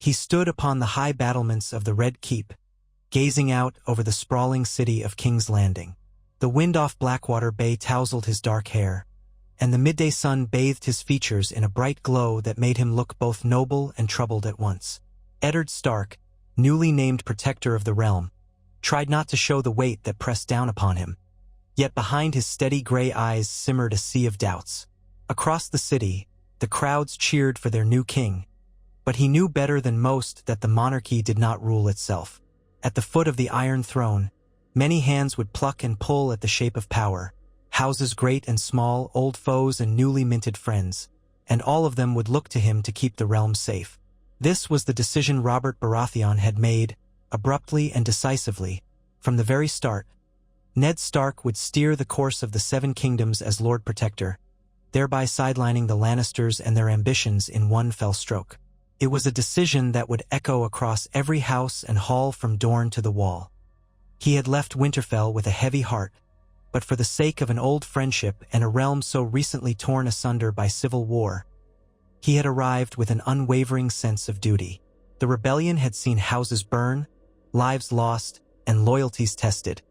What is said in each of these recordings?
He stood upon the high battlements of the Red Keep, gazing out over the sprawling city of King's Landing. The wind off Blackwater Bay tousled his dark hair, and the midday sun bathed his features in a bright glow that made him look both noble and troubled at once. Eddard Stark, newly named Protector of the Realm, tried not to show the weight that pressed down upon him, yet behind his steady gray eyes simmered a sea of doubts. Across the city, the crowds cheered for their new king, but he knew better than most that the monarchy did not rule itself. At the foot of the Iron Throne, many hands would pluck and pull at the shape of power, houses great and small, old foes and newly minted friends, and all of them would look to him to keep the realm safe. This was the decision Robert Baratheon had made, abruptly and decisively, from the very start. Ned Stark would steer the course of the Seven Kingdoms as Lord Protector, thereby sidelining the Lannisters and their ambitions in one fell stroke. It was a decision that would echo across every house and hall from Dorne to the Wall. He had left Winterfell with a heavy heart, but for the sake of an old friendship and a realm so recently torn asunder by civil war, he had arrived with an unwavering sense of duty. The rebellion had seen houses burn, lives lost, and loyalties tested.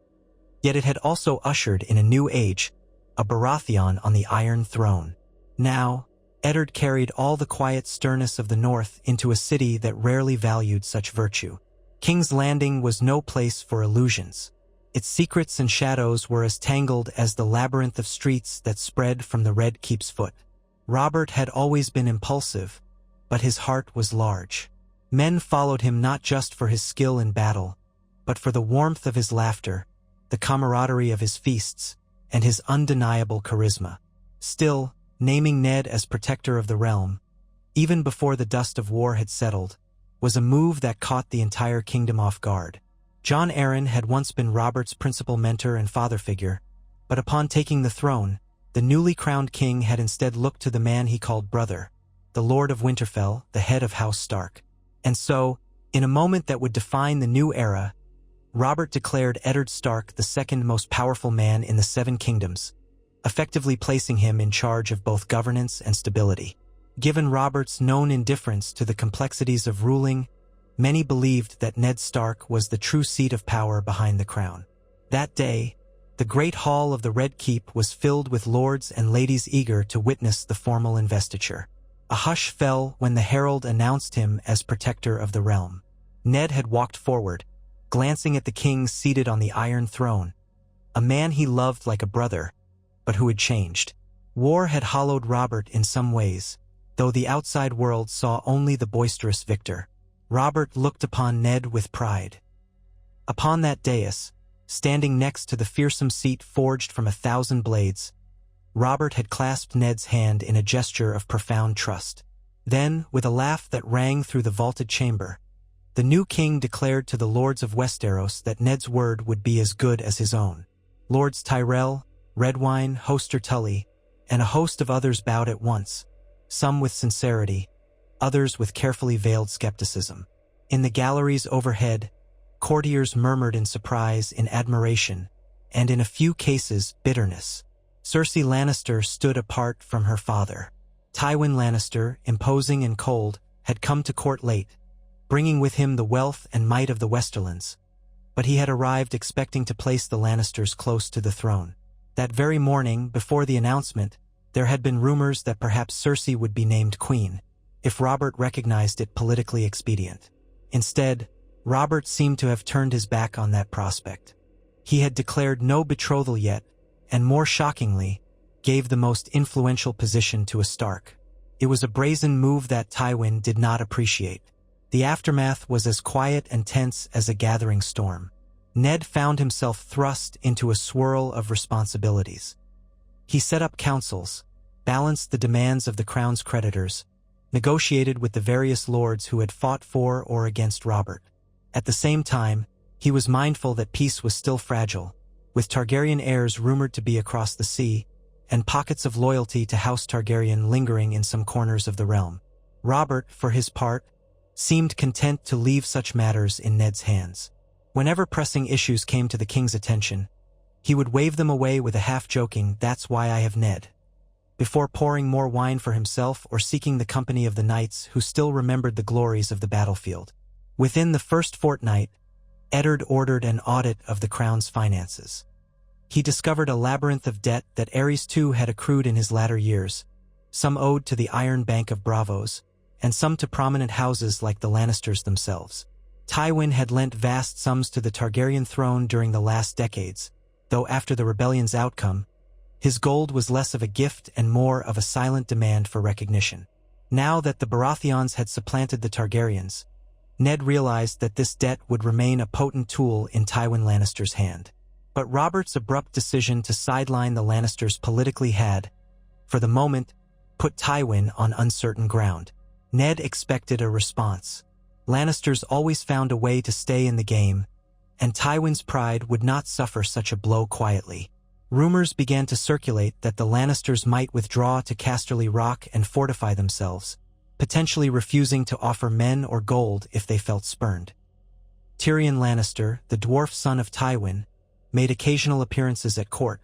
Yet it had also ushered in a new age, a Baratheon on the Iron Throne. Now, Eddard carried all the quiet sternness of the North into a city that rarely valued such virtue. King's Landing was no place for illusions. Its secrets and shadows were as tangled as the labyrinth of streets that spread from the Red Keep's foot. Robert had always been impulsive, but his heart was large. Men followed him not just for his skill in battle, but for the warmth of his laughter, the camaraderie of his feasts, and his undeniable charisma. Still, naming Ned as Protector of the Realm, even before the dust of war had settled, was a move that caught the entire kingdom off guard. Jon Arryn had once been Robert's principal mentor and father figure, but upon taking the throne, the newly crowned king had instead looked to the man he called brother, the Lord of Winterfell, the head of House Stark. And so, in a moment that would define the new era, Robert declared Eddard Stark the second most powerful man in the Seven Kingdoms, effectively placing him in charge of both governance and stability. Given Robert's known indifference to the complexities of ruling, many believed that Ned Stark was the true seat of power behind the crown. That day, the great hall of the Red Keep was filled with lords and ladies eager to witness the formal investiture. A hush fell when the herald announced him as Protector of the Realm. Ned had walked forward, glancing at the king seated on the Iron Throne, a man he loved like a brother, but who had changed. War had hollowed Robert in some ways, though the outside world saw only the boisterous victor. Robert looked upon Ned with pride. Upon that dais, standing next to the fearsome seat forged from 1,000 blades, Robert had clasped Ned's hand in a gesture of profound trust. Then, with a laugh that rang through the vaulted chamber, the new king declared to the lords of Westeros that Ned's word would be as good as his own. Lords Tyrell, Redwyne, Hoster Tully, and a host of others bowed at once, some with sincerity, others with carefully veiled skepticism. In the galleries overhead, courtiers murmured in surprise, in admiration, and in a few cases, bitterness. Cersei Lannister stood apart from her father. Tywin Lannister, imposing and cold, had come to court late, bringing with him the wealth and might of the Westerlands, but he had arrived expecting to place the Lannisters close to the throne. That very morning, before the announcement, there had been rumors that perhaps Cersei would be named queen, if Robert recognized it politically expedient. Instead, Robert seemed to have turned his back on that prospect. He had declared no betrothal yet, and more shockingly, gave the most influential position to a Stark. It was a brazen move that Tywin did not appreciate. The aftermath was as quiet and tense as a gathering storm. Ned found himself thrust into a swirl of responsibilities. He set up councils, balanced the demands of the crown's creditors, negotiated with the various lords who had fought for or against Robert. At the same time, he was mindful that peace was still fragile, with Targaryen heirs rumored to be across the sea, and pockets of loyalty to House Targaryen lingering in some corners of the realm. Robert, for his part, seemed content to leave such matters in Ned's hands. Whenever pressing issues came to the king's attention, he would wave them away with a half-joking, "That's why I have Ned." before pouring more wine for himself or seeking the company of the knights who still remembered the glories of the battlefield. Within the first fortnight, Eddard ordered an audit of the crown's finances. He discovered a labyrinth of debt that Ares too had accrued in his latter years, some owed to the Iron Bank of Bravos, and some to prominent houses like the Lannisters themselves. Tywin had lent vast sums to the Targaryen throne during the last decades, though after the rebellion's outcome, his gold was less of a gift and more of a silent demand for recognition. Now that the Baratheons had supplanted the Targaryens, Ned realized that this debt would remain a potent tool in Tywin Lannister's hand. But Robert's abrupt decision to sideline the Lannisters politically had, for the moment, put Tywin on uncertain ground. Ned expected a response. Lannisters always found a way to stay in the game, and Tywin's pride would not suffer such a blow quietly. Rumors began to circulate that the Lannisters might withdraw to Casterly Rock and fortify themselves, potentially refusing to offer men or gold if they felt spurned. Tyrion Lannister, the dwarf son of Tywin, made occasional appearances at court,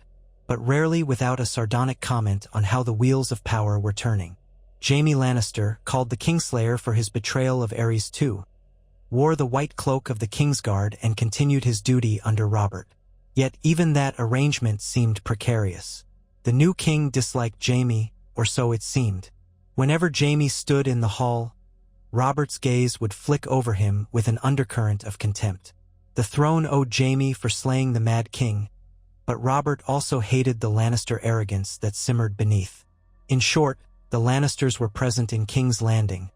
but rarely without a sardonic comment on how the wheels of power were turning. Jaime Lannister, called the Kingslayer for his betrayal of Aerys II, wore the white cloak of the Kingsguard and continued his duty under Robert. Yet even that arrangement seemed precarious. The new king disliked Jaime, or so it seemed. Whenever Jaime stood in the hall, Robert's gaze would flick over him with an undercurrent of contempt. The throne owed Jaime for slaying the Mad King, but Robert also hated the Lannister arrogance that simmered beneath. In short, the Lannisters were present in King's Landing,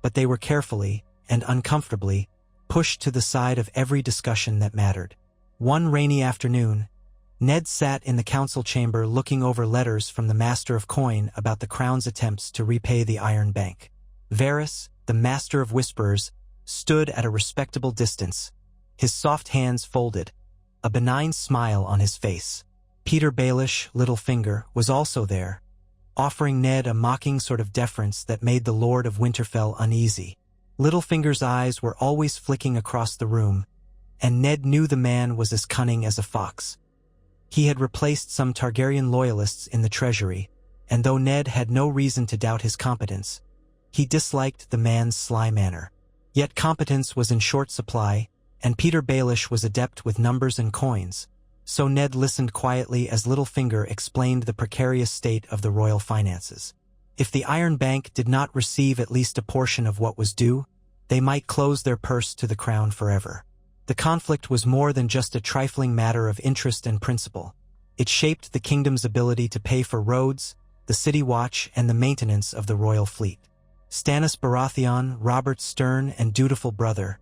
but they were carefully, and uncomfortably, pushed to the side of every discussion that mattered. One rainy afternoon, Ned sat in the council chamber looking over letters from the Master of Coin about the Crown's attempts to repay the Iron Bank. Varys, the Master of Whisperers, stood at a respectable distance, his soft hands folded, a benign smile on his face. Peter Baelish, Littlefinger, was also there, offering Ned a mocking sort of deference that made the Lord of Winterfell uneasy. Littlefinger's eyes were always flicking across the room, and Ned knew the man was as cunning as a fox. He had replaced some Targaryen loyalists in the treasury, and though Ned had no reason to doubt his competence, he disliked the man's sly manner. Yet competence was in short supply, and Peter Baelish was adept with numbers and coins, so Ned listened quietly as Littlefinger explained the precarious state of the royal finances. If the Iron Bank did not receive at least a portion of what was due, they might close their purse to the crown forever. The conflict was more than just a trifling matter of interest and principle. It shaped the kingdom's ability to pay for roads, the city watch, and the maintenance of the royal fleet. Stannis Baratheon, Robert's stern and dutiful brother,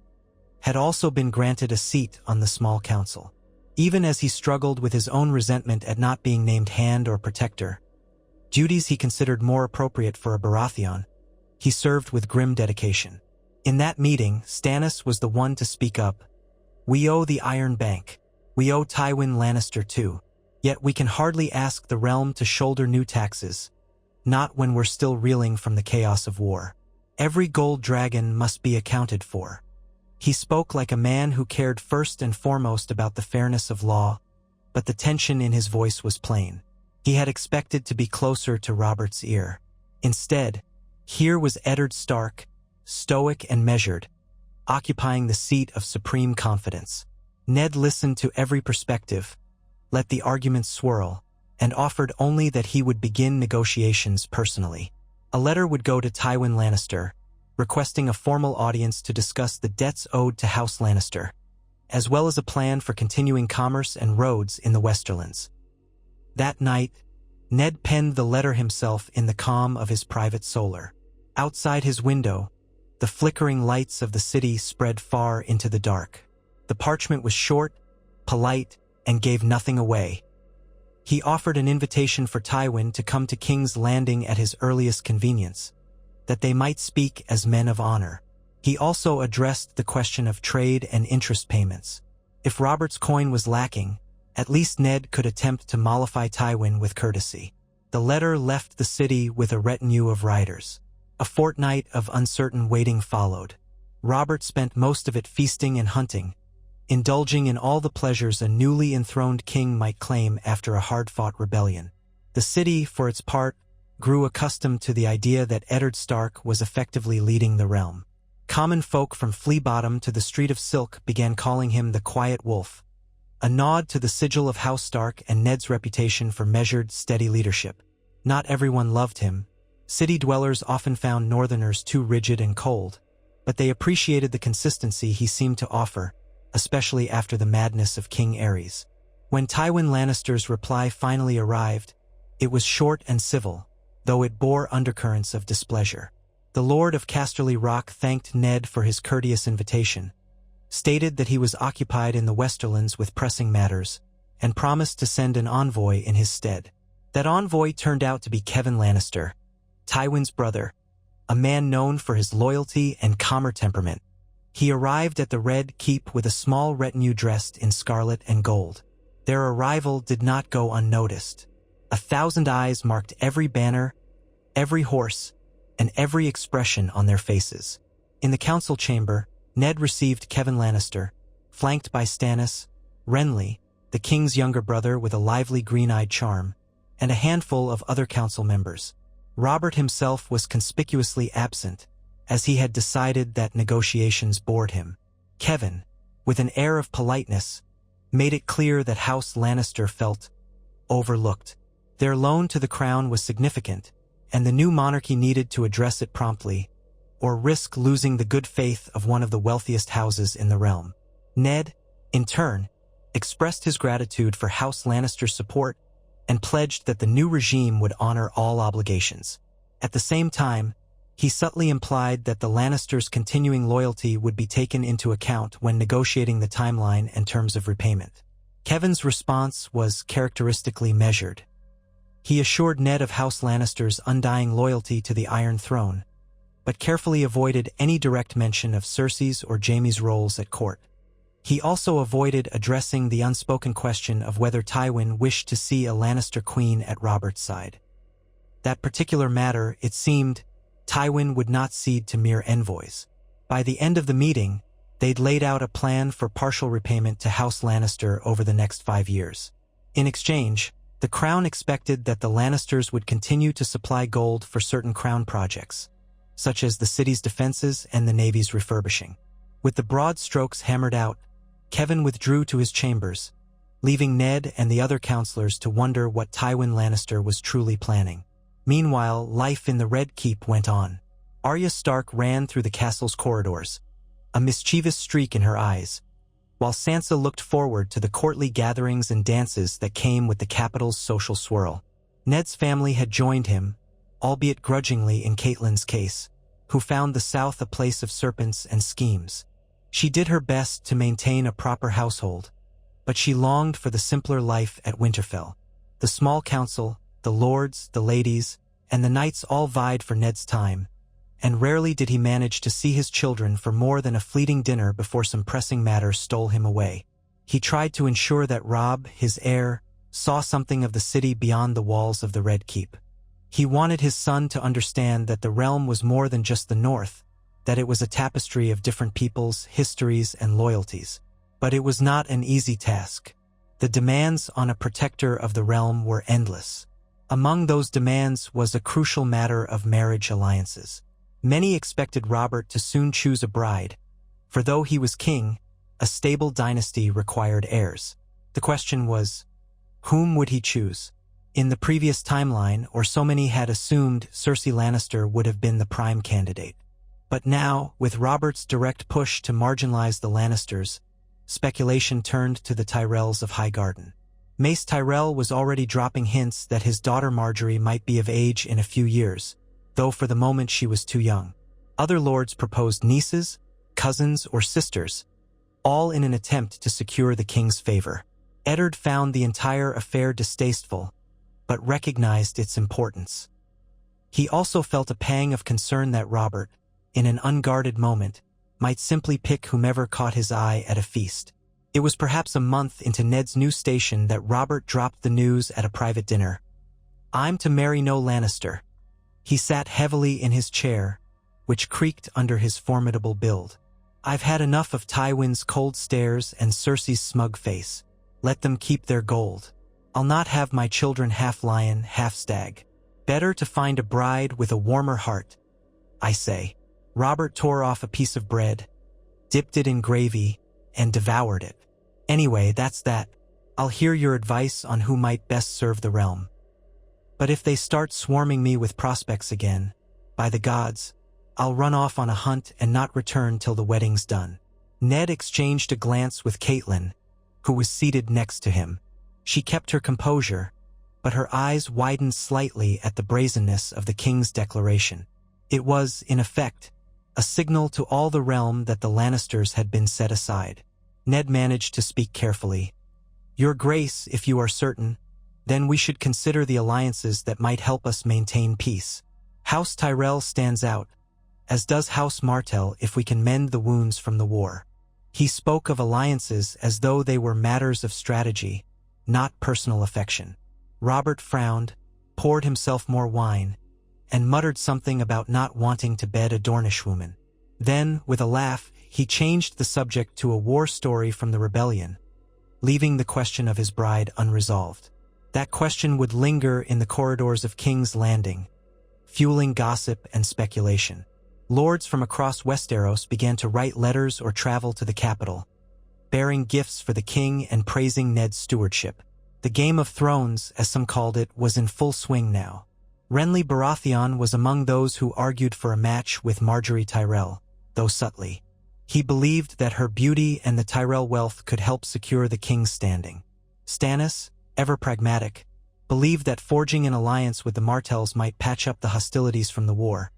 had also been granted a seat on the small council. Even as he struggled with his own resentment at not being named Hand or Protector, duties he considered more appropriate for a Baratheon, he served with grim dedication. In that meeting, Stannis was the one to speak up. "We owe the Iron Bank. We owe Tywin Lannister too. Yet we can hardly ask the realm to shoulder new taxes, not when we're still reeling from the chaos of war. Every gold dragon must be accounted for." He spoke like a man who cared first and foremost about the fairness of law, but the tension in his voice was plain. He had expected to be closer to Robert's ear. Instead, here was Eddard Stark, stoic and measured, occupying the seat of supreme confidence. Ned listened to every perspective, let the arguments swirl, and offered only that he would begin negotiations personally. A letter would go to Tywin Lannister, requesting a formal audience to discuss the debts owed to House Lannister, as well as a plan for continuing commerce and roads in the Westerlands. That night, Ned penned the letter himself in the calm of his private solar. Outside his window, the flickering lights of the city spread far into the dark. The parchment was short, polite, and gave nothing away. He offered an invitation for Tywin to come to King's Landing at his earliest convenience, that they might speak as men of honor. He also addressed the question of trade and interest payments. If Robert's coin was lacking, at least Ned could attempt to mollify Tywin with courtesy. The letter left the city with a retinue of riders. A fortnight of uncertain waiting followed. Robert spent most of it feasting and hunting, indulging in all the pleasures a newly enthroned king might claim after a hard-fought rebellion. The city, for its part, grew accustomed to the idea that Eddard Stark was effectively leading the realm. Common folk from Flea Bottom to the Street of Silk began calling him the Quiet Wolf, a nod to the sigil of House Stark and Ned's reputation for measured, steady leadership. Not everyone loved him. City dwellers often found Northerners too rigid and cold, but they appreciated the consistency he seemed to offer, especially after the madness of King Aerys. When Tywin Lannister's reply finally arrived, it was short and civil, though it bore undercurrents of displeasure. The Lord of Casterly Rock thanked Ned for his courteous invitation, stated that he was occupied in the Westerlands with pressing matters, and promised to send an envoy in his stead. That envoy turned out to be Kevan Lannister, Tywin's brother, a man known for his loyalty and calmer temperament. He arrived at the Red Keep with a small retinue dressed in scarlet and gold. Their arrival did not go unnoticed. 1,000 eyes marked every banner, every horse, and every expression on their faces. In the council chamber, Ned received Kevan Lannister, flanked by Stannis, Renly, the king's younger brother with a lively green-eyed charm, and a handful of other council members. Robert himself was conspicuously absent, as he had decided that negotiations bored him. Kevan, with an air of politeness, made it clear that House Lannister felt overlooked. Their loan to the crown was significant, and the new monarchy needed to address it promptly, or risk losing the good faith of one of the wealthiest houses in the realm. Ned, in turn, expressed his gratitude for House Lannister's support and pledged that the new regime would honor all obligations. At the same time, he subtly implied that the Lannisters' continuing loyalty would be taken into account when negotiating the timeline and terms of repayment. Kevan's response was characteristically measured. He assured Ned of House Lannister's undying loyalty to the Iron Throne, but carefully avoided any direct mention of Cersei's or Jaime's roles at court. He also avoided addressing the unspoken question of whether Tywin wished to see a Lannister queen at Robert's side. That particular matter, it seemed, Tywin would not cede to mere envoys. By the end of the meeting, they'd laid out a plan for partial repayment to House Lannister over the next 5 years. In exchange, the Crown expected that the Lannisters would continue to supply gold for certain Crown projects, such as the city's defenses and the Navy's refurbishing. With the broad strokes hammered out, Kevan withdrew to his chambers, leaving Ned and the other counselors to wonder what Tywin Lannister was truly planning. Meanwhile, life in the Red Keep went on. Arya Stark ran through the castle's corridors, a mischievous streak in her eyes, while Sansa looked forward to the courtly gatherings and dances that came with the capital's social swirl. Ned's family had joined him, albeit grudgingly in Catelyn's case, who found the South a place of serpents and schemes. She did her best to maintain a proper household, but she longed for the simpler life at Winterfell. The small council, the lords, the ladies, and the knights all vied for Ned's time, and rarely did he manage to see his children for more than a fleeting dinner before some pressing matter stole him away. He tried to ensure that Robb, his heir, saw something of the city beyond the walls of the Red Keep. He wanted his son to understand that the realm was more than just the North, that it was a tapestry of different peoples, histories, and loyalties. But it was not an easy task. The demands on a protector of the realm were endless. Among those demands was a crucial matter of marriage alliances. Many expected Robert to soon choose a bride, for though he was king, a stable dynasty required heirs. The question was, whom would he choose? In the previous timeline, or so many had assumed, Cersei Lannister would have been the prime candidate. But now, with Robert's direct push to marginalize the Lannisters, speculation turned to the Tyrells of Highgarden. Mace Tyrell was already dropping hints that his daughter Margaery might be of age in a few years, though for the moment she was too young. Other lords proposed nieces, cousins, or sisters, all in an attempt to secure the king's favor. Eddard found the entire affair distasteful, but recognized its importance. He also felt a pang of concern that Robert, in an unguarded moment, might simply pick whomever caught his eye at a feast. It was perhaps a month into Ned's new station that Robert dropped the news at a private dinner. "I'm to marry no Lannister." He sat heavily in his chair, which creaked under his formidable build. "I've had enough of Tywin's cold stares and Cersei's smug face. Let them keep their gold. I'll not have my children half lion, half stag." Better to find a bride with a warmer heart, I say. Robert tore off a piece of bread, dipped it in gravy, and devoured it. Anyway, that's that. I'll hear your advice on who might best serve the realm. But if they start swarming me with prospects again, by the gods, I'll run off on a hunt and not return till the wedding's done. Ned exchanged a glance with Caitlin, who was seated next to him. She kept her composure, but her eyes widened slightly at the brazenness of the king's declaration. It was, in effect, a signal to all the realm that the Lannisters had been set aside. Ned managed to speak carefully. Your Grace, if you are certain, then we should consider the alliances that might help us maintain peace. House Tyrell stands out, as does House Martell if we can mend the wounds from the war. He spoke of alliances as though they were matters of strategy, not personal affection. Robert frowned, poured himself more wine, and muttered something about not wanting to bed a Dornish woman. Then, with a laugh, he changed the subject to a war story from the rebellion, leaving the question of his bride unresolved. That question would linger in the corridors of King's Landing, fueling gossip and speculation. Lords from across Westeros began to write letters or travel to the capital, bearing gifts for the king and praising Ned's stewardship. The Game of Thrones, as some called it, was in full swing now. Renly Baratheon was among those who argued for a match with Margaery Tyrell, though subtly. He believed that her beauty and the Tyrell wealth could help secure the king's standing. Stannis, ever pragmatic, believed that forging an alliance with the Martells might patch up the hostilities from the war,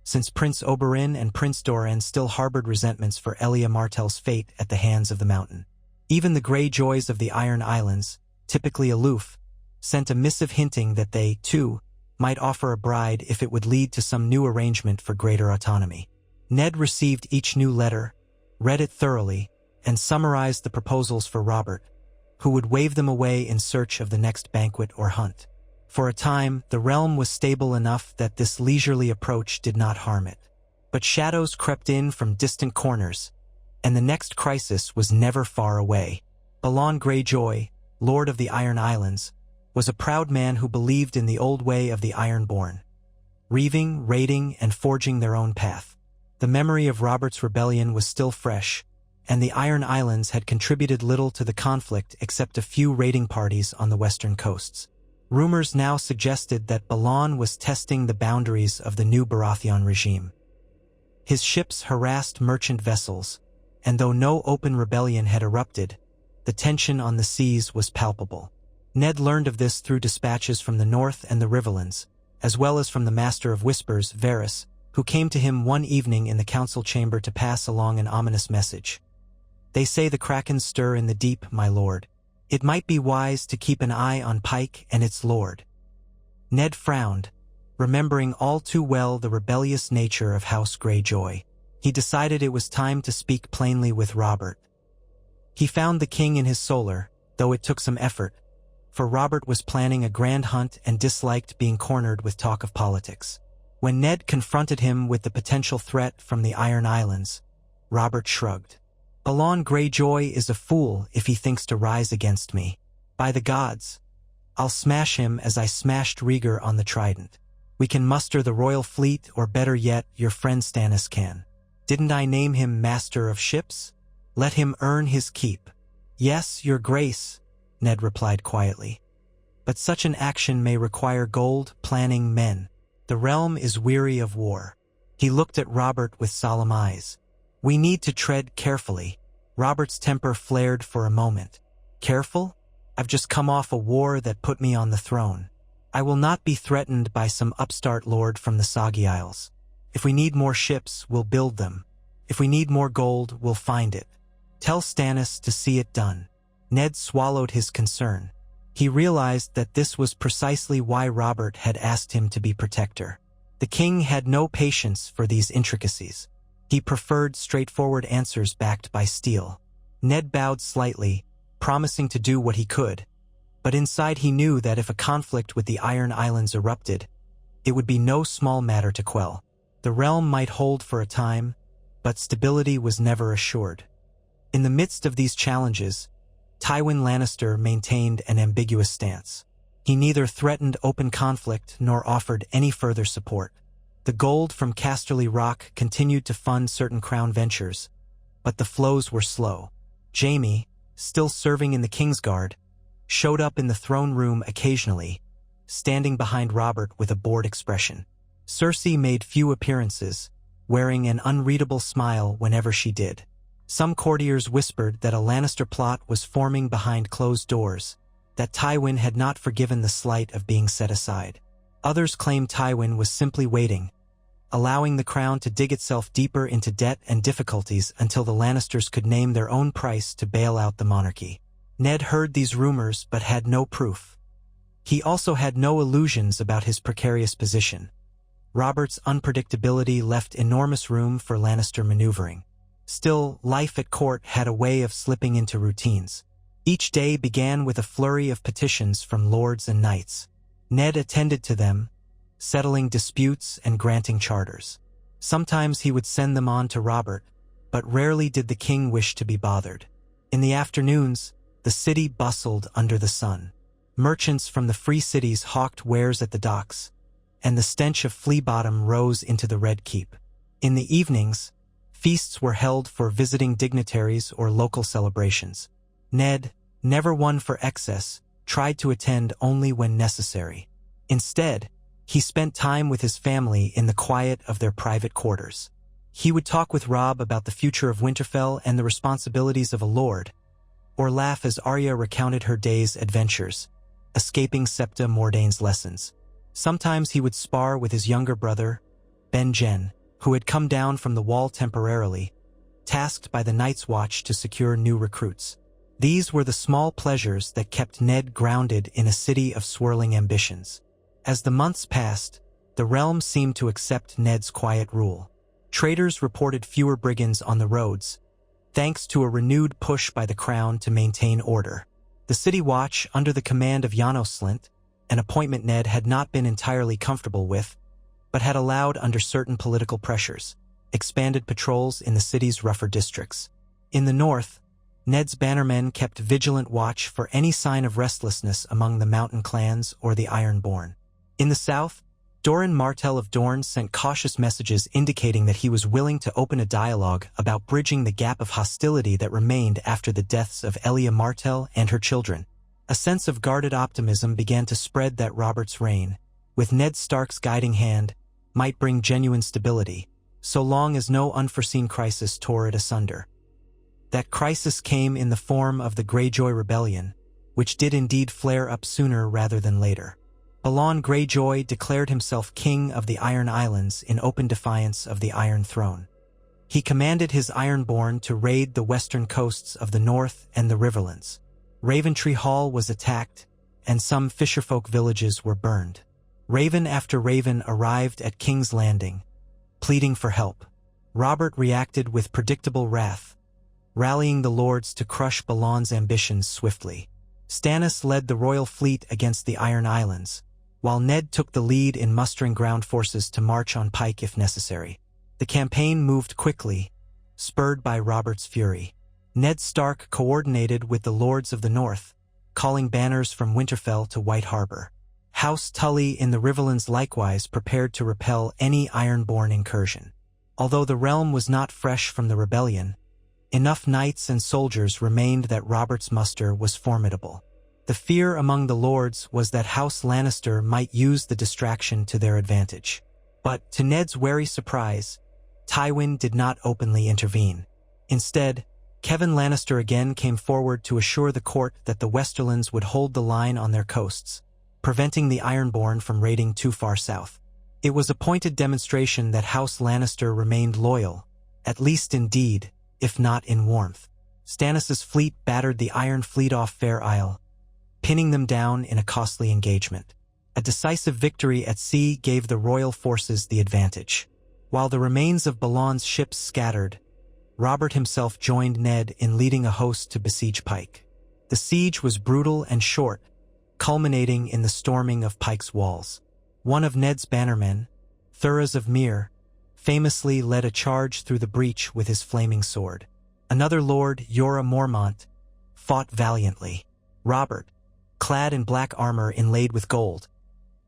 since Prince Oberyn and Prince Doran still harbored resentments for Elia Martell's fate at the hands of the Mountain. Even the Greyjoys of the Iron Islands, typically aloof, sent a missive hinting that they, too, might offer a bride if it would lead to some new arrangement for greater autonomy. Ned received each new letter, read it thoroughly, and summarized the proposals for Robert, who would wave them away in search of the next banquet or hunt. For a time, the realm was stable enough that this leisurely approach did not harm it. But shadows crept in from distant corners, and the next crisis was never far away. Balon Greyjoy, Lord of the Iron Islands, was a proud man who believed in the old way of the Ironborn, reaving, raiding, and forging their own path. The memory of Robert's rebellion was still fresh, and the Iron Islands had contributed little to the conflict except a few raiding parties on the western coasts. Rumors now suggested that Balon was testing the boundaries of the new Baratheon regime. His ships harassed merchant vessels, and though no open rebellion had erupted, the tension on the seas was palpable. Ned learned of this through dispatches from the north and the Riverlands, as well as from the Master of Whispers, Varys, who came to him one evening in the council chamber to pass along an ominous message. They say the krakens stir in the deep, my lord. It might be wise to keep an eye on Pike and its lord. Ned frowned, remembering all too well the rebellious nature of House Greyjoy. He decided it was time to speak plainly with Robert. He found the king in his solar, though it took some effort, for Robert was planning a grand hunt and disliked being cornered with talk of politics. When Ned confronted him with the potential threat from the Iron Islands, Robert shrugged. Balon Greyjoy is a fool if he thinks to rise against me. By the gods, I'll smash him as I smashed Rhaegar on the Trident. We can muster the royal fleet, or better yet, your friend Stannis can. Didn't I name him Master of Ships? Let him earn his keep. Yes, your grace, Ned replied quietly. But such an action may require gold, planning men. The realm is weary of war. He looked at Robert with solemn eyes. We need to tread carefully. Robert's temper flared for a moment. Careful? I've just come off a war that put me on the throne. I will not be threatened by some upstart lord from the Soggy Isles. If we need more ships, we'll build them. If we need more gold, we'll find it. Tell Stannis to see it done. Ned swallowed his concern. He realized that this was precisely why Robert had asked him to be protector. The king had no patience for these intricacies. He preferred straightforward answers backed by steel. Ned bowed slightly, promising to do what he could, but inside he knew that if a conflict with the Iron Islands erupted, it would be no small matter to quell. The realm might hold for a time, but stability was never assured. In the midst of these challenges, Tywin Lannister maintained an ambiguous stance. He neither threatened open conflict nor offered any further support. The gold from Casterly Rock continued to fund certain crown ventures, but the flows were slow. Jaime, still serving in the Kingsguard, showed up in the throne room occasionally, standing behind Robert with a bored expression. Cersei made few appearances, wearing an unreadable smile whenever she did. Some courtiers whispered that a Lannister plot was forming behind closed doors, that Tywin had not forgiven the slight of being set aside. Others claimed Tywin was simply waiting, allowing the crown to dig itself deeper into debt and difficulties until the Lannisters could name their own price to bail out the monarchy. Ned heard these rumors but had no proof. He also had no illusions about his precarious position. Robert's unpredictability left enormous room for Lannister maneuvering. Still, life at court had a way of slipping into routines. Each day began with a flurry of petitions from lords and knights. Ned attended to them, settling disputes and granting charters. Sometimes he would send them on to Robert, but rarely did the king wish to be bothered. In the afternoons, the city bustled under the sun. Merchants from the free cities hawked wares at the docks, and the stench of flea bottom rose into the Red Keep. In the evenings, feasts were held for visiting dignitaries or local celebrations. Ned, never one for excess, tried to attend only when necessary. Instead, he spent time with his family in the quiet of their private quarters. He would talk with Robb about the future of Winterfell and the responsibilities of a lord, or laugh as Arya recounted her day's adventures, escaping Septa Mordane's lessons. Sometimes he would spar with his younger brother, Ben-Jen, who had come down from the wall temporarily, tasked by the Night's Watch to secure new recruits. These were the small pleasures that kept Ned grounded in a city of swirling ambitions. As the months passed, the realm seemed to accept Ned's quiet rule. Traders reported fewer brigands on the roads, thanks to a renewed push by the crown to maintain order. The City Watch, under the command of Janos Slynt, an appointment Ned had not been entirely comfortable with, but had allowed under certain political pressures, expanded patrols in the city's rougher districts. In the north, Ned's bannermen kept vigilant watch for any sign of restlessness among the mountain clans or the Ironborn. In the south, Doran Martell of Dorne sent cautious messages indicating that he was willing to open a dialogue about bridging the gap of hostility that remained after the deaths of Elia Martell and her children. A sense of guarded optimism began to spread that Robert's reign, with Ned Stark's guiding hand, might bring genuine stability, so long as no unforeseen crisis tore it asunder. That crisis came in the form of the Greyjoy Rebellion, which did indeed flare up sooner rather than later. Balon Greyjoy declared himself king of the Iron Islands in open defiance of the Iron Throne. He commanded his Ironborn to raid the western coasts of the north and the Riverlands. Raventree Hall was attacked, and some fisherfolk villages were burned. Raven after Raven arrived at King's Landing, pleading for help. Robert reacted with predictable wrath, rallying the lords to crush Balon's ambitions swiftly. Stannis led the royal fleet against the Iron Islands, while Ned took the lead in mustering ground forces to march on Pike if necessary. The campaign moved quickly, spurred by Robert's fury. Ned Stark coordinated with the lords of the north, calling banners from Winterfell to White Harbor. House Tully in the Riverlands likewise prepared to repel any Ironborn incursion. Although the realm was not fresh from the rebellion, enough knights and soldiers remained that Robert's muster was formidable. The fear among the lords was that House Lannister might use the distraction to their advantage. But, to Ned's wary surprise, Tywin did not openly intervene. Instead, Kevan Lannister again came forward to assure the court that the Westerlands would hold the line on their coasts, preventing the Ironborn from raiding too far south. It was a pointed demonstration that House Lannister remained loyal, at least in deed, if not in warmth. Stannis' fleet battered the Iron Fleet off Fair Isle, pinning them down in a costly engagement. A decisive victory at sea gave the royal forces the advantage. While the remains of Balon's ships scattered, Robert himself joined Ned in leading a host to besiege Pike. The siege was brutal and short, culminating in the storming of Pike's walls. One of Ned's bannermen, Thuras of Myr, famously led a charge through the breach with his flaming sword. Another lord, Jorah Mormont, fought valiantly. Robert, clad in black armor inlaid with gold,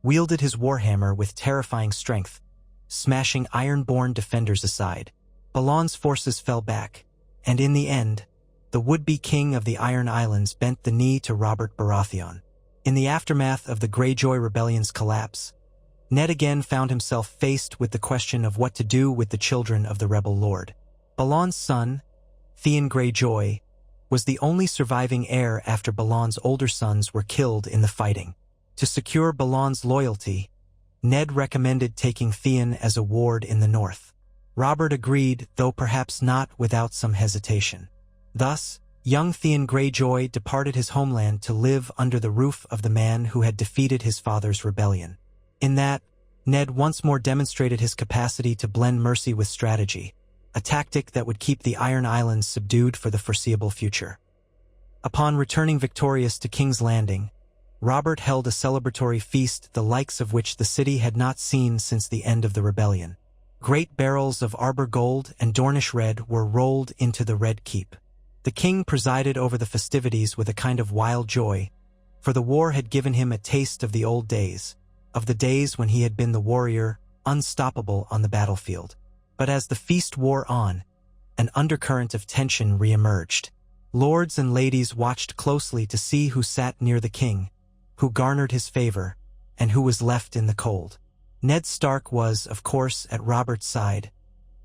wielded his warhammer with terrifying strength, smashing iron-born defenders aside. Balan's forces fell back, and in the end, the would-be king of the Iron Islands bent the knee to Robert Baratheon. In the aftermath of the Greyjoy Rebellion's collapse, Ned again found himself faced with the question of what to do with the children of the rebel lord. Balan's son, Theon Greyjoy, was the only surviving heir after Balan's older sons were killed in the fighting. To secure Balan's loyalty, Ned recommended taking Theon as a ward in the north. Robert agreed, though perhaps not without some hesitation. Thus, young Theon Greyjoy departed his homeland to live under the roof of the man who had defeated his father's rebellion. In that, Ned once more demonstrated his capacity to blend mercy with strategy, a tactic that would keep the Iron Islands subdued for the foreseeable future. Upon returning victorious to King's Landing, Robert held a celebratory feast the likes of which the city had not seen since the end of the rebellion. Great barrels of Arbor gold and Dornish red were rolled into the Red Keep. The king presided over the festivities with a kind of wild joy, for the war had given him a taste of the old days, of the days when he had been the warrior, unstoppable on the battlefield. But as the feast wore on, an undercurrent of tension re-emerged. Lords and ladies watched closely to see who sat near the king, who garnered his favor, and who was left in the cold. Ned Stark was, of course, at Robert's side,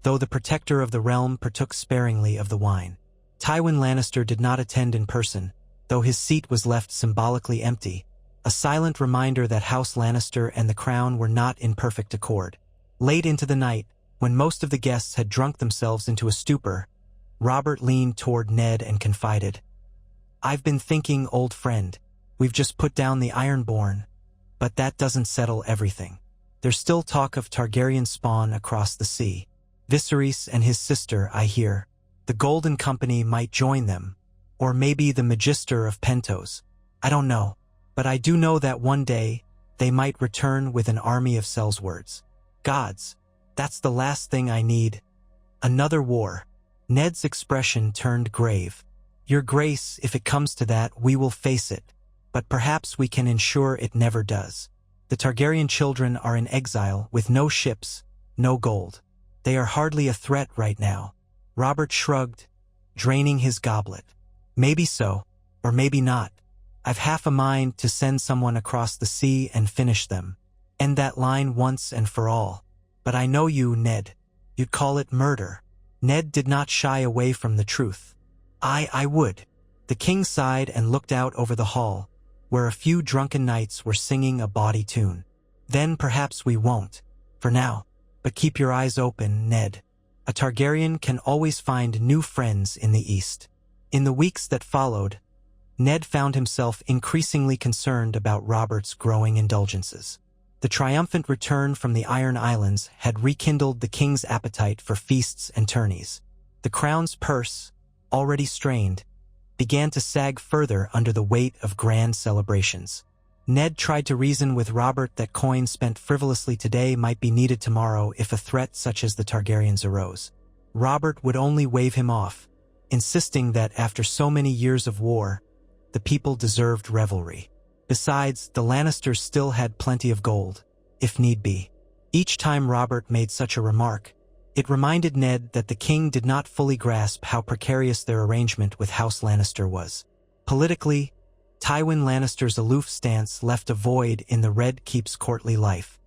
though the protector of the realm partook sparingly of the wine. Tywin Lannister did not attend in person, though his seat was left symbolically empty, a silent reminder that House Lannister and the crown were not in perfect accord. Late into the night, when most of the guests had drunk themselves into a stupor, Robert leaned toward Ned and confided, "I've been thinking, old friend, we've just put down the Ironborn, but that doesn't settle everything. There's still talk of Targaryen spawn across the sea. Viserys and his sister, I hear. The Golden Company might join them, or maybe the Magister of Pentos. I don't know, but I do know that one day they might return with an army of Sellswords. Gods, that's the last thing I need. Another war." Ned's expression turned grave. "Your Grace, if it comes to that, we will face it, but perhaps we can ensure it never does. The Targaryen children are in exile with no ships, no gold. They are hardly a threat right now." Robert shrugged, draining his goblet. "Maybe so, or maybe not. I've half a mind to send someone across the sea and finish them. End that line once and for all. But I know you, Ned. You'd call it murder." Ned did not shy away from the truth. I would." The king sighed and looked out over the hall, where a few drunken knights were singing a bawdy tune. "Then perhaps we won't, for now. But keep your eyes open, Ned. A Targaryen can always find new friends in the East." In the weeks that followed, Ned found himself increasingly concerned about Robert's growing indulgences. The triumphant return from the Iron Islands had rekindled the king's appetite for feasts and tourneys. The crown's purse, already strained, began to sag further under the weight of grand celebrations. Ned tried to reason with Robert that coin spent frivolously today might be needed tomorrow if a threat such as the Targaryens arose. Robert would only wave him off, insisting that after so many years of war, the people deserved revelry. Besides, the Lannisters still had plenty of gold, if need be. Each time Robert made such a remark, it reminded Ned that the king did not fully grasp how precarious their arrangement with House Lannister was. Politically, Tywin Lannister's aloof stance left a void in the Red Keep's courtly life.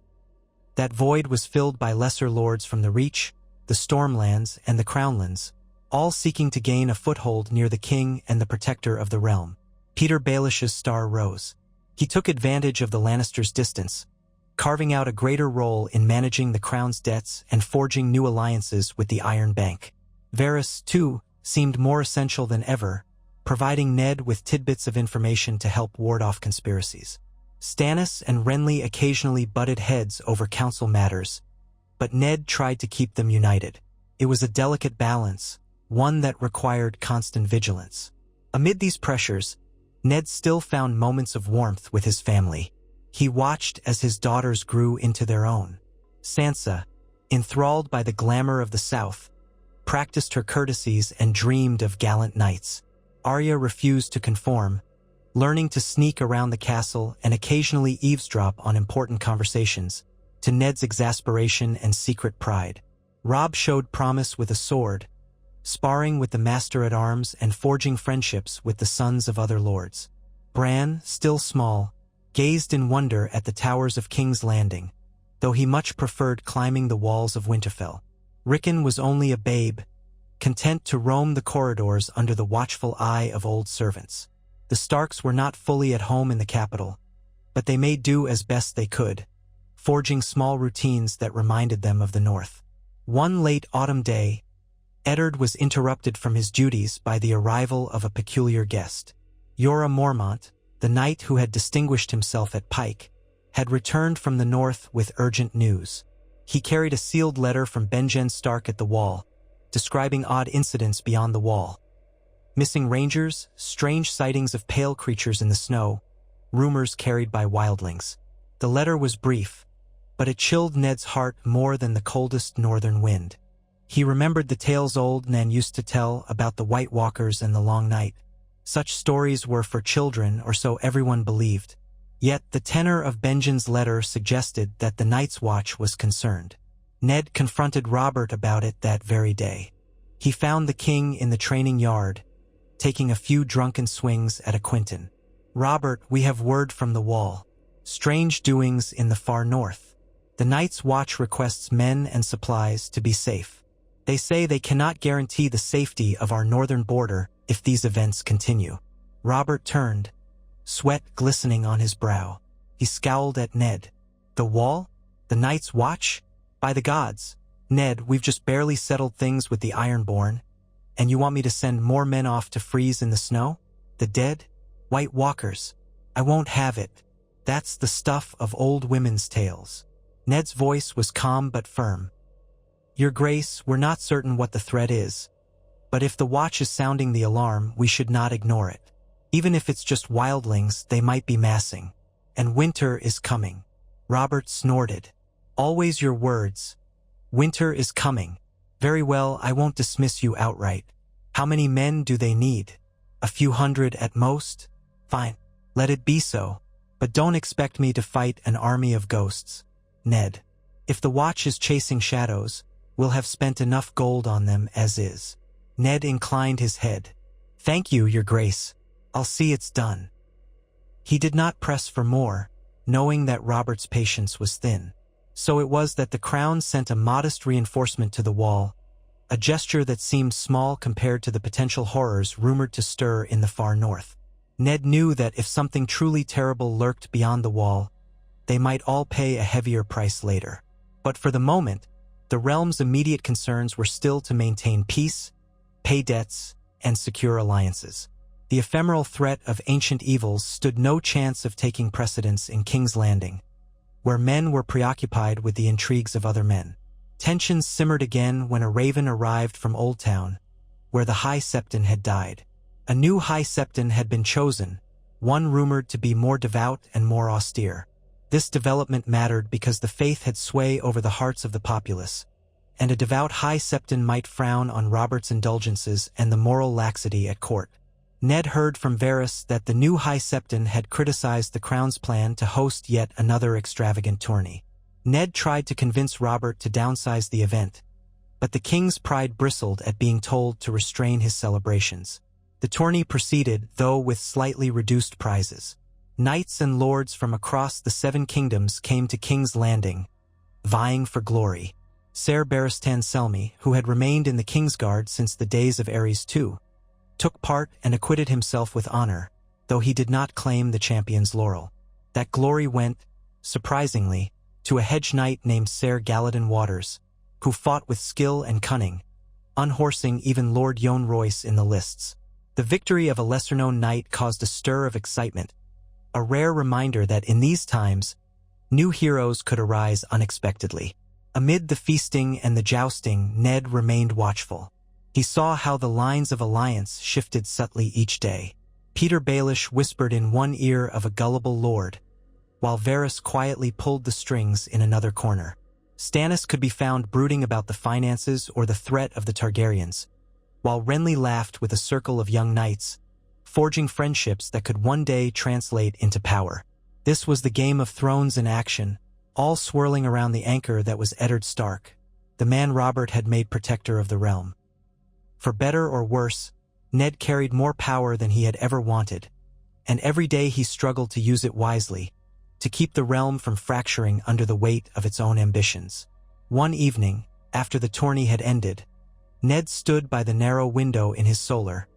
That void was filled by lesser lords from the Reach, the Stormlands, and the Crownlands, all seeking to gain a foothold near the king and the protector of the realm. Peter Baelish's star rose. He took advantage of the Lannisters' distance, carving out a greater role in managing the crown's debts and forging new alliances with the Iron Bank. Varys, too, seemed more essential than ever, providing Ned with tidbits of information to help ward off conspiracies. Stannis and Renly occasionally butted heads over council matters, but Ned tried to keep them united. It was a delicate balance, one that required constant vigilance. Amid these pressures, Ned still found moments of warmth with his family. He watched as his daughters grew into their own. Sansa, enthralled by the glamour of the South, practiced her courtesies and dreamed of gallant knights. Arya refused to conform, learning to sneak around the castle and occasionally eavesdrop on important conversations, to Ned's exasperation and secret pride. Robb showed promise with a sword, sparring with the master-at-arms and forging friendships with the sons of other lords. Bran, still small, gazed in wonder at the towers of King's Landing, though he much preferred climbing the walls of Winterfell. Rickon was only a babe, content to roam the corridors under the watchful eye of old servants. The Starks were not fully at home in the capital, but they made do as best they could, forging small routines that reminded them of the North. One late autumn day, Eddard was interrupted from his duties by the arrival of a peculiar guest. Jorah Mormont, the knight who had distinguished himself at Pike, had returned from the north with urgent news. He carried a sealed letter from Benjen Stark at the Wall, describing odd incidents beyond the wall. Missing rangers, strange sightings of pale creatures in the snow, rumors carried by wildlings. The letter was brief, but it chilled Ned's heart more than the coldest northern wind. He remembered the tales old Nan used to tell about the White Walkers and the Long Night. Such stories were for children, or so everyone believed. Yet the tenor of Benjen's letter suggested that the Night's Watch was concerned. Ned confronted Robert about it that very day. He found the king in the training yard, taking a few drunken swings at a Quinton. "Robert, we have word from the Wall. Strange doings in the far north. The Night's Watch requests men and supplies to be safe. They say they cannot guarantee the safety of our northern border if these events continue." Robert turned, sweat glistening on his brow. He scowled at Ned. "The Wall? The Night's Watch? By the gods, Ned, we've just barely settled things with the Ironborn, and you want me to send more men off to freeze in the snow? The dead? White Walkers? I won't have it. That's the stuff of old women's tales." Ned's voice was calm but firm. "Your Grace, we're not certain what the threat is, but if the Watch is sounding the alarm, we should not ignore it. Even if it's just wildlings, they might be massing. And winter is coming." Robert snorted. "Always your words. Winter is coming. Very well, I won't dismiss you outright. How many men do they need? A few hundred at most? Fine, let it be so. But don't expect me to fight an army of ghosts, Ned. If the Watch is chasing shadows, we'll have spent enough gold on them as is." Ned inclined his head. "Thank you, Your Grace. I'll see it's done." He did not press for more, knowing that Robert's patience was thin. So it was that the Crown sent a modest reinforcement to the Wall, a gesture that seemed small compared to the potential horrors rumored to stir in the far north. Ned knew that if something truly terrible lurked beyond the Wall, they might all pay a heavier price later. But for the moment, the realm's immediate concerns were still to maintain peace, pay debts, and secure alliances. The ephemeral threat of ancient evils stood no chance of taking precedence in King's Landing, where men were preoccupied with the intrigues of other men. Tensions simmered again when a raven arrived from Old Town, where the High Septon had died. A new High Septon had been chosen, one rumored to be more devout and more austere. This development mattered because the faith had sway over the hearts of the populace, and a devout High Septon might frown on Robert's indulgences and the moral laxity at court. Ned heard from Varys that the new High Septon had criticized the Crown's plan to host yet another extravagant tourney. Ned tried to convince Robert to downsize the event, but the king's pride bristled at being told to restrain his celebrations. The tourney proceeded, though with slightly reduced prizes. Knights and lords from across the Seven Kingdoms came to King's Landing, vying for glory. Ser Barristan Selmy, who had remained in the Kingsguard since the days of Aerys II, took part and acquitted himself with honor, though he did not claim the champion's laurel. That glory went, surprisingly, to a hedge knight named Ser Galladon Waters, who fought with skill and cunning, unhorsing even Lord Yon Royce in the lists. The victory of a lesser-known knight caused a stir of excitement, a rare reminder that in these times, new heroes could arise unexpectedly. Amid the feasting and the jousting, Ned remained watchful. He saw how the lines of alliance shifted subtly each day. Peter Baelish whispered in one ear of a gullible lord, while Varys quietly pulled the strings in another corner. Stannis could be found brooding about the finances or the threat of the Targaryens, while Renly laughed with a circle of young knights, forging friendships that could one day translate into power. This was the Game of Thrones in action, all swirling around the anchor that was Eddard Stark, the man Robert had made protector of the realm. For better or worse, Ned carried more power than he had ever wanted, and every day he struggled to use it wisely, to keep the realm from fracturing under the weight of its own ambitions. One evening, after the tourney had ended, Ned stood by the narrow window in his solar,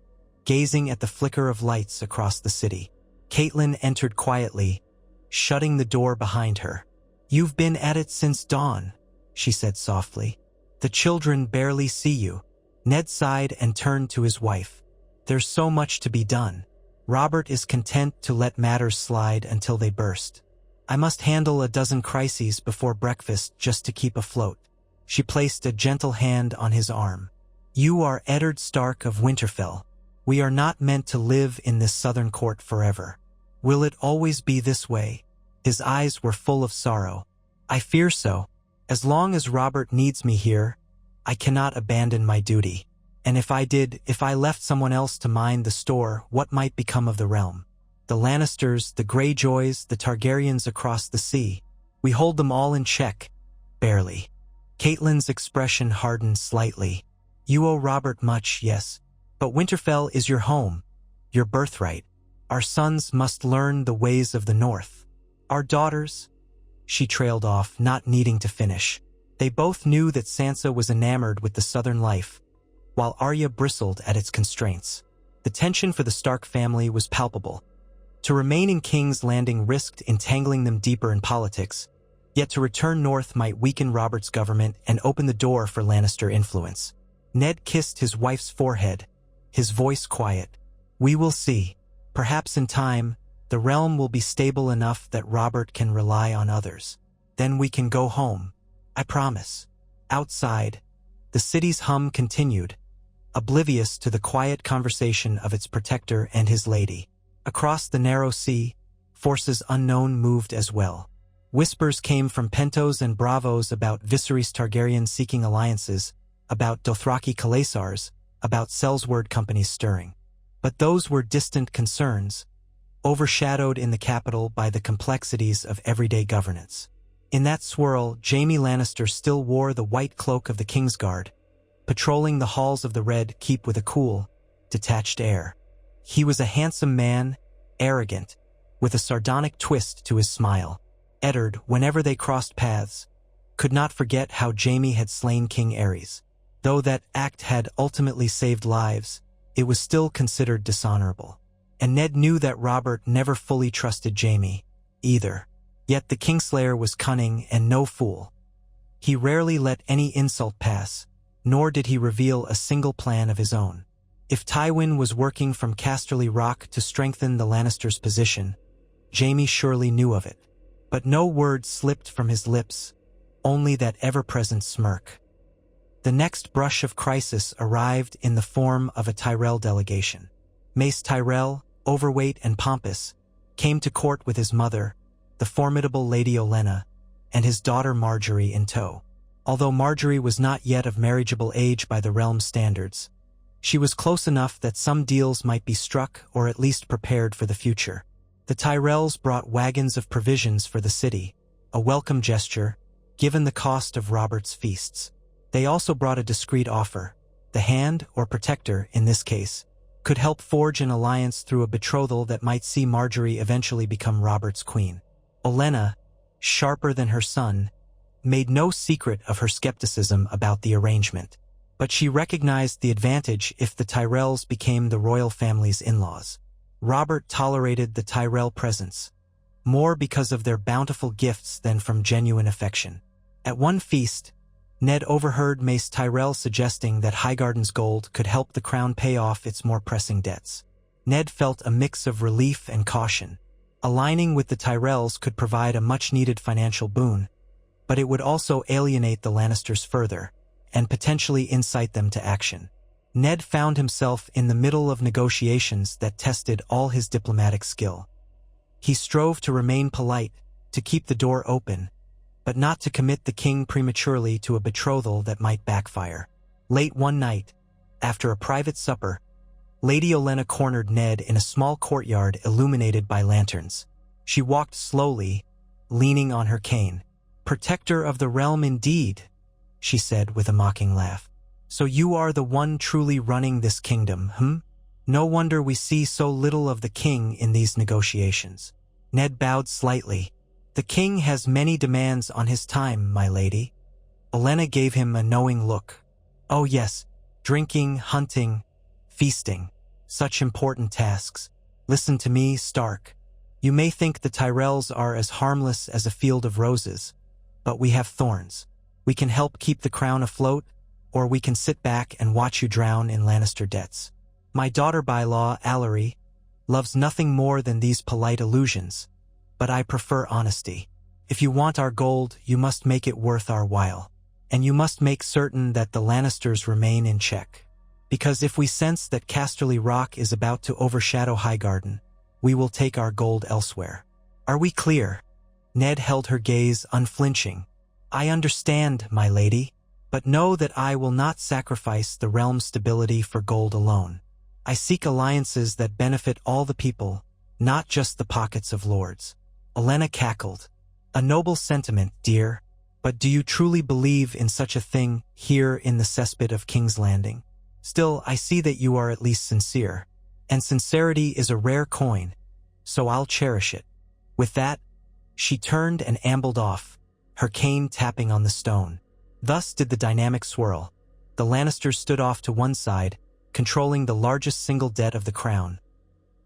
gazing at the flicker of lights across the city. Catelyn entered quietly, shutting the door behind her. "You've been at it since dawn," she said softly. "The children barely see you." Ned sighed and turned to his wife. "There's so much to be done. Robert is content to let matters slide until they burst. I must handle a dozen crises before breakfast just to keep afloat." She placed a gentle hand on his arm. "You are Eddard Stark of Winterfell. We are not meant to live in this southern court forever. Will it always be this way?" His eyes were full of sorrow. "I fear so. As long as Robert needs me here, I cannot abandon my duty. And if I left someone else to mind the store, what might become of the realm? The Lannisters, the Greyjoys, the Targaryens across the sea. We hold them all in check. Barely." Catelyn's expression hardened slightly. "You owe Robert much, yes. But Winterfell is your home, your birthright. Our sons must learn the ways of the North. Our daughters—" She trailed off, not needing to finish. They both knew that Sansa was enamored with the southern life, while Arya bristled at its constraints. The tension for the Stark family was palpable. To remain in King's Landing risked entangling them deeper in politics, yet to return north might weaken Robert's government and open the door for Lannister influence. Ned kissed his wife's forehead, his voice quiet. "We will see. Perhaps in time, the realm will be stable enough that Robert can rely on others. Then we can go home. I promise." Outside, the city's hum continued, oblivious to the quiet conversation of its protector and his lady. Across the narrow sea, forces unknown moved as well. Whispers came from Pentos and Bravos about Viserys Targaryen seeking alliances, about Dothraki Khalasars, about Sellsword companies stirring. But those were distant concerns, overshadowed in the capital by the complexities of everyday governance. In that swirl, Jaime Lannister still wore the white cloak of the Kingsguard, patrolling the halls of the Red Keep with a cool, detached air. He was a handsome man, arrogant, with a sardonic twist to his smile. Eddard, whenever they crossed paths, could not forget how Jaime had slain King Aerys. Though that act had ultimately saved lives, it was still considered dishonorable. And Ned knew that Robert never fully trusted Jaime, either. Yet the Kingslayer was cunning and no fool. He rarely let any insult pass, nor did he reveal a single plan of his own. If Tywin was working from Casterly Rock to strengthen the Lannisters' position, Jaime surely knew of it. But no word slipped from his lips, only that ever-present smirk. The next brush of crisis arrived in the form of a Tyrell delegation. Mace Tyrell, overweight and pompous, came to court with his mother, the formidable Lady Olenna, and his daughter Marjorie in tow. Although Marjorie was not yet of marriageable age by the realm's standards, she was close enough that some deals might be struck or at least prepared for the future. The Tyrells brought wagons of provisions for the city, a welcome gesture, given the cost of Robert's feasts. They also brought a discreet offer. The hand, or protector in this case, could help forge an alliance through a betrothal that might see Marjorie eventually become Robert's queen. Olenna, sharper than her son, made no secret of her skepticism about the arrangement, but she recognized the advantage if the Tyrells became the royal family's in-laws. Robert tolerated the Tyrell presence, more because of their bountiful gifts than from genuine affection. At one feast, Ned overheard Mace Tyrell suggesting that Highgarden's gold could help the crown pay off its more pressing debts. Ned felt a mix of relief and caution. Aligning with the Tyrells could provide a much-needed financial boon, but it would also alienate the Lannisters further, and potentially incite them to action. Ned found himself in the middle of negotiations that tested all his diplomatic skill. He strove to remain polite, to keep the door open, but not to commit the king prematurely to a betrothal that might backfire. Late one night, after a private supper, Lady Olenna cornered Ned in a small courtyard illuminated by lanterns. She walked slowly, leaning on her cane. "Protector of the realm indeed," she said with a mocking laugh. "So you are the one truly running this kingdom, hm? No wonder we see so little of the king in these negotiations." Ned bowed slightly. "The king has many demands on his time, my lady." Olenna gave him a knowing look. "Oh yes, drinking, hunting, feasting. Such important tasks. Listen to me, Stark. You may think the Tyrells are as harmless as a field of roses, but we have thorns. We can help keep the crown afloat, or we can sit back and watch you drown in Lannister debts. My daughter-by-law, Allery, loves nothing more than these polite illusions, but I prefer honesty. If you want our gold, you must make it worth our while. And you must make certain that the Lannisters remain in check. Because if we sense that Casterly Rock is about to overshadow Highgarden, we will take our gold elsewhere. Are we clear?" Ned held her gaze unflinching. "I understand, my lady, but know that I will not sacrifice the realm's stability for gold alone. I seek alliances that benefit all the people, not just the pockets of lords." Olenna cackled. "A noble sentiment, dear, but do you truly believe in such a thing here in the cesspit of King's Landing? Still, I see that you are at least sincere, and sincerity is a rare coin, so I'll cherish it." With that, she turned and ambled off, her cane tapping on the stone. Thus did the dynamic swirl. The Lannisters stood off to one side, controlling the largest single debt of the crown.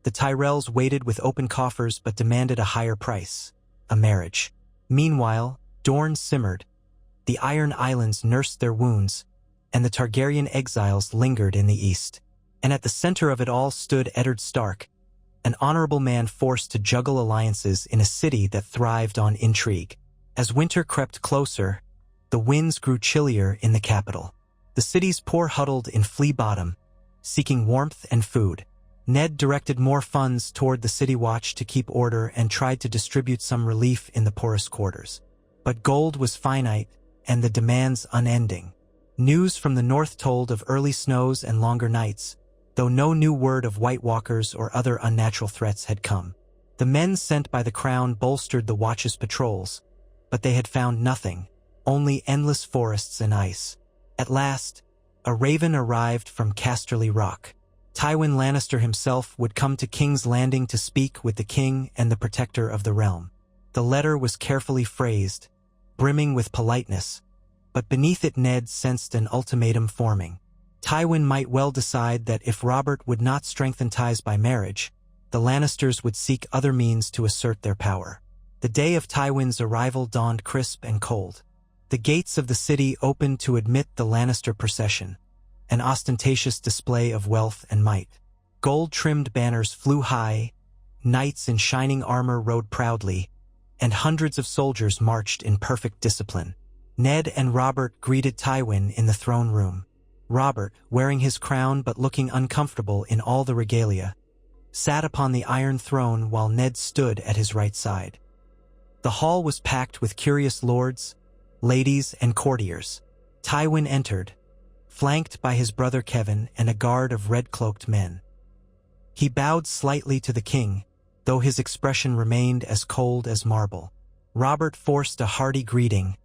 The Tyrells waited with open coffers but demanded a higher price: a marriage. Meanwhile, Dorne simmered. The Iron Islands nursed their wounds, and the Targaryen exiles lingered in the east. And at the center of it all stood Eddard Stark, an honorable man forced to juggle alliances in a city that thrived on intrigue. As winter crept closer, the winds grew chillier in the capital. The city's poor huddled in Flea Bottom, seeking warmth and food. Ned directed more funds toward the city watch to keep order and tried to distribute some relief in the poorest quarters. But gold was finite, and the demands unending. News from the north told of early snows and longer nights, though no new word of White Walkers or other unnatural threats had come. The men sent by the crown bolstered the watch's patrols, but they had found nothing, only endless forests and ice. At last, a raven arrived from Casterly Rock. Tywin Lannister himself would come to King's Landing to speak with the king and the protector of the realm. The letter was carefully phrased, brimming with politeness, but beneath it Ned sensed an ultimatum forming. Tywin might well decide that if Robert would not strengthen ties by marriage, the Lannisters would seek other means to assert their power. The day of Tywin's arrival dawned crisp and cold. The gates of the city opened to admit the Lannister procession, an ostentatious display of wealth and might. Gold-trimmed banners flew high, knights in shining armor rode proudly, and hundreds of soldiers marched in perfect discipline. Ned and Robert greeted Tywin in the throne room. Robert, wearing his crown but looking uncomfortable in all the regalia, sat upon the iron throne while Ned stood at his right side. The hall was packed with curious lords, ladies, and courtiers. Tywin entered, flanked by his brother Kevin and a guard of red-cloaked men. He bowed slightly to the king, though his expression remained as cold as marble. Robert forced a hearty greeting,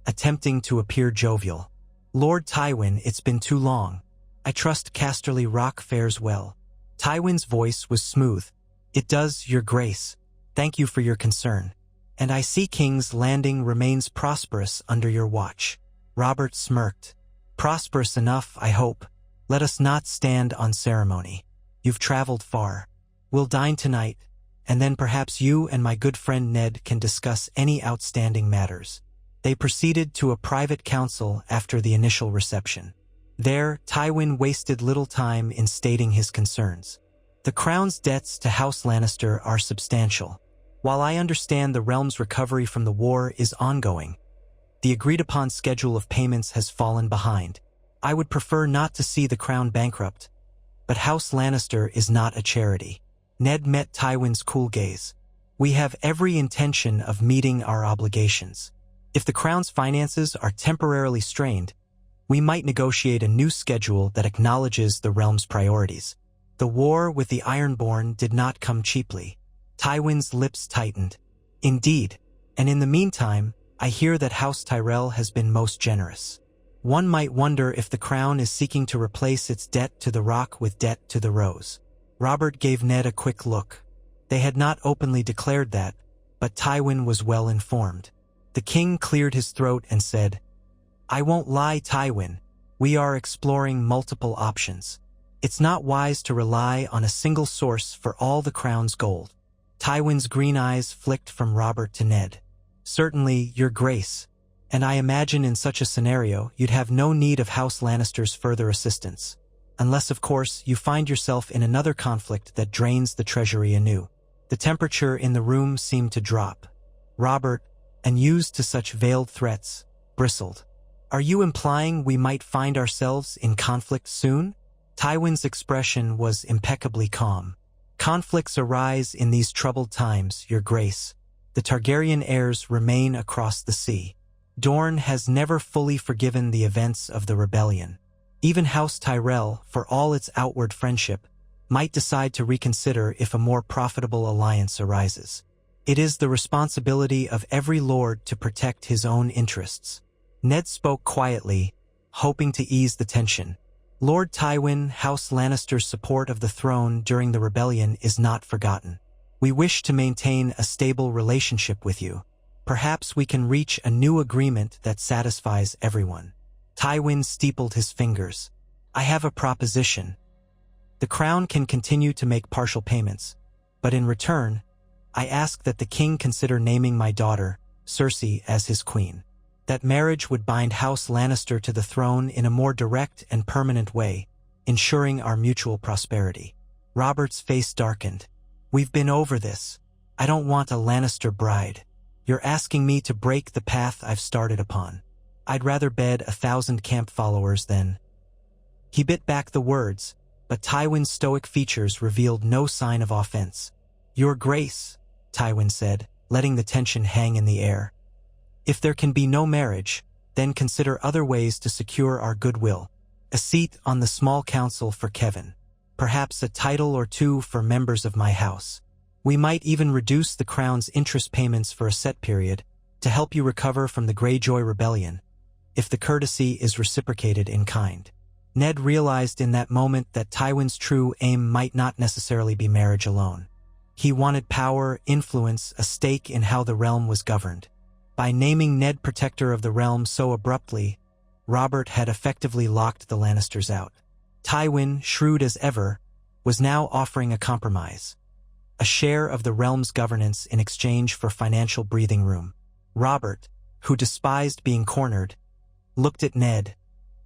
attempting to appear jovial. "Lord Tywin, it's been too long. I trust Casterly Rock fares well." Tywin's voice was smooth. "It does, your grace. Thank you for your concern. And I see King's Landing remains prosperous under your watch." Robert smirked. "Prosperous enough, I hope. Let us not stand on ceremony. You've traveled far. We'll dine tonight, and then perhaps you and my good friend Ned can discuss any outstanding matters." They proceeded to a private council after the initial reception. There, Tywin wasted little time in stating his concerns. The crown's debts to House Lannister are substantial. While I understand the realm's recovery from the war is ongoing, the agreed-upon schedule of payments has fallen behind. I would prefer not to see the crown bankrupt, but House Lannister is not a charity. Ned met Tywin's cool gaze. "We have every intention of meeting our obligations. If the crown's finances are temporarily strained, we might negotiate a new schedule that acknowledges the realm's priorities. The war with the Ironborn did not come cheaply. Tywin's lips tightened. Indeed, and in the meantime, I hear that House Tyrell has been most generous. One might wonder if the crown is seeking to replace its debt to the Rock with debt to the Rose. Robert gave Ned a quick look. They had not openly declared that, but Tywin was well informed. The king cleared his throat and said, "I won't lie, Tywin. We are exploring multiple options. It's not wise to rely on a single source for all the crown's gold." Tywin's green eyes flicked from Robert to Ned. "Certainly, Your Grace. And I imagine in such a scenario you'd have no need of House Lannister's further assistance. Unless, of course, you find yourself in another conflict that drains the treasury anew." The temperature in the room seemed to drop. Robert, unused to such veiled threats, bristled. "Are you implying we might find ourselves in conflict soon?" Tywin's expression was impeccably calm. "Conflicts arise in these troubled times, Your Grace. The Targaryen heirs remain across the sea. Dorne has never fully forgiven the events of the rebellion. Even House Tyrell, for all its outward friendship, might decide to reconsider if a more profitable alliance arises. It is the responsibility of every lord to protect his own interests." Ned spoke quietly, hoping to ease the tension. "Lord Tywin, House Lannister's support of the throne during the rebellion is not forgotten. We wish to maintain a stable relationship with you. Perhaps we can reach a new agreement that satisfies everyone." Tywin steepled his fingers. "I have a proposition. The crown can continue to make partial payments, but in return, I ask that the king consider naming my daughter, Cersei, as his queen. That marriage would bind House Lannister to the throne in a more direct and permanent way, ensuring our mutual prosperity." Robert's face darkened. "We've been over this. I don't want a Lannister bride. You're asking me to break the path I've started upon. I'd rather bed 1,000 camp followers than—" He bit back the words, but Tywin's stoic features revealed no sign of offense. "Your Grace," Tywin said, letting the tension hang in the air. "If there can be no marriage, then consider other ways to secure our goodwill. A seat on the small council for Kevin. Perhaps a title or two for members of my house. We might even reduce the crown's interest payments for a set period to help you recover from the Greyjoy rebellion, if the courtesy is reciprocated in kind." Ned realized in that moment that Tywin's true aim might not necessarily be marriage alone. He wanted power, influence, a stake in how the realm was governed. By naming Ned protector of the realm so abruptly, Robert had effectively locked the Lannisters out. Tywin, shrewd as ever, was now offering a compromise. A share of the realm's governance in exchange for financial breathing room. Robert, who despised being cornered, looked at Ned,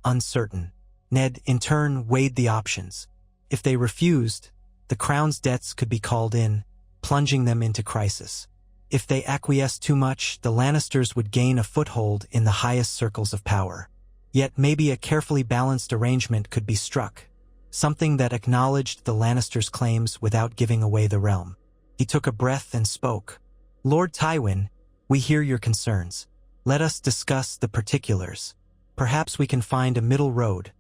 uncertain. Ned, in turn, weighed the options. If they refused, the crown's debts could be called in, plunging them into crisis. If they acquiesced too much, the Lannisters would gain a foothold in the highest circles of power. Yet maybe a carefully balanced arrangement could be struck, something that acknowledged the Lannisters' claims without giving away the realm. He took a breath and spoke. "Lord Tywin, we hear your concerns. Let us discuss the particulars. Perhaps we can find a middle road,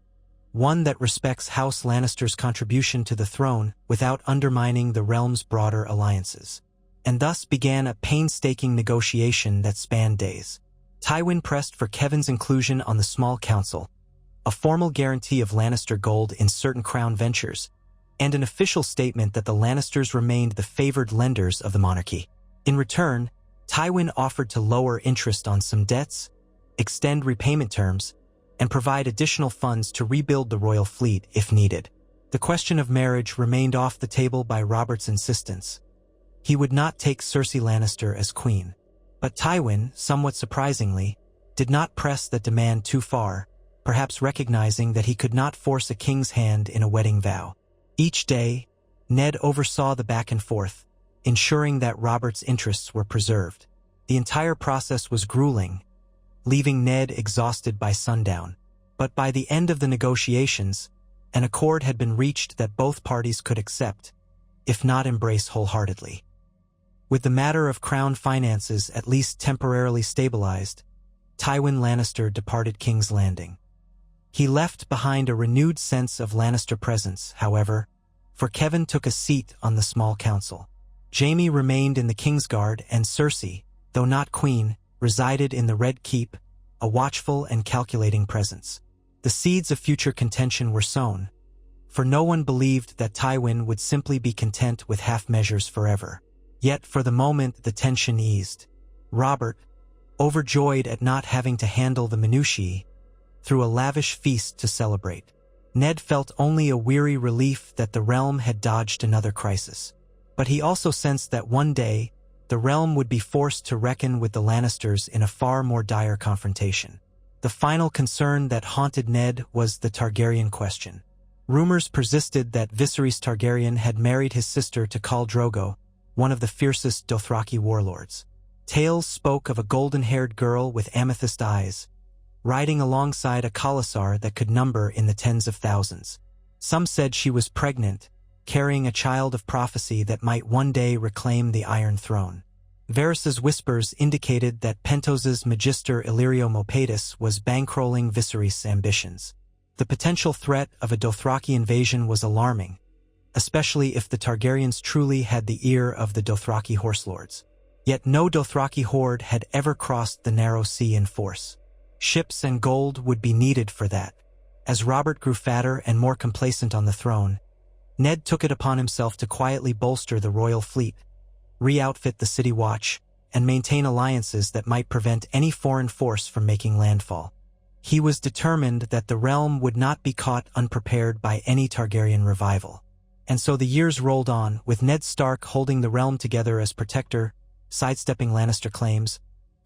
one that respects House Lannister's contribution to the throne without undermining the realm's broader alliances." And thus began a painstaking negotiation that spanned days. Tywin pressed for Kevin's inclusion on the small council, a formal guarantee of Lannister gold in certain crown ventures, and an official statement that the Lannisters remained the favored lenders of the monarchy. In return, Tywin offered to lower interest on some debts, extend repayment terms, and provide additional funds to rebuild the royal fleet if needed. The question of marriage remained off the table by Robert's insistence. He would not take Cersei Lannister as queen. But Tywin, somewhat surprisingly, did not press that demand too far, perhaps recognizing that he could not force a king's hand in a wedding vow. Each day, Ned oversaw the back and forth, ensuring that Robert's interests were preserved. The entire process was grueling, leaving Ned exhausted by sundown. But by the end of the negotiations, an accord had been reached that both parties could accept, if not embrace wholeheartedly. With the matter of crown finances at least temporarily stabilized, Tywin Lannister departed King's Landing. He left behind a renewed sense of Lannister presence, however, for Kevin took a seat on the small council. Jaime remained in the Kingsguard, and Cersei, though not queen, resided in the Red Keep, a watchful and calculating presence. The seeds of future contention were sown, for no one believed that Tywin would simply be content with half measures forever. Yet for the moment the tension eased. Robert, overjoyed at not having to handle the minutiae, threw a lavish feast to celebrate. Ned felt only a weary relief that the realm had dodged another crisis. But he also sensed that one day, the realm would be forced to reckon with the Lannisters in a far more dire confrontation. The final concern that haunted Ned was the Targaryen question. Rumors persisted that Viserys Targaryen had married his sister to Khal Drogo, one of the fiercest Dothraki warlords. Tales spoke of a golden-haired girl with amethyst eyes, riding alongside a khalasar that could number in the tens of thousands. Some said she was pregnant, carrying a child of prophecy that might one day reclaim the Iron Throne. Varys's whispers indicated that Pentos's magister Illyrio Mopatis was bankrolling Viserys' ambitions. The potential threat of a Dothraki invasion was alarming, especially if the Targaryens truly had the ear of the Dothraki horselords. Yet no Dothraki horde had ever crossed the narrow sea in force. Ships and gold would be needed for that. As Robert grew fatter and more complacent on the throne, Ned took it upon himself to quietly bolster the royal fleet, re-outfit the city watch, and maintain alliances that might prevent any foreign force from making landfall. He was determined that the realm would not be caught unprepared by any Targaryen revival. And so the years rolled on, with Ned Stark holding the realm together as protector, sidestepping Lannister claims,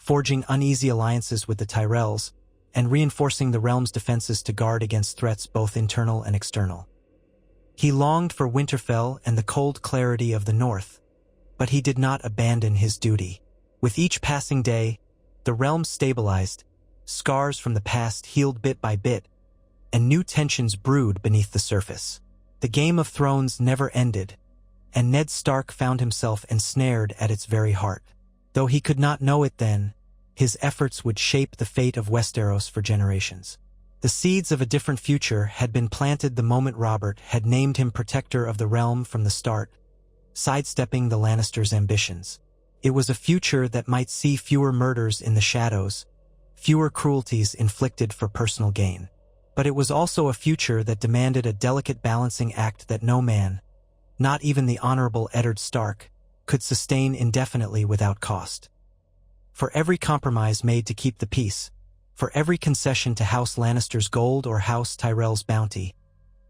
forging uneasy alliances with the Tyrells, and reinforcing the realm's defenses to guard against threats both internal and external. He longed for Winterfell and the cold clarity of the north, but he did not abandon his duty. With each passing day, the realm stabilized, scars from the past healed bit by bit, and new tensions brewed beneath the surface. The Game of Thrones never ended, and Ned Stark found himself ensnared at its very heart. Though he could not know it then, his efforts would shape the fate of Westeros for generations. The seeds of a different future had been planted the moment Robert had named him protector of the realm from the start, sidestepping the Lannisters' ambitions. It was a future that might see fewer murders in the shadows, fewer cruelties inflicted for personal gain. But it was also a future that demanded a delicate balancing act that no man, not even the honorable Eddard Stark, could sustain indefinitely without cost. For every compromise made to keep the peace, for every concession to House Lannister's gold or House Tyrell's bounty,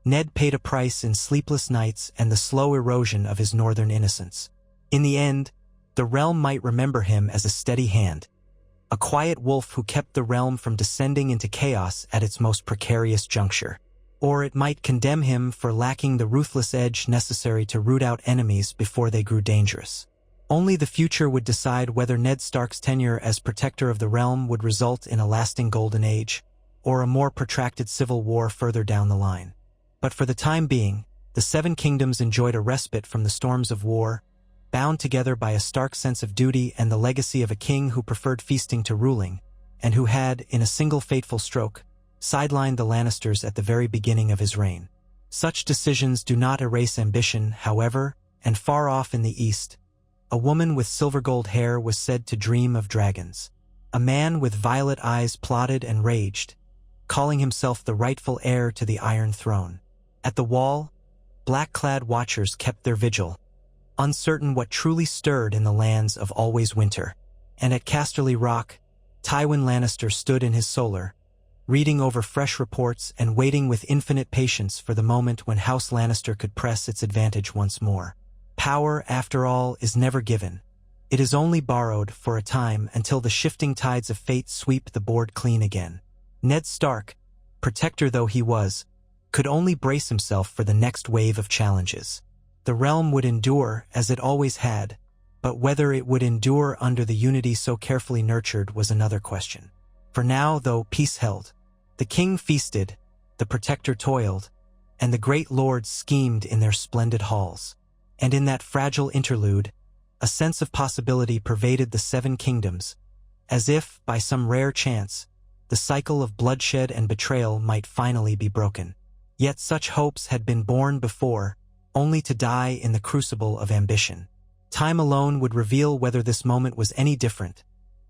Ned paid a price in sleepless nights and the slow erosion of his northern innocence. In the end, the realm might remember him as a steady hand, a quiet wolf who kept the realm from descending into chaos at its most precarious juncture. Or it might condemn him for lacking the ruthless edge necessary to root out enemies before they grew dangerous. Only the future would decide whether Ned Stark's tenure as protector of the realm would result in a lasting golden age, or a more protracted civil war further down the line. But for the time being, the Seven Kingdoms enjoyed a respite from the storms of war, bound together by a stark sense of duty and the legacy of a king who preferred feasting to ruling, and who had, in a single fateful stroke, sidelined the Lannisters at the very beginning of his reign. Such decisions do not erase ambition, however, and far off in the east, a woman with silver-gold hair was said to dream of dragons. A man with violet eyes plotted and raged, calling himself the rightful heir to the Iron Throne. At the wall, black-clad watchers kept their vigil, uncertain what truly stirred in the lands of Always Winter. And at Casterly Rock, Tywin Lannister stood in his solar, reading over fresh reports and waiting with infinite patience for the moment when House Lannister could press its advantage once more. Power, after all, is never given. It is only borrowed for a time until the shifting tides of fate sweep the board clean again. Ned Stark, protector though he was, could only brace himself for the next wave of challenges. The realm would endure, as it always had, but whether it would endure under the unity so carefully nurtured was another question. For now, though peace held, the king feasted, the protector toiled, and the great lords schemed in their splendid halls. And in that fragile interlude, a sense of possibility pervaded the Seven Kingdoms, as if, by some rare chance, the cycle of bloodshed and betrayal might finally be broken. Yet such hopes had been born before, only to die in the crucible of ambition. Time alone would reveal whether this moment was any different,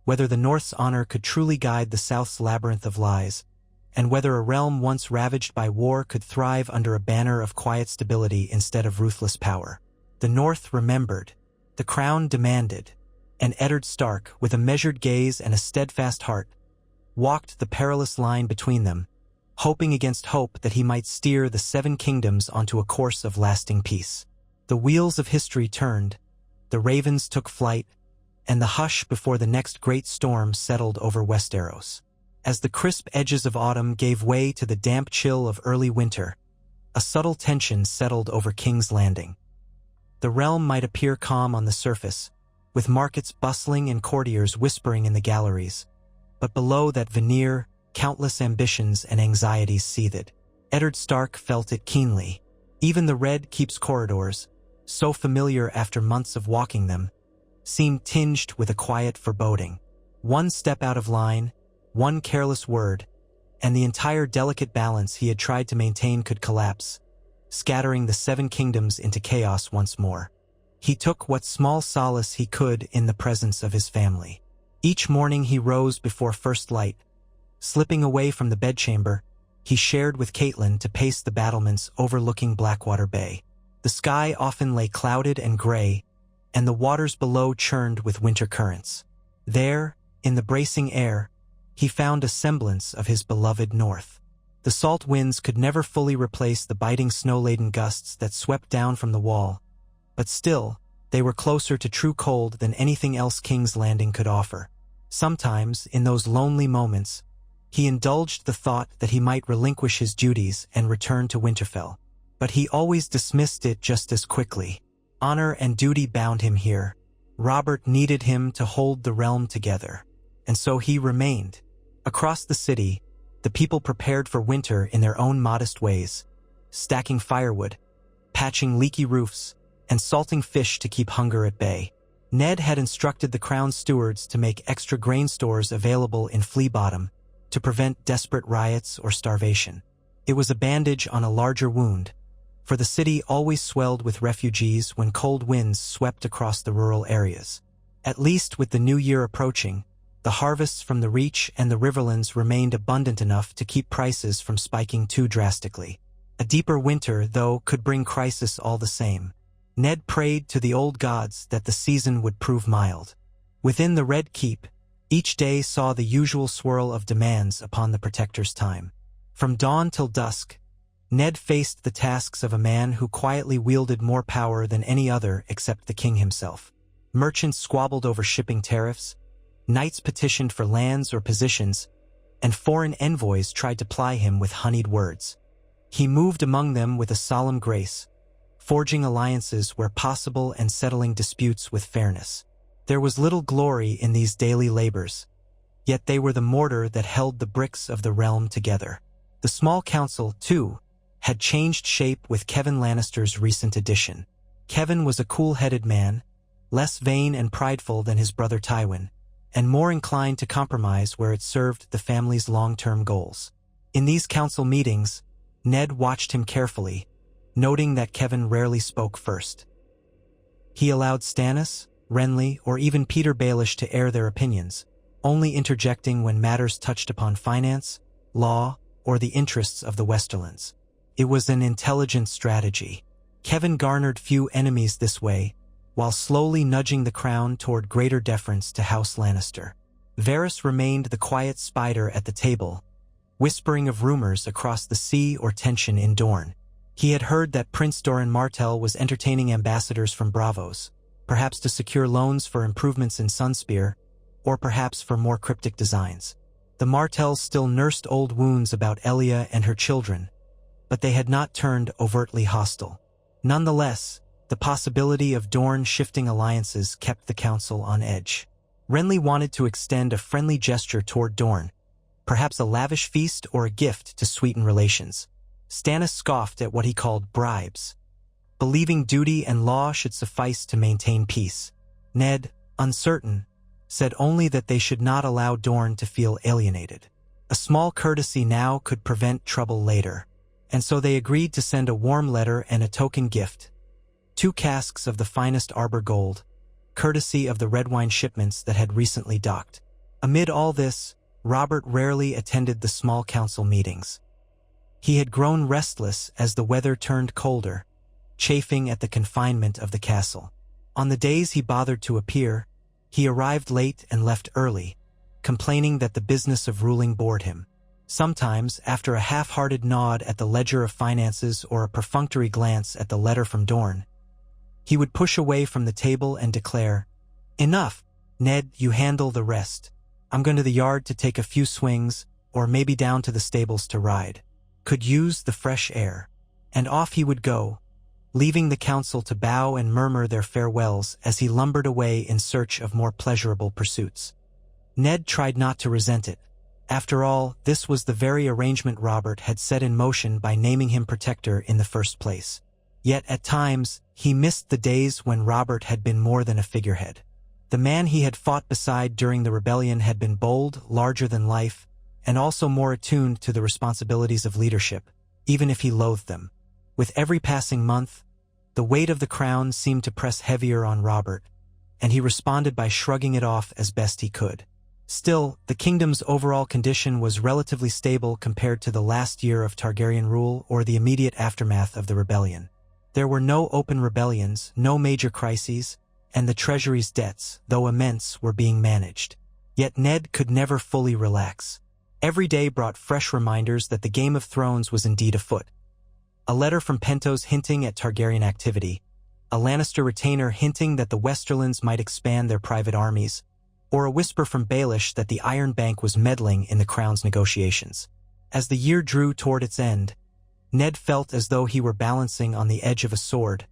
whether the North's honor could truly guide the South's labyrinth of lies, and whether a realm once ravaged by war could thrive under a banner of quiet stability instead of ruthless power. The North remembered, the crown demanded, and Eddard Stark, with a measured gaze and a steadfast heart, walked the perilous line between them, hoping against hope that he might steer the Seven Kingdoms onto a course of lasting peace. The wheels of history turned, the ravens took flight, and the hush before the next great storm settled over Westeros. As the crisp edges of autumn gave way to the damp chill of early winter, a subtle tension settled over King's Landing. The realm might appear calm on the surface, with markets bustling and courtiers whispering in the galleries, but below that veneer, countless ambitions and anxieties seethed. Eddard Stark felt it keenly. Even the Red Keep's corridors, so familiar after months of walking them, seemed tinged with a quiet foreboding. One step out of line, one careless word, and the entire delicate balance he had tried to maintain could collapse, scattering the Seven Kingdoms into chaos once more. He took what small solace he could in the presence of his family. Each morning he rose before first light. Slipping away from the bedchamber, he shared with Catelyn to pace the battlements overlooking Blackwater Bay. The sky often lay clouded and gray, and the waters below churned with winter currents. There, in the bracing air, he found a semblance of his beloved North. The salt winds could never fully replace the biting snow-laden gusts that swept down from the wall, but still, they were closer to true cold than anything else King's Landing could offer. Sometimes, in those lonely moments, he indulged the thought that he might relinquish his duties and return to Winterfell, but he always dismissed it just as quickly. Honor and duty bound him here. Robert needed him to hold the realm together, and so he remained. Across the city, the people prepared for winter in their own modest ways, stacking firewood, patching leaky roofs, and salting fish to keep hunger at bay. Ned had instructed the crown's stewards to make extra grain stores available in Flea Bottom to prevent desperate riots or starvation. It was a bandage on a larger wound, for the city always swelled with refugees when cold winds swept across the rural areas. At least with the new year approaching, the harvests from the Reach and the Riverlands remained abundant enough to keep prices from spiking too drastically. A deeper winter, though, could bring crisis all the same. Ned prayed to the old gods that the season would prove mild. Within the Red Keep, each day saw the usual swirl of demands upon the Protector's time. From dawn till dusk, Ned faced the tasks of a man who quietly wielded more power than any other except the king himself. Merchants squabbled over shipping tariffs, knights petitioned for lands or positions, and foreign envoys tried to ply him with honeyed words. He moved among them with a solemn grace, forging alliances where possible and settling disputes with fairness. There was little glory in these daily labors, yet they were the mortar that held the bricks of the realm together. The small council, too, had changed shape with Kevan Lannister's recent addition. Kevan was a cool-headed man, less vain and prideful than his brother Tywin, and more inclined to compromise where it served the family's long-term goals. In these council meetings, Ned watched him carefully, noting that Kevan rarely spoke first. He allowed Stannis, Renly, or even Peter Baelish to air their opinions, only interjecting when matters touched upon finance, law, or the interests of the Westerlands. It was an intelligent strategy. Kevan garnered few enemies this way, while slowly nudging the crown toward greater deference to House Lannister. Varys remained the quiet spider at the table, whispering of rumors across the sea or tension in Dorne. He had heard that Prince Doran Martell was entertaining ambassadors from Braavos, perhaps to secure loans for improvements in Sunspear, or perhaps for more cryptic designs. The Martells still nursed old wounds about Elia and her children, but they had not turned overtly hostile. Nonetheless, the possibility of Dorne shifting alliances kept the council on edge. Renly wanted to extend a friendly gesture toward Dorne, perhaps a lavish feast or a gift to sweeten relations. Stannis scoffed at what he called bribes, believing duty and law should suffice to maintain peace. Ned, uncertain, said only that they should not allow Dorne to feel alienated. A small courtesy now could prevent trouble later, and so they agreed to send a warm letter and a token gift, 2 casks of the finest arbor gold, courtesy of the red wine shipments that had recently docked. Amid all this, Robert rarely attended the small council meetings. He had grown restless as the weather turned colder, chafing at the confinement of the castle. On the days he bothered to appear, he arrived late and left early, complaining that the business of ruling bored him. Sometimes, after a half-hearted nod at the ledger of finances or a perfunctory glance at the letter from Dorne, he would push away from the table and declare, "Enough, Ned, you handle the rest. I'm going to the yard to take a few swings, or maybe down to the stables to ride. Could use the fresh air." And off he would go, leaving the council to bow and murmur their farewells as he lumbered away in search of more pleasurable pursuits. Ned tried not to resent it. After all, this was the very arrangement Robert had set in motion by naming him protector in the first place. Yet at times, he missed the days when Robert had been more than a figurehead. The man he had fought beside during the rebellion had been bold, larger than life, and also more attuned to the responsibilities of leadership, even if he loathed them. With every passing month, the weight of the crown seemed to press heavier on Robert, and he responded by shrugging it off as best he could. Still, the kingdom's overall condition was relatively stable compared to the last year of Targaryen rule or the immediate aftermath of the rebellion. There were no open rebellions, no major crises, and the treasury's debts, though immense, were being managed. Yet Ned could never fully relax. Every day brought fresh reminders that the Game of Thrones was indeed afoot. A letter from Pentos hinting at Targaryen activity, a Lannister retainer hinting that the Westerlands might expand their private armies, or a whisper from Baelish that the Iron Bank was meddling in the crown's negotiations. As the year drew toward its end, Ned felt as though he were balancing on the edge of a sword.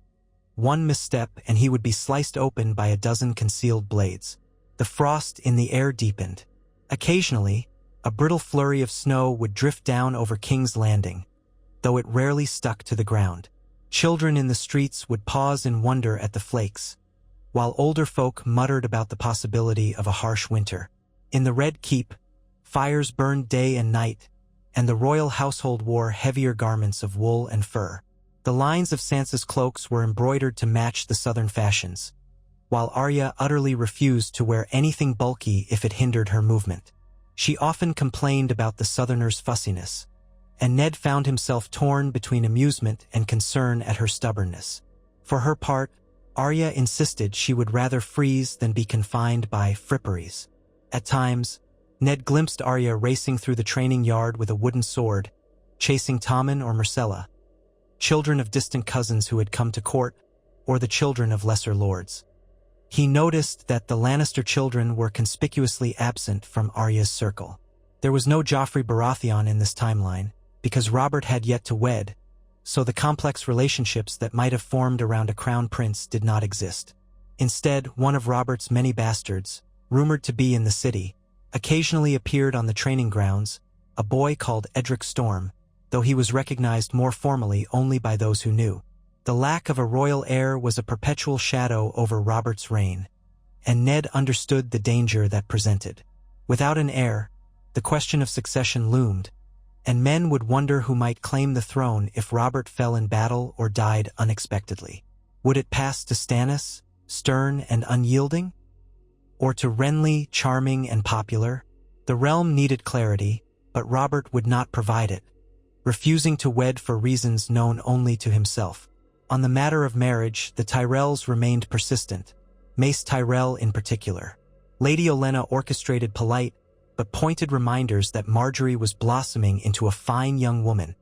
One misstep and he would be sliced open by a dozen concealed blades. The frost in the air deepened. Occasionally, a brittle flurry of snow would drift down over King's Landing, though it rarely stuck to the ground. Children in the streets would pause in wonder at the flakes, while older folk muttered about the possibility of a harsh winter. In the Red Keep, fires burned day and night, and the royal household wore heavier garments of wool and fur. The lines of Sansa's cloaks were embroidered to match the southern fashions, while Arya utterly refused to wear anything bulky if it hindered her movement. She often complained about the Southerners' fussiness, and Ned found himself torn between amusement and concern at her stubbornness. For her part, Arya insisted she would rather freeze than be confined by fripperies. At times, Ned glimpsed Arya racing through the training yard with a wooden sword, chasing Tommen or Myrcella, children of distant cousins who had come to court, or the children of lesser lords. He noticed that the Lannister children were conspicuously absent from Arya's circle. There was no Joffrey Baratheon in this timeline, because Robert had yet to wed, so the complex relationships that might have formed around a crown prince did not exist. Instead, one of Robert's many bastards, rumored to be in the city, occasionally appeared on the training grounds, a boy called Edric Storm, though he was recognized more formally only by those who knew. The lack of a royal heir was a perpetual shadow over Robert's reign, and Ned understood the danger that presented. Without an heir, the question of succession loomed, and men would wonder who might claim the throne if Robert fell in battle or died unexpectedly. Would it pass to Stannis, stern and unyielding? Or to Renly, charming and popular? The realm needed clarity, but Robert would not provide it, refusing to wed for reasons known only to himself. On the matter of marriage, the Tyrells remained persistent, Mace Tyrell in particular. Lady Olenna orchestrated polite, but pointed reminders that Marjorie was blossoming into a fine young woman,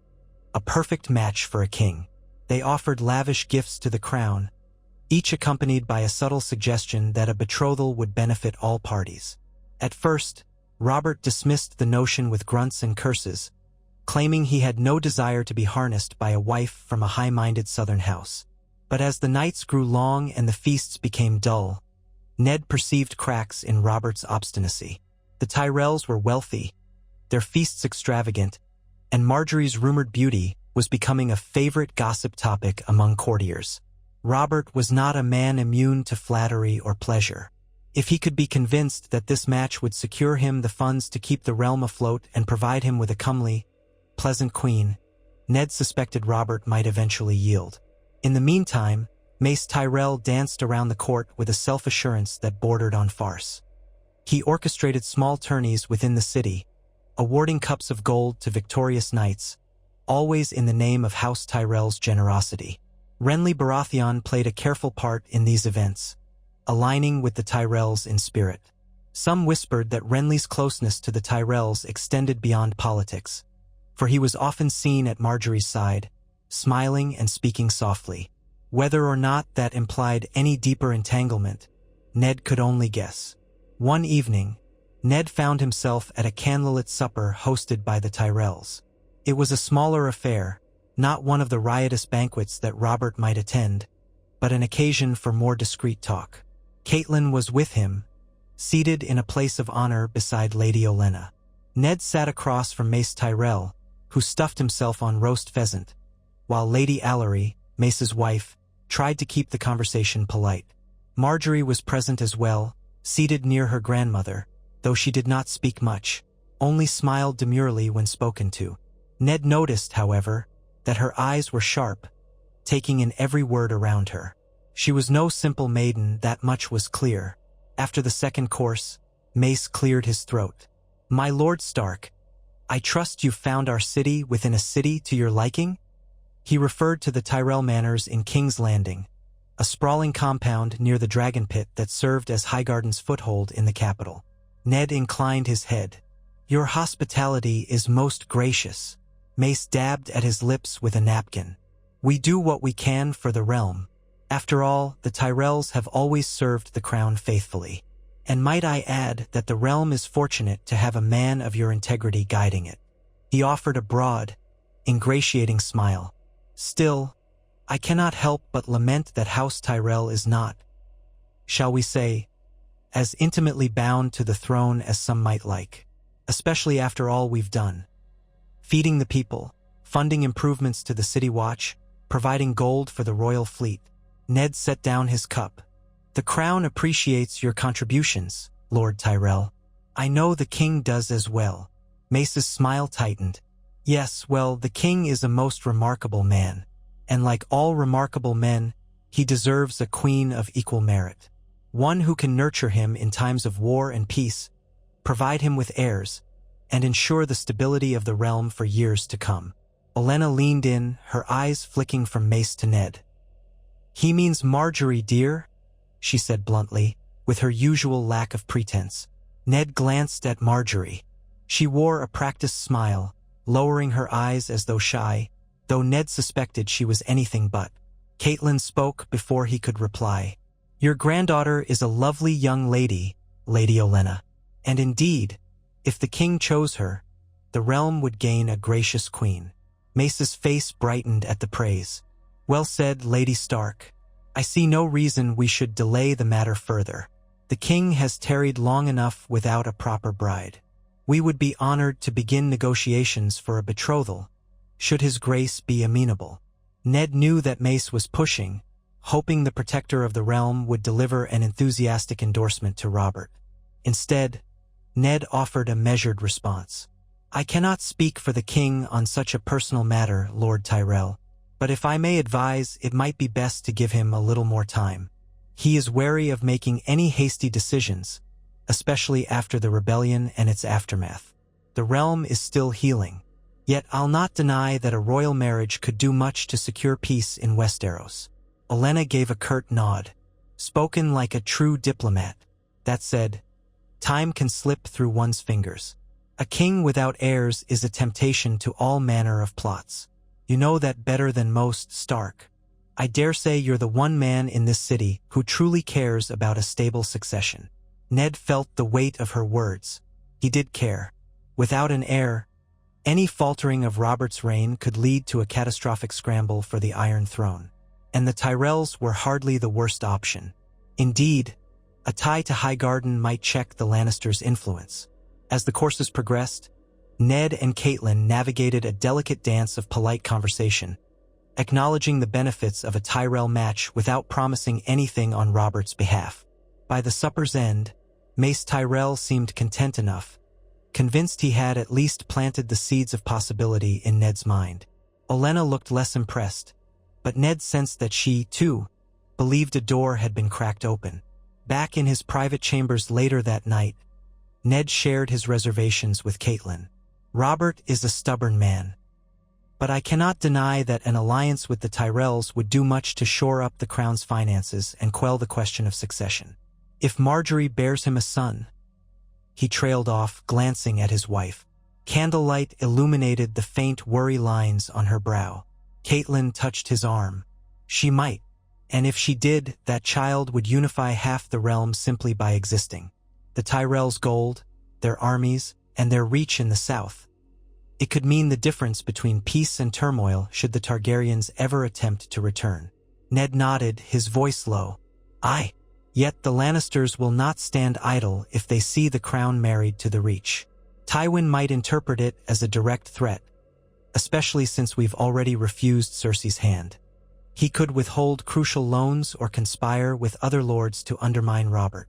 a perfect match for a king. They offered lavish gifts to the crown, each accompanied by a subtle suggestion that a betrothal would benefit all parties. At first, Robert dismissed the notion with grunts and curses, claiming he had no desire to be harnessed by a wife from a high-minded southern house. But as the nights grew long and the feasts became dull, Ned perceived cracks in Robert's obstinacy. The Tyrells were wealthy, their feasts extravagant, and Marjorie's rumored beauty was becoming a favorite gossip topic among courtiers. Robert was not a man immune to flattery or pleasure. If he could be convinced that this match would secure him the funds to keep the realm afloat and provide him with a comely, pleasant queen, Ned suspected Robert might eventually yield. In the meantime, Mace Tyrell danced around the court with a self-assurance that bordered on farce. He orchestrated small tourneys within the city, awarding cups of gold to victorious knights, always in the name of House Tyrell's generosity. Renly Baratheon played a careful part in these events, aligning with the Tyrells in spirit. Some whispered that Renly's closeness to the Tyrells extended beyond politics, for he was often seen at Margaery's side, smiling and speaking softly. Whether or not that implied any deeper entanglement, Ned could only guess. One evening, Ned found himself at a candlelit supper hosted by the Tyrells. It was a smaller affair, not one of the riotous banquets that Robert might attend, but an occasion for more discreet talk. Catelyn was with him, seated in a place of honor beside Lady Olenna. Ned sat across from Mace Tyrell, who stuffed himself on roast pheasant, while Lady Allery, Mace's wife, tried to keep the conversation polite. Margaery was present as well, seated near her grandmother, though she did not speak much, only smiled demurely when spoken to. Ned noticed, however, that her eyes were sharp, taking in every word around her. She was no simple maiden, that much was clear. After the second course, Mace cleared his throat. "My Lord Stark, I trust you've found our city within a city to your liking?" He referred to the Tyrell Manors in King's Landing, a sprawling compound near the dragon pit that served as Highgarden's foothold in the capital. Ned inclined his head. "Your hospitality is most gracious." Mace dabbed at his lips with a napkin. "We do what we can for the realm. After all, the Tyrells have always served the crown faithfully. And might I add that the realm is fortunate to have a man of your integrity guiding it." He offered a broad, ingratiating smile. "Still, I cannot help but lament that House Tyrell is not, shall we say, as intimately bound to the throne as some might like, especially after all we've done. Feeding the people, funding improvements to the city watch, providing gold for the royal fleet." Ned set down his cup. "The crown appreciates your contributions, Lord Tyrell. I know the king does as well." Mace's smile tightened. "Yes, well, the king is a most remarkable man, and like all remarkable men, he deserves a queen of equal merit. One who can nurture him in times of war and peace, provide him with heirs, and ensure the stability of the realm for years to come." Olenna leaned in, her eyes flicking from Mace to Ned. "He means Margaery, dear," she said bluntly, with her usual lack of pretense. Ned glanced at Margaery. She wore a practiced smile, lowering her eyes as though shy, though Ned suspected she was anything but. Catelyn spoke before he could reply. "Your granddaughter is a lovely young lady, Lady Olenna, and indeed, if the king chose her, the realm would gain a gracious queen." Mace's face brightened at the praise. "Well said, Lady Stark. I see no reason we should delay the matter further. The king has tarried long enough without a proper bride. We would be honored to begin negotiations for a betrothal, should his grace be amenable." Ned knew that Mace was pushing, hoping the protector of the realm would deliver an enthusiastic endorsement to Robert. Instead, Ned offered a measured response. "I cannot speak for the king on such a personal matter, Lord Tyrell, but if I may advise, it might be best to give him a little more time. He is wary of making any hasty decisions, especially after the rebellion and its aftermath. The realm is still healing. Yet I'll not deny that a royal marriage could do much to secure peace in Westeros." Olenna gave a curt nod, spoken like a true diplomat. That said, time can slip through one's fingers. A king without heirs is a temptation to all manner of plots. You know that better than most, Stark. I dare say you're the one man in this city who truly cares about a stable succession." Ned felt the weight of her words. He did care. Without an heir, any faltering of Robert's reign could lead to a catastrophic scramble for the Iron Throne. And the Tyrells were hardly the worst option. Indeed, a tie to Highgarden might check the Lannisters' influence. As the courses progressed, Ned and Catelyn navigated a delicate dance of polite conversation, acknowledging the benefits of a Tyrell match without promising anything on Robert's behalf. By the supper's end, Mace Tyrell seemed content enough, convinced he had at least planted the seeds of possibility in Ned's mind. Olenna looked less impressed, but Ned sensed that she, too, believed a door had been cracked open. Back in his private chambers later that night, Ned shared his reservations with Catelyn. Robert is a stubborn man, but I cannot deny that an alliance with the Tyrells would do much to shore up the crown's finances and quell the question of succession. If Margaery bears him a son— He trailed off, glancing at his wife. Candlelight illuminated the faint worry lines on her brow. Catelyn touched his arm. She might, and if she did, that child would unify half the realm simply by existing. The Tyrells' gold, their armies, and their reach in the south. It could mean the difference between peace and turmoil should the Targaryens ever attempt to return. Ned nodded, his voice low. Aye. Yet the Lannisters will not stand idle if they see the crown married to the Reach. Tywin might interpret it as a direct threat, especially since we've already refused Cersei's hand. He could withhold crucial loans or conspire with other lords to undermine Robert.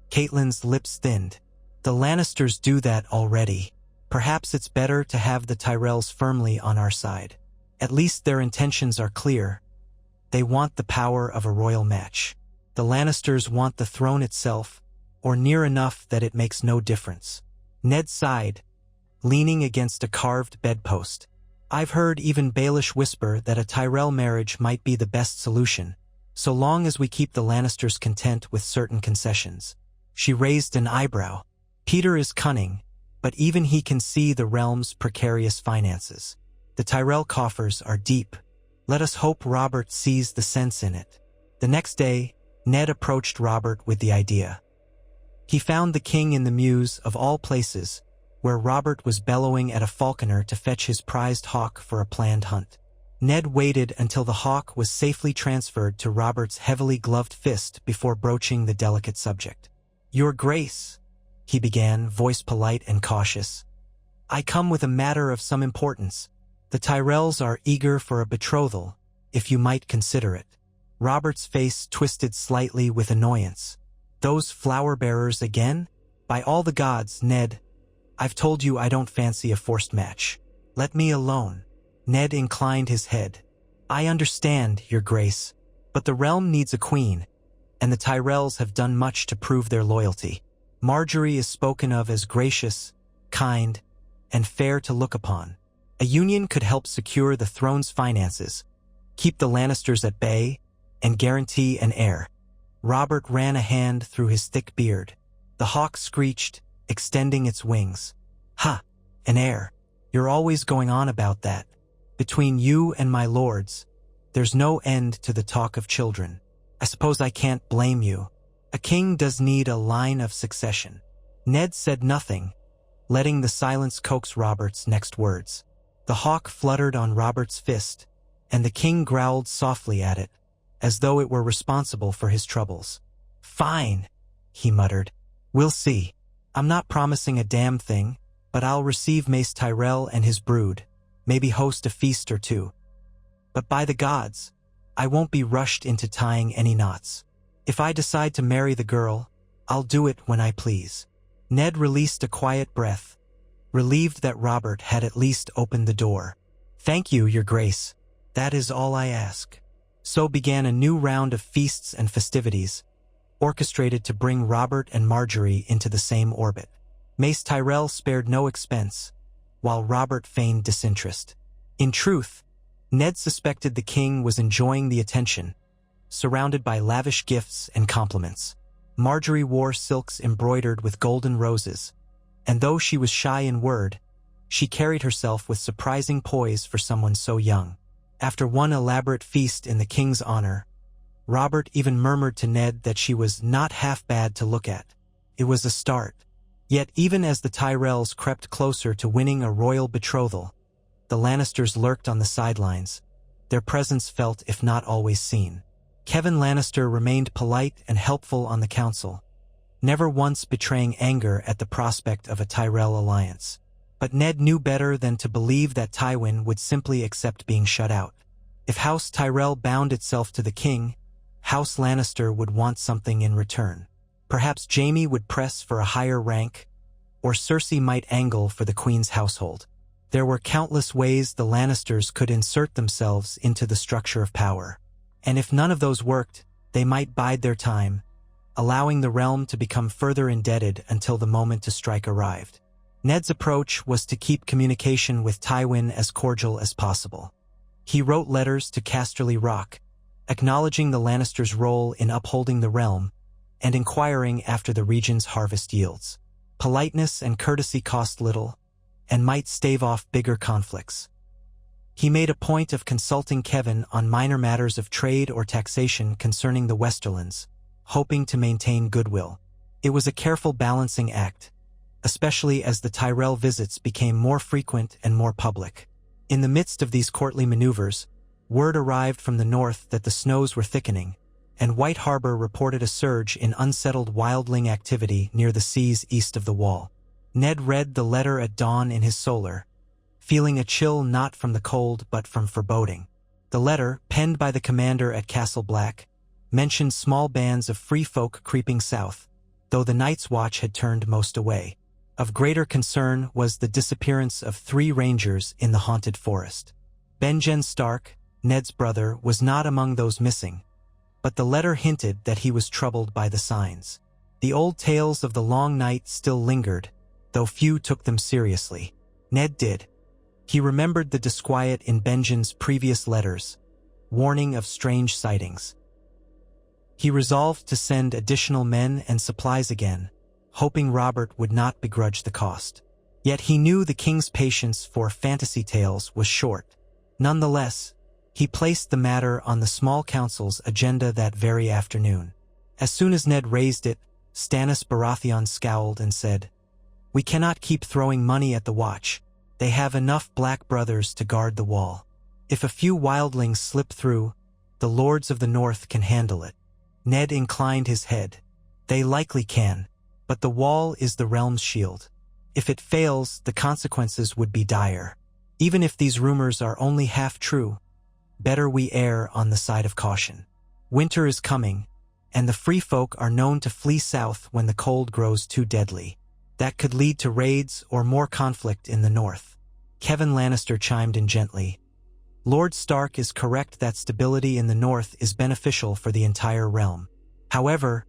Catelyn's lips thinned. The Lannisters do that already. Perhaps it's better to have the Tyrells firmly on our side. At least their intentions are clear. They want the power of a royal match. The Lannisters want the throne itself, or near enough that it makes no difference. Ned sighed, leaning against a carved bedpost. I've heard even Baelish whisper that a Tyrell marriage might be the best solution, so long as we keep the Lannisters content with certain concessions. She raised an eyebrow. Peter is cunning, but even he can see the realm's precarious finances. The Tyrell coffers are deep. Let us hope Robert sees the sense in it. The next day, Ned approached Robert with the idea. He found the king in the mews of all places, where Robert was bellowing at a falconer to fetch his prized hawk for a planned hunt. Ned waited until the hawk was safely transferred to Robert's heavily gloved fist before broaching the delicate subject. Your Grace, he began, voice polite and cautious. I come with a matter of some importance. The Tyrells are eager for a betrothal, if you might consider it. Robert's face twisted slightly with annoyance. Those flower-bearers again? By all the gods, Ned, I've told you I don't fancy a forced match. Let me alone. Ned inclined his head. I understand, Your Grace, but the realm needs a queen, and the Tyrells have done much to prove their loyalty. Margaery is spoken of as gracious, kind, and fair to look upon. A union could help secure the throne's finances, keep the Lannisters at bay, and guarantee an heir. Robert ran a hand through his thick beard. The hawk screeched, extending its wings. Ha! An heir. You're always going on about that. Between you and my lords, there's no end to the talk of children. I suppose I can't blame you. A king does need a line of succession. Ned said nothing, letting the silence coax Robert's next words. The hawk fluttered on Robert's fist, and the king growled softly at it, as though it were responsible for his troubles. Fine, he muttered. We'll see. I'm not promising a damn thing, but I'll receive Mace Tyrell and his brood, maybe host a feast or two. But by the gods, I won't be rushed into tying any knots. If I decide to marry the girl, I'll do it when I please. Ned released a quiet breath, relieved that Robert had at least opened the door. Thank you, Your Grace. That is all I ask. So began a new round of feasts and festivities, orchestrated to bring Robert and Margaery into the same orbit. Mace Tyrell spared no expense, while Robert feigned disinterest. In truth, Ned suspected the king was enjoying the attention, surrounded by lavish gifts and compliments. Margaery wore silks embroidered with golden roses, and though she was shy in word, she carried herself with surprising poise for someone so young. After one elaborate feast in the king's honor, Robert even murmured to Ned that she was not half bad to look at. It was a start. Yet even as the Tyrells crept closer to winning a royal betrothal, the Lannisters lurked on the sidelines, their presence felt if not always seen. Kevin Lannister remained polite and helpful on the council, never once betraying anger at the prospect of a Tyrell alliance. But Ned knew better than to believe that Tywin would simply accept being shut out. If House Tyrell bound itself to the king, House Lannister would want something in return. Perhaps Jaime would press for a higher rank, or Cersei might angle for the queen's household. There were countless ways the Lannisters could insert themselves into the structure of power. And if none of those worked, they might bide their time, allowing the realm to become further indebted until the moment to strike arrived. Ned's approach was to keep communication with Tywin as cordial as possible. He wrote letters to Casterly Rock, acknowledging the Lannisters' role in upholding the realm and inquiring after the region's harvest yields. Politeness and courtesy cost little and might stave off bigger conflicts. He made a point of consulting Kevin on minor matters of trade or taxation concerning the Westerlands, hoping to maintain goodwill. It was a careful balancing act, especially as the Tyrell visits became more frequent and more public. In the midst of these courtly maneuvers, word arrived from the north that the snows were thickening, and White Harbor reported a surge in unsettled wildling activity near the seas east of the Wall. Ned read the letter at dawn in his solar, feeling a chill not from the cold but from foreboding. The letter, penned by the commander at Castle Black, mentioned small bands of free folk creeping south, though the Night's Watch had turned most away. Of greater concern was the disappearance of 3 rangers in the haunted forest. Benjen Stark, Ned's brother, was not among those missing, but the letter hinted that he was troubled by the signs. The old tales of the long night still lingered, though few took them seriously. Ned did. He remembered the disquiet in Benjen's previous letters, warning of strange sightings. He resolved to send additional men and supplies again, hoping Robert would not begrudge the cost. Yet he knew the king's patience for fantasy tales was short. Nonetheless, he placed the matter on the small council's agenda that very afternoon. As soon as Ned raised it, Stannis Baratheon scowled and said, "We cannot keep throwing money at the Watch. They have enough Black Brothers to guard the wall. If a few wildlings slip through, the Lords of the North can handle it." Ned inclined his head. "They likely can, but the wall is the realm's shield. If it fails, the consequences would be dire. Even if these rumors are only half true, better we err on the side of caution. Winter is coming, and the free folk are known to flee south when the cold grows too deadly. That could lead to raids or more conflict in the north." Kevin Lannister chimed in gently. "Lord Stark is correct that stability in the north is beneficial for the entire realm. However,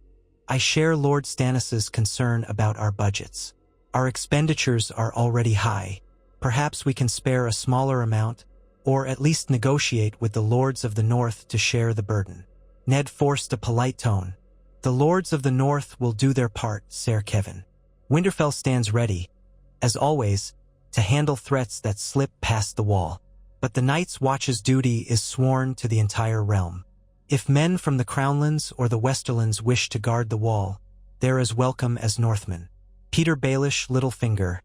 I share Lord Stannis's concern about our budgets. Our expenditures are already high. Perhaps we can spare a smaller amount, or at least negotiate with the Lords of the North to share the burden." Ned forced a polite tone. "The Lords of the North will do their part, Sir Kevin. Winterfell stands ready, as always, to handle threats that slip past the wall. But the Night's Watch's duty is sworn to the entire realm. If men from the Crownlands or the Westerlands wish to guard the wall, they're as welcome as Northmen." Peter Baelish Littlefinger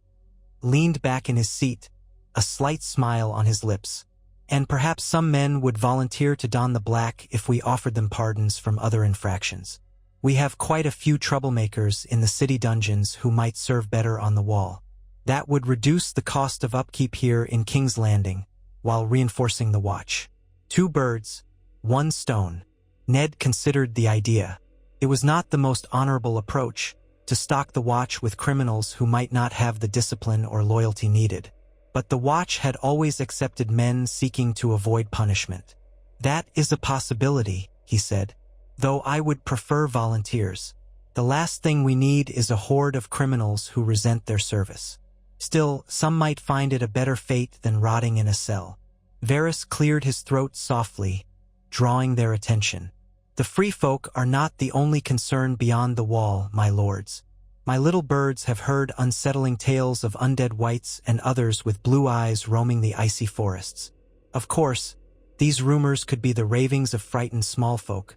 leaned back in his seat, a slight smile on his lips. "And perhaps some men would volunteer to don the black if we offered them pardons from other infractions. We have quite a few troublemakers in the city dungeons who might serve better on the wall. That would reduce the cost of upkeep here in King's Landing, while reinforcing the Watch. 2 birds, 1 stone." Ned considered the idea. It was not the most honorable approach, to stock the Watch with criminals who might not have the discipline or loyalty needed. But the Watch had always accepted men seeking to avoid punishment. "That is a possibility," he said, "though I would prefer volunteers. The last thing we need is a horde of criminals who resent their service. Still, some might find it a better fate than rotting in a cell." Varys cleared his throat softly, drawing their attention. "The free folk are not the only concern beyond the wall, my lords. My little birds have heard unsettling tales of undead wights and others with blue eyes roaming the icy forests. Of course, these rumors could be the ravings of frightened small folk,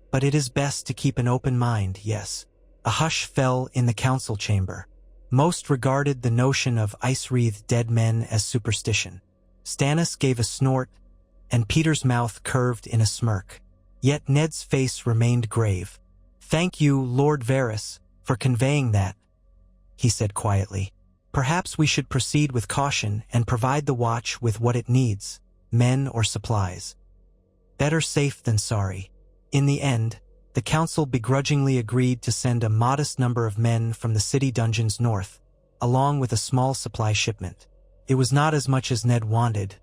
but it is best to keep an open mind, yes." A hush fell in the council chamber. Most regarded the notion of ice-wreathed dead men as superstition. Stannis gave a snort, and Peter's mouth curved in a smirk. Yet Ned's face remained grave. "Thank you, Lord Varys, for conveying that," he said quietly. "Perhaps we should proceed with caution and provide the Watch with what it needs, men or supplies. Better safe than sorry." In the end, the council begrudgingly agreed to send a modest number of men from the city dungeons north, along with a small supply shipment. It was not as much as Ned wanted,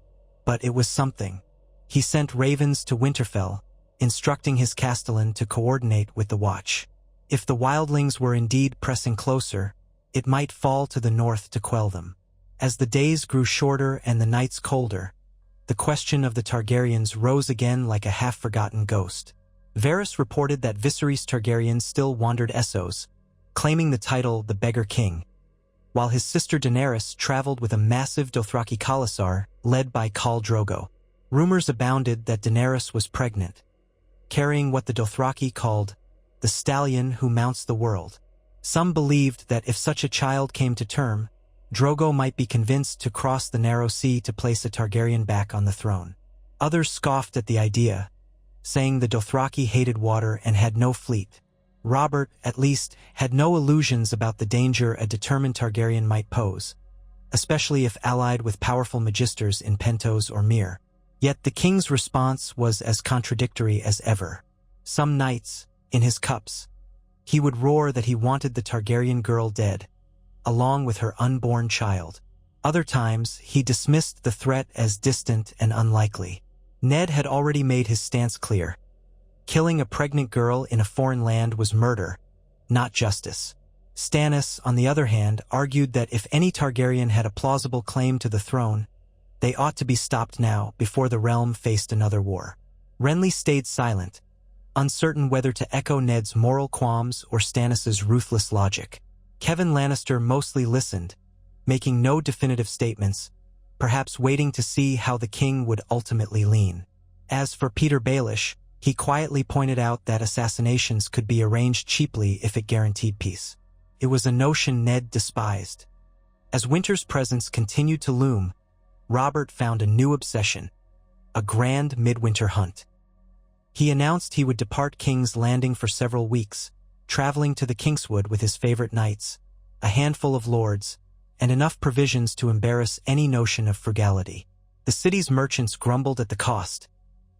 but it was something. He sent ravens to Winterfell, instructing his castellan to coordinate with the watch. If the wildlings were indeed pressing closer, it might fall to the north to quell them. As the days grew shorter and the nights colder, the question of the Targaryens rose again like a half-forgotten ghost. Varys reported that Viserys Targaryen still wandered Essos, claiming the title the Beggar King, while his sister Daenerys traveled with a massive Dothraki Khalasar led by Khal Drogo. Rumors abounded that Daenerys was pregnant, carrying what the Dothraki called the stallion who mounts the world. Some believed that if such a child came to term, Drogo might be convinced to cross the narrow sea to place a Targaryen back on the throne. Others scoffed at the idea, saying the Dothraki hated water and had no fleet. Robert, at least, had no illusions about the danger a determined Targaryen might pose, especially if allied with powerful magisters in Pentos or Myr. Yet the king's response was as contradictory as ever. Some nights, in his cups, he would roar that he wanted the Targaryen girl dead, along with her unborn child. Other times, he dismissed the threat as distant and unlikely. Ned had already made his stance clear. Killing a pregnant girl in a foreign land was murder, not justice. Stannis, on the other hand, argued that if any Targaryen had a plausible claim to the throne, they ought to be stopped now before the realm faced another war. Renly stayed silent, uncertain whether to echo Ned's moral qualms or Stannis's ruthless logic. Kevin Lannister mostly listened, making no definitive statements, perhaps waiting to see how the king would ultimately lean. As for Peter Baelish, he quietly pointed out that assassinations could be arranged cheaply if it guaranteed peace. It was a notion Ned despised. As winter's presence continued to loom, Robert found a new obsession: a grand midwinter hunt. He announced he would depart King's Landing for several weeks, traveling to the Kingswood with his favorite knights, a handful of lords, and enough provisions to embarrass any notion of frugality. The city's merchants grumbled at the cost.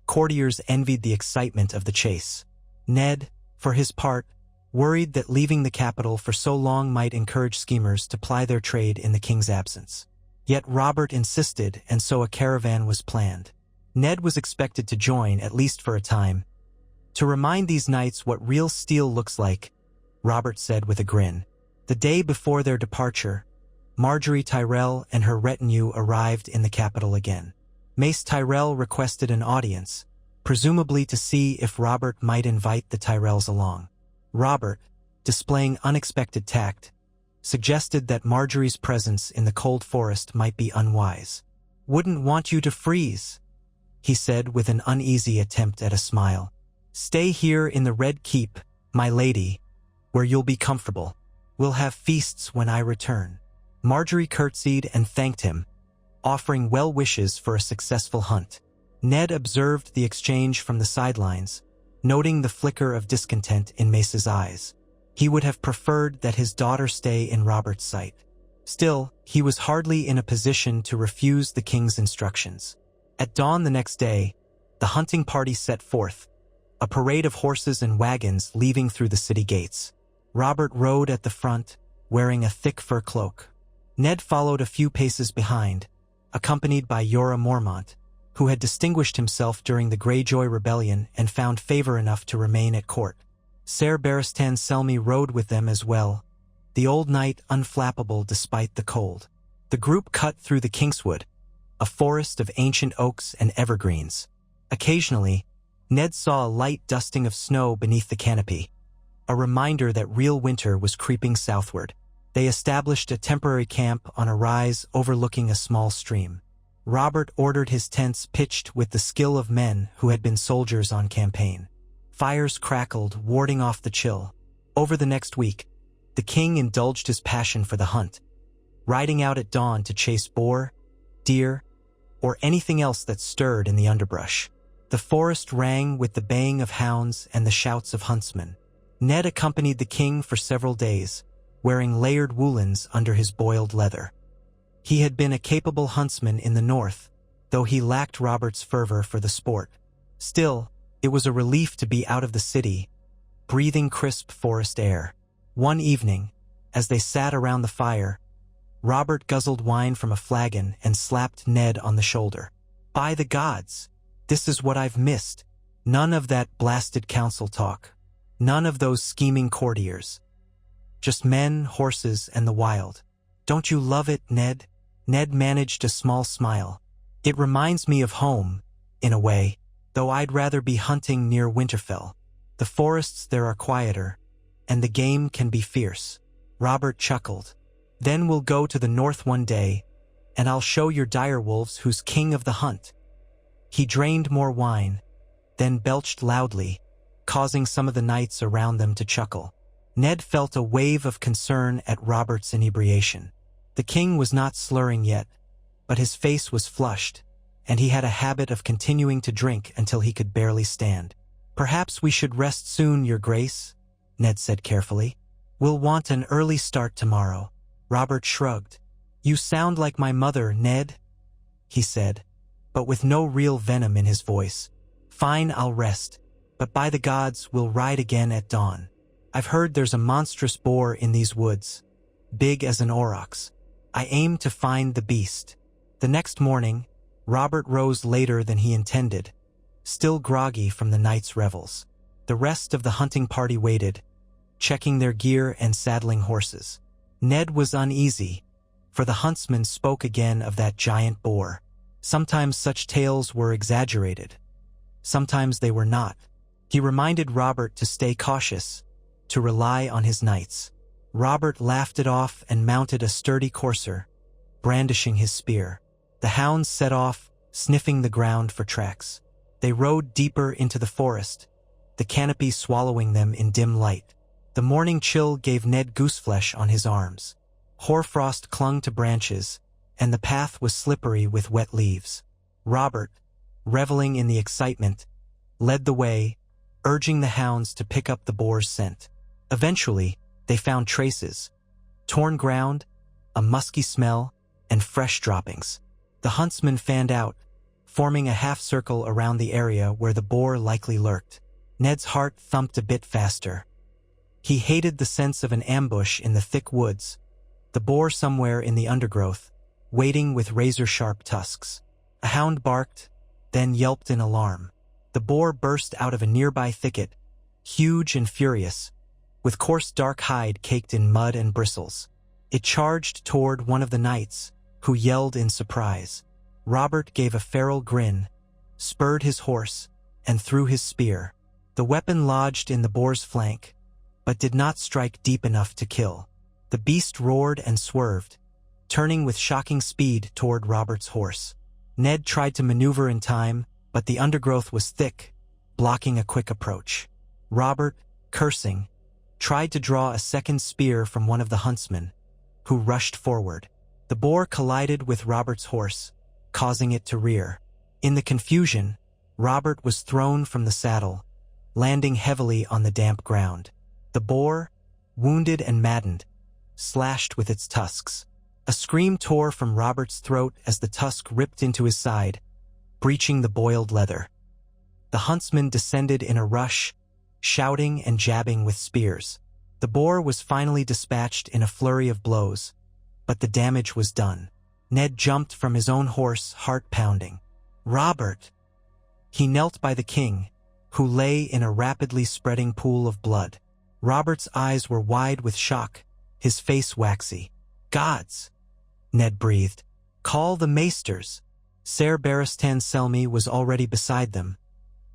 Courtiers envied the excitement of the chase. Ned, for his part, worried that leaving the capital for so long might encourage schemers to ply their trade in the king's absence. Yet Robert insisted, and so a caravan was planned. Ned was expected to join, at least for a time. To remind these knights what real steel looks like, Robert said with a grin. The day before their departure, Margaery Tyrell and her retinue arrived in the capital again. Mace Tyrell requested an audience, presumably to see if Robert might invite the Tyrells along. Robert, displaying unexpected tact, suggested that Margaery's presence in the cold forest might be unwise. "Wouldn't want you to freeze," he said with an uneasy attempt at a smile. "Stay here in the Red Keep, my lady, where you'll be comfortable. We'll have feasts when I return." Margaery curtsied and thanked him, offering well wishes for a successful hunt. Ned observed the exchange from the sidelines, noting the flicker of discontent in Mace's eyes. He would have preferred that his daughter stay in Robert's sight. Still, he was hardly in a position to refuse the king's instructions. At dawn the next day, the hunting party set forth, a parade of horses and wagons leaving through the city gates. Robert rode at the front, wearing a thick fur cloak. Ned followed a few paces behind, accompanied by Jorah Mormont, who had distinguished himself during the Greyjoy Rebellion and found favor enough to remain at court. Ser Barristan Selmy rode with them as well, the old knight unflappable despite the cold. The group cut through the Kingswood, a forest of ancient oaks and evergreens. Occasionally, Ned saw a light dusting of snow beneath the canopy, a reminder that real winter was creeping southward. They established a temporary camp on a rise overlooking a small stream. Robert ordered his tents pitched with the skill of men who had been soldiers on campaign. Fires crackled, warding off the chill. Over the next week, the king indulged his passion for the hunt, riding out at dawn to chase boar, deer, or anything else that stirred in the underbrush. The forest rang with the baying of hounds and the shouts of huntsmen. Ned accompanied the king for several days, wearing layered woolens under his boiled leather. He had been a capable huntsman in the north, though he lacked Robert's fervor for the sport. Still, it was a relief to be out of the city, breathing crisp forest air. One evening, as they sat around the fire, Robert guzzled wine from a flagon and slapped Ned on the shoulder. "By the gods, this is what I've missed," None of that blasted council talk. None of those scheming courtiers. Just men, horses, and the wild. Don't you love it, Ned? Ned managed a small smile. It reminds me of home, in a way, though I'd rather be hunting near Winterfell. The forests there are quieter, and the game can be fierce. Robert chuckled. Then we'll go to the north one day, and I'll show your direwolves who's king of the hunt. He drained more wine, then belched loudly, causing some of the knights around them to chuckle. Ned felt a wave of concern at Robert's inebriation. The king was not slurring yet, but his face was flushed, and he had a habit of continuing to drink until he could barely stand. "Perhaps we should rest soon, Your Grace," Ned said carefully. "We'll want an early start tomorrow." Robert shrugged. "You sound like my mother, Ned," he said, but with no real venom in his voice. "Fine, I'll rest, but by the gods, we'll ride again at dawn. I've heard there's a monstrous boar in these woods, big as an aurochs. I aim to find the beast." The next morning, Robert rose later than he intended, still groggy from the night's revels. The rest of the hunting party waited, checking their gear and saddling horses. Ned was uneasy, for the huntsman spoke again of that giant boar. Sometimes such tales were exaggerated. Sometimes they were not. He reminded Robert to stay cautious, to rely on his knights. Robert laughed it off and mounted a sturdy courser, brandishing his spear. The hounds set off, sniffing the ground for tracks. They rode deeper into the forest, the canopy swallowing them in dim light. The morning chill gave Ned gooseflesh on his arms. Hoarfrost clung to branches, and the path was slippery with wet leaves. Robert, reveling in the excitement, led the way, urging the hounds to pick up the boar's scent. Eventually, they found traces, torn ground, a musky smell, and fresh droppings. The huntsman fanned out, forming a half-circle around the area where the boar likely lurked. Ned's heart thumped a bit faster. He hated the sense of an ambush in the thick woods, the boar somewhere in the undergrowth, waiting with razor-sharp tusks. A hound barked, then yelped in alarm. The boar burst out of a nearby thicket, huge and furious, with coarse dark hide caked in mud and bristles. It charged toward one of the knights, who yelled in surprise. Robert gave a feral grin, spurred his horse, and threw his spear. The weapon lodged in the boar's flank, but did not strike deep enough to kill. The beast roared and swerved, turning with shocking speed toward Robert's horse. Ned tried to maneuver in time, but the undergrowth was thick, blocking a quick approach. Robert, cursing, tried to draw a second spear from one of the huntsmen, who rushed forward. The boar collided with Robert's horse, causing it to rear. In the confusion, Robert was thrown from the saddle, landing heavily on the damp ground. The boar, wounded and maddened, slashed with its tusks. A scream tore from Robert's throat as the tusk ripped into his side, breaching the boiled leather. The huntsman descended in a rush, shouting and jabbing with spears. The boar was finally dispatched in a flurry of blows, but the damage was done. Ned jumped from his own horse, heart pounding. "Robert!" He knelt by the king, who lay in a rapidly spreading pool of blood. Robert's eyes were wide with shock, his face waxy. "Gods!" Ned breathed. "Call the maesters." Ser Barristan Selmy was already beside them,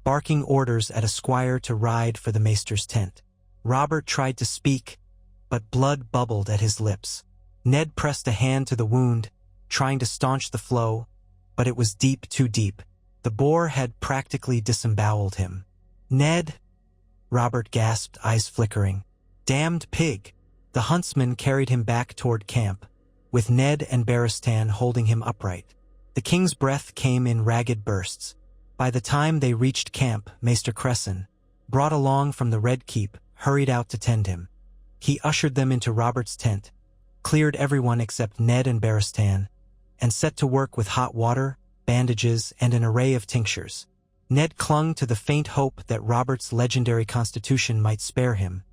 barking orders at a squire to ride for the maester's tent. Robert tried to speak, but blood bubbled at his lips. Ned pressed a hand to the wound, trying to staunch the flow, but it was deep, too deep. The boar had practically disemboweled him. "Ned," Robert gasped, eyes flickering. "Damned pig." The huntsman carried him back toward camp, with Ned and Barristan holding him upright. The king's breath came in ragged bursts. By the time they reached camp, Maester Cresson, brought along from the Red Keep, hurried out to tend him. He ushered them into Robert's tent, cleared everyone except Ned and Barristan, and set to work with hot water, bandages, and an array of tinctures. Ned clung to the faint hope that Robert's legendary constitution might spare him,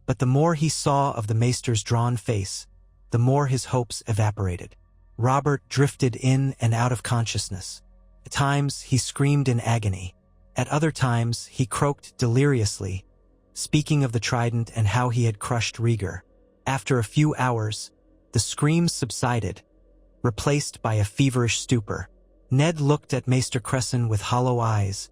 but the more he saw of the maester's drawn face, the more his hopes evaporated. Robert drifted in and out of consciousness. At times, he screamed in agony, At other times, he croaked deliriously, speaking of the trident and how he had crushed Rhaegar. After a few hours, the screams subsided, replaced by a feverish stupor. Ned looked at Maester Cresson with hollow eyes,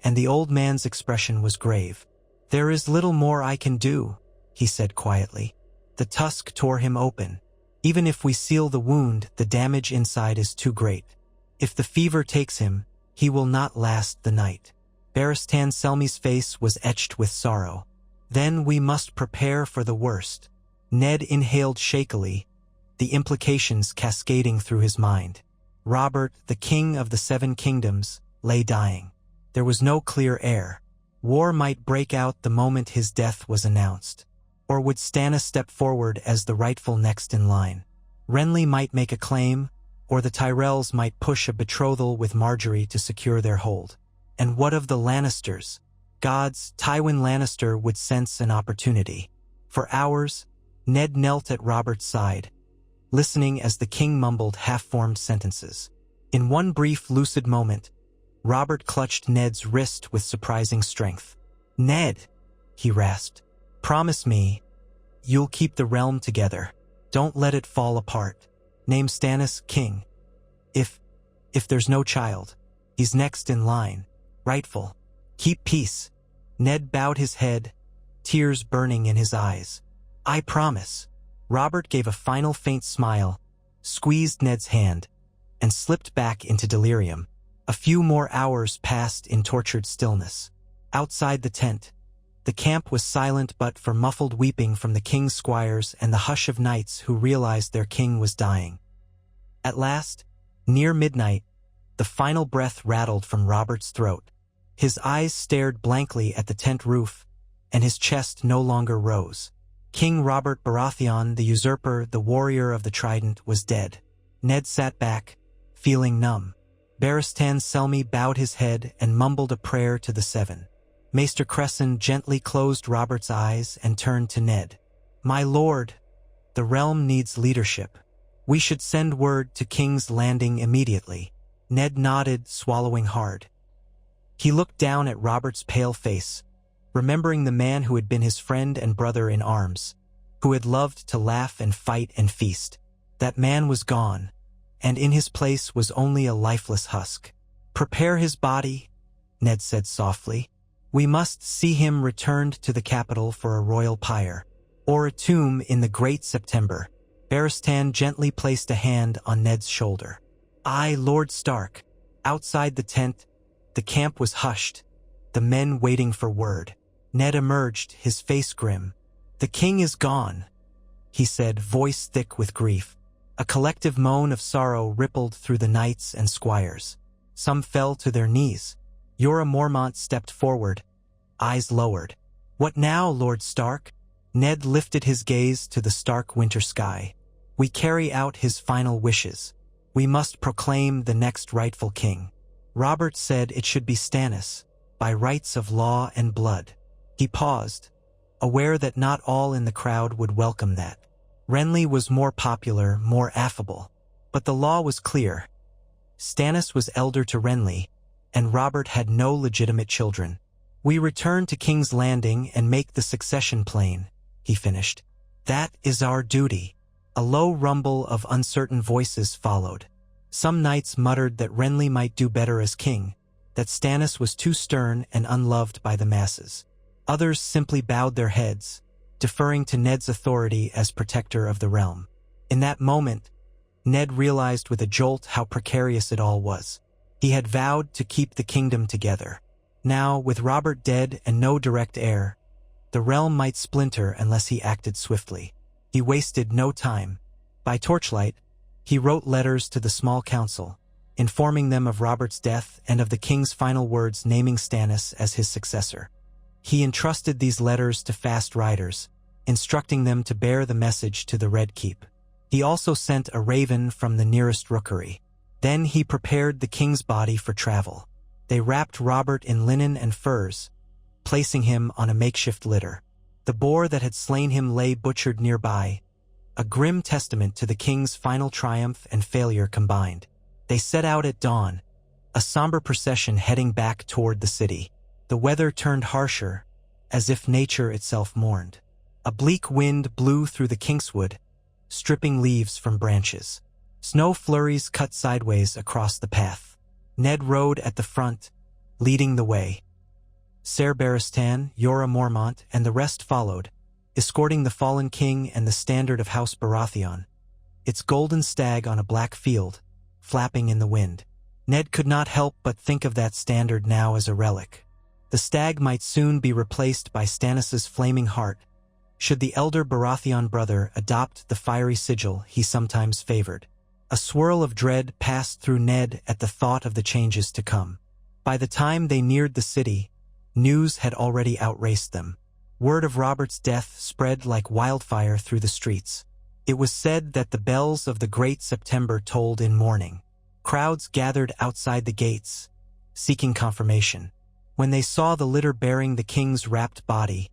and the old man's expression was grave. "There is little more I can do," he said quietly. "The tusk tore him open. Even if we seal the wound, the damage inside is too great. If the fever takes him, he will not last the night." Barristan Selmy's face was etched with sorrow. "Then we must prepare for the worst." Ned inhaled shakily, the implications cascading through his mind. Robert, the king of the Seven Kingdoms, lay dying. There was no clear heir. War might break out the moment his death was announced. Or would Stannis step forward as the rightful next in line? Renly might make a claim, or the Tyrells might push a betrothal with Marjorie to secure their hold. And what of the Lannisters? Gods, Tywin Lannister would sense an opportunity. For hours, Ned knelt at Robert's side, listening as the king mumbled half-formed sentences. In one brief, lucid moment, Robert clutched Ned's wrist with surprising strength. "Ned," he rasped, "promise me you'll keep the realm together. Don't let it fall apart. Name Stannis king. If there's no child, he's next in line. Rightful. Keep peace." Ned bowed his head, tears burning in his eyes. "I promise." Robert gave a final faint smile, squeezed Ned's hand, and slipped back into delirium. A few more hours passed in tortured stillness. Outside the tent, the camp was silent but for muffled weeping from the king's squires and the hush of knights who realized their king was dying. At last, near midnight, the final breath rattled from Robert's throat. His eyes stared blankly at the tent roof, and his chest no longer rose. King Robert Baratheon, the usurper, the warrior of the trident, was dead. Ned sat back, feeling numb. Barristan Selmy bowed his head and mumbled a prayer to the Seven. Maester Cresson gently closed Robert's eyes and turned to Ned. "My lord, the realm needs leadership. We should send word to King's Landing immediately." Ned nodded, swallowing hard. He looked down at Robert's pale face, remembering the man who had been his friend and brother in arms, who had loved to laugh and fight and feast. That man was gone, and in his place was only a lifeless husk. "Prepare his body," Ned said softly. "We must see him returned to the capital for a royal pyre, or a tomb in the great September." Barristan gently placed a hand on Ned's shoulder. "I, Lord Stark." Outside the tent, the camp was hushed, the men waiting for word. Ned emerged, his face grim. "The king is gone," he said, voice thick with grief. A collective moan of sorrow rippled through the knights and squires. Some fell to their knees. Jorah Mormont stepped forward, eyes lowered. "What now, Lord Stark?" Ned lifted his gaze to the stark winter sky. "We carry out his final wishes. We must proclaim the next rightful king." Robert said it should be Stannis, by rights of law and blood. He paused, aware that not all in the crowd would welcome that. Renly was more popular, more affable. But the law was clear. Stannis was elder to Renly, and Robert had no legitimate children. "We return to King's Landing and make the succession plain," he finished. "That is our duty." A low rumble of uncertain voices followed. Some knights muttered that Renly might do better as king, that Stannis was too stern and unloved by the masses. Others simply bowed their heads, deferring to Ned's authority as protector of the realm. In that moment, Ned realized with a jolt how precarious it all was. He had vowed to keep the kingdom together. Now, with Robert dead and no direct heir, the realm might splinter unless he acted swiftly. He wasted no time. By torchlight, he wrote letters to the small council, informing them of Robert's death and of the king's final words naming Stannis as his successor. He entrusted these letters to fast riders, instructing them to bear the message to the Red Keep. He also sent a raven from the nearest rookery. Then he prepared the king's body for travel. They wrapped Robert in linen and furs, placing him on a makeshift litter. The boar that had slain him lay butchered nearby, a grim testament to the king's final triumph and failure combined. They set out at dawn, a somber procession heading back toward the city. The weather turned harsher, as if nature itself mourned. A bleak wind blew through the kingswood, stripping leaves from branches. Snow flurries cut sideways across the path. Ned rode at the front, leading the way. Ser Barristan, Jorah Mormont, and the rest followed, escorting the fallen king and the standard of House Baratheon, its golden stag on a black field, flapping in the wind. Ned could not help but think of that standard now as a relic. The stag might soon be replaced by Stannis's flaming heart, should the elder Baratheon brother adopt the fiery sigil he sometimes favored. A swirl of dread passed through Ned at the thought of the changes to come. By the time they neared the city, news had already outraced them. Word of Robert's death spread like wildfire through the streets. It was said that the bells of the Great September tolled in mourning. Crowds gathered outside the gates, seeking confirmation. When they saw the litter bearing the king's wrapped body,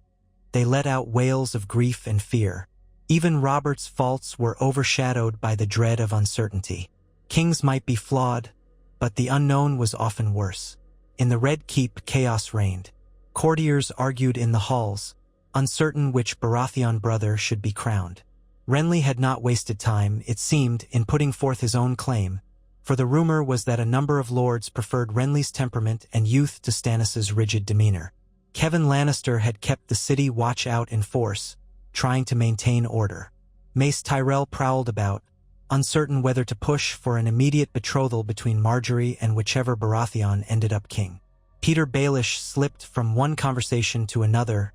they let out wails of grief and fear. Even Robert's faults were overshadowed by the dread of uncertainty. Kings might be flawed, but the unknown was often worse. In the Red Keep, chaos reigned. Courtiers argued in the halls, uncertain which Baratheon brother should be crowned. Renly had not wasted time, it seemed, in putting forth his own claim, for the rumor was that a number of lords preferred Renly's temperament and youth to Stannis's rigid demeanor. Kevan Lannister had kept the city watch out in force, trying to maintain order. Mace Tyrell prowled about, uncertain whether to push for an immediate betrothal between Marjorie and whichever Baratheon ended up king. Peter Baelish slipped from one conversation to another,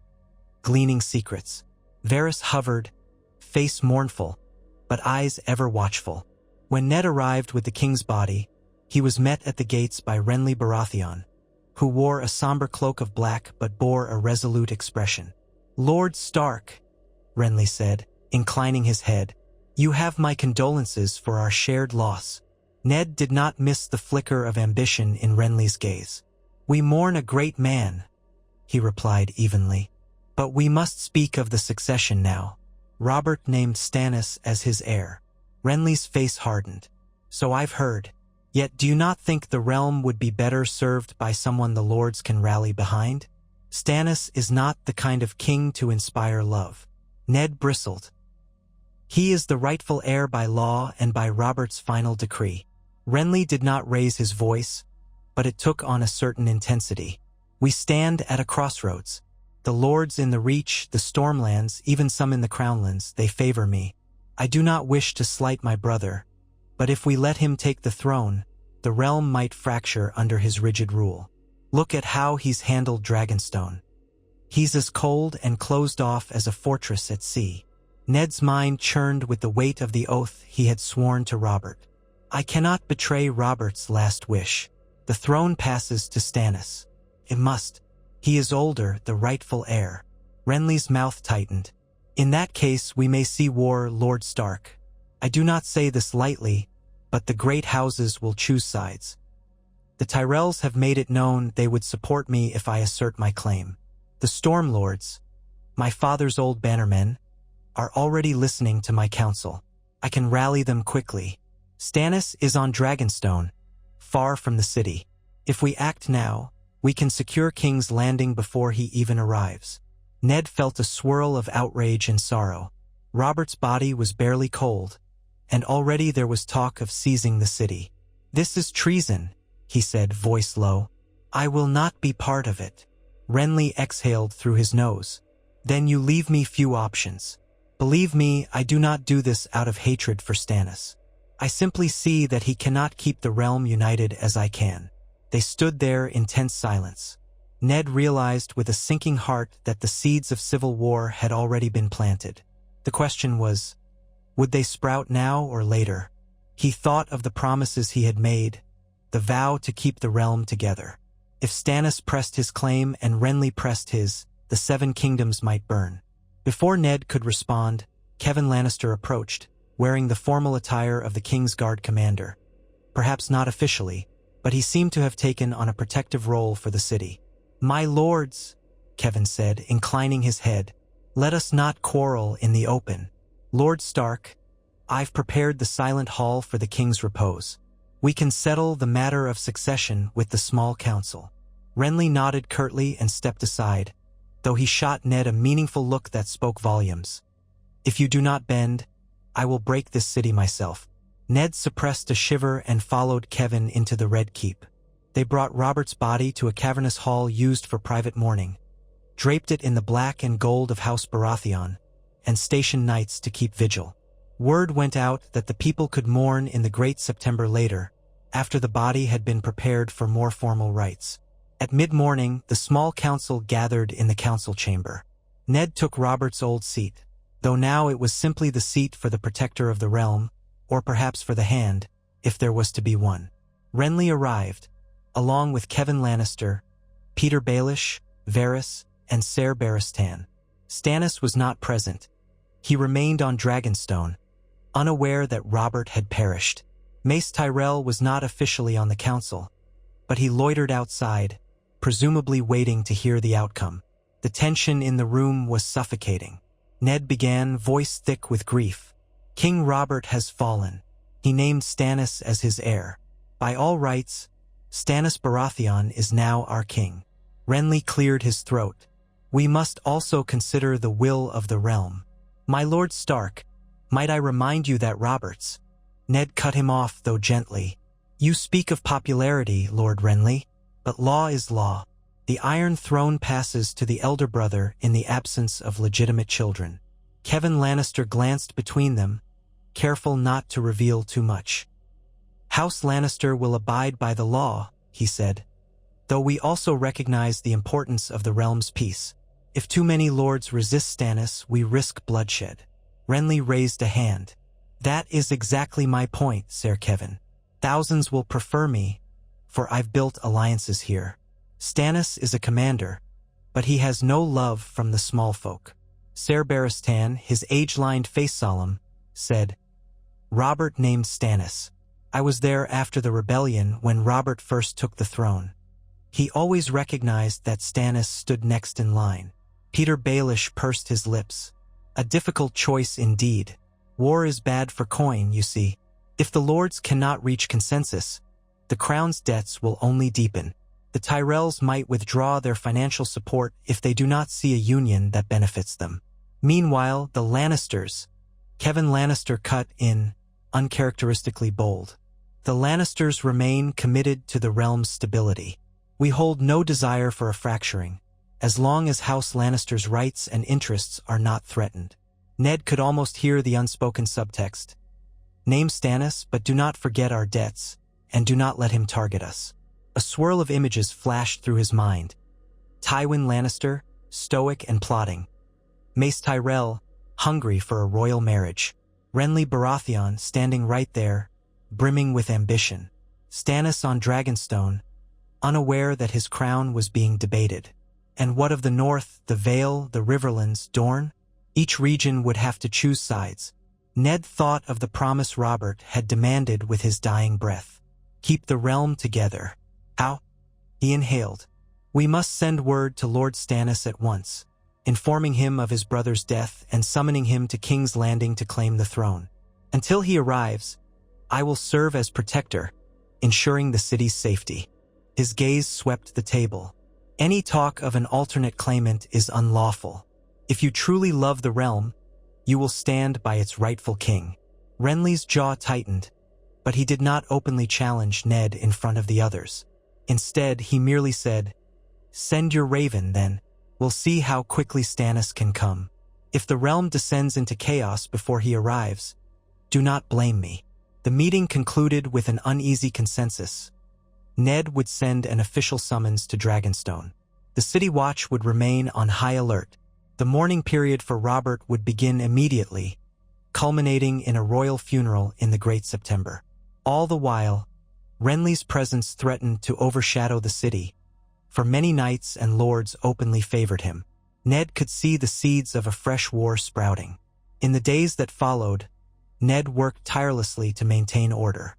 gleaning secrets. Varys hovered, face mournful, but eyes ever watchful. When Ned arrived with the king's body, he was met at the gates by Renly Baratheon, who wore a somber cloak of black but bore a resolute expression. "Lord Stark," Renly said, inclining his head, "you have my condolences for our shared loss." Ned did not miss the flicker of ambition in Renly's gaze. "We mourn a great man," he replied evenly. "But we must speak of the succession now." Robert named Stannis as his heir. Renly's face hardened. "So I've heard. Yet do you not think the realm would be better served by someone the lords can rally behind? Stannis is not the kind of king to inspire love." Ned bristled. "He is the rightful heir by law and by Robert's final decree." Renly did not raise his voice, but it took on a certain intensity. "We stand at a crossroads. The lords in the Reach, the Stormlands, even some in the Crownlands, they favor me. I do not wish to slight my brother, but if we let him take the throne, the realm might fracture under his rigid rule. Look at how he's handled Dragonstone. He's as cold and closed off as a fortress at sea." Ned's mind churned with the weight of the oath he had sworn to Robert. "I cannot betray Robert's last wish. The throne passes to Stannis. It must. He is older, the rightful heir." Renly's mouth tightened. "In that case we may see war, Lord Stark. I do not say this lightly, but the great houses will choose sides. The Tyrells have made it known they would support me if I assert my claim. The Stormlords, my father's old bannermen, are already listening to my counsel. I can rally them quickly. Stannis is on Dragonstone, far from the city. If we act now, we can secure King's Landing before he even arrives." Ned felt a swirl of outrage and sorrow. Robert's body was barely cold, and already there was talk of seizing the city. "This is treason," he said, voice low. "I will not be part of it." Renly exhaled through his nose. "Then you leave me few options. Believe me, I do not do this out of hatred for Stannis. I simply see that he cannot keep the realm united as I can." They stood there in tense silence. Ned realized with a sinking heart that the seeds of civil war had already been planted. The question was, would they sprout now or later? He thought of the promises he had made, the vow to keep the realm together. If Stannis pressed his claim and Renly pressed his, the Seven Kingdoms might burn. Before Ned could respond, Kevan Lannister approached, wearing the formal attire of the King's Guard commander. Perhaps not officially, but he seemed to have taken on a protective role for the city. "My lords," Kevan said, inclining his head, "let us not quarrel in the open. Lord Stark, I've prepared the silent hall for the king's repose. We can settle the matter of succession with the small council. Renly nodded curtly and stepped aside, though he shot Ned a meaningful look that spoke volumes. If you do not bend, I will break this city myself. Ned suppressed a shiver and followed Kevin into the Red Keep. They brought Robert's body to a cavernous hall used for private mourning, draped it in the black and gold of House Baratheon, and stationed knights to keep vigil. Word went out that the people could mourn in the Great September later, after the body had been prepared for more formal rites. At mid-morning, the small council gathered in the council chamber. Ned took Robert's old seat, though now it was simply the seat for the protector of the realm, or perhaps for the hand, if there was to be one. Renly arrived, along with Kevin Lannister, Peter Baelish, Varys, and Ser Barristan. Stannis was not present. He remained on Dragonstone, unaware that Robert had perished. Mace Tyrell was not officially on the council, but he loitered outside, presumably waiting to hear the outcome. The tension in the room was suffocating. Ned began, voice thick with grief. King Robert has fallen. He named Stannis as his heir. By all rights, Stannis Baratheon is now our king. Renly cleared his throat. We must also consider the will of the realm. My Lord Stark, might I remind you that Robert's... Ned cut him off, though gently. You speak of popularity, Lord Renly, but law is law. The Iron Throne passes to the elder brother in the absence of legitimate children. Kevin Lannister glanced between them, careful not to reveal too much. House Lannister will abide by the law, he said, though we also recognize the importance of the realm's peace. If too many lords resist Stannis, we risk bloodshed. Renly raised a hand. That is exactly my point, Ser Kevin. Thousands will prefer me, for I've built alliances here. Stannis is a commander, but he has no love from the small folk. Ser Barristan, his age-lined face solemn, said, Robert named Stannis. I was there after the rebellion when Robert first took the throne. He always recognized that Stannis stood next in line. Peter Baelish pursed his lips. A difficult choice indeed. War is bad for coin, you see. If the lords cannot reach consensus, the crown's debts will only deepen. The Tyrells might withdraw their financial support if they do not see a union that benefits them. Meanwhile, the Lannisters. Kevin Lannister cut in, uncharacteristically bold. The Lannisters remain committed to the realm's stability. We hold no desire for a fracturing, as long as House Lannister's rights and interests are not threatened. Ned could almost hear the unspoken subtext. Name Stannis, but do not forget our debts, and do not let him target us. A swirl of images flashed through his mind. Tywin Lannister, stoic and plotting. Mace Tyrell, hungry for a royal marriage. Renly Baratheon standing right there, brimming with ambition. Stannis on Dragonstone, unaware that his crown was being debated. And what of the north, the Vale, the Riverlands, Dorne? Each region would have to choose sides. Ned thought of the promise Robert had demanded with his dying breath. Keep the realm together. How? He inhaled. We must send word to Lord Stannis at once, informing him of his brother's death and summoning him to King's Landing to claim the throne. Until he arrives, I will serve as protector, ensuring the city's safety. His gaze swept the table. Any talk of an alternate claimant is unlawful. If you truly love the realm, you will stand by its rightful king. Renly's jaw tightened, but he did not openly challenge Ned in front of the others. Instead, he merely said, Send your raven, then. We'll see how quickly Stannis can come. If the realm descends into chaos before he arrives, do not blame me. The meeting concluded with an uneasy consensus. Ned would send an official summons to Dragonstone. The City Watch would remain on high alert. The mourning period for Robert would begin immediately, culminating in a royal funeral in the Great September. All the while, Renly's presence threatened to overshadow the city, for many knights and lords openly favored him. Ned could see the seeds of a fresh war sprouting. In the days that followed, Ned worked tirelessly to maintain order.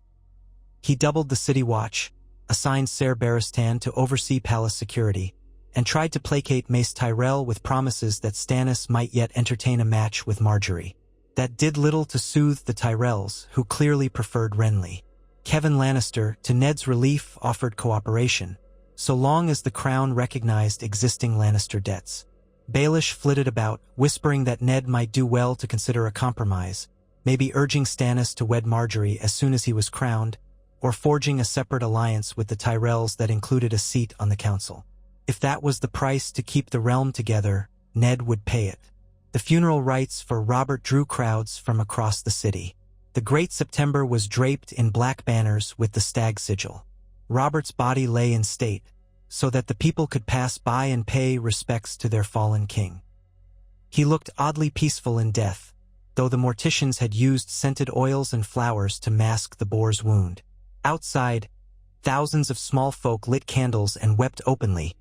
He doubled the City Watch, assigned Ser Barristan to oversee palace security, and tried to placate Mace Tyrell with promises that Stannis might yet entertain a match with Marjorie. That did little to soothe the Tyrells, who clearly preferred Renly. Kevin Lannister, to Ned's relief, offered cooperation, so long as the crown recognized existing Lannister debts. Baelish flitted about, whispering that Ned might do well to consider a compromise, maybe urging Stannis to wed Marjorie as soon as he was crowned, or forging a separate alliance with the Tyrells that included a seat on the council. If that was the price to keep the realm together, Ned would pay it. The funeral rites for Robert drew crowds from across the city. The Great September was draped in black banners with the stag sigil. Robert's body lay in state, so that the people could pass by and pay respects to their fallen king. He looked oddly peaceful in death, though the morticians had used scented oils and flowers to mask the boar's wound. Outside, thousands of small folk lit candles and wept openly,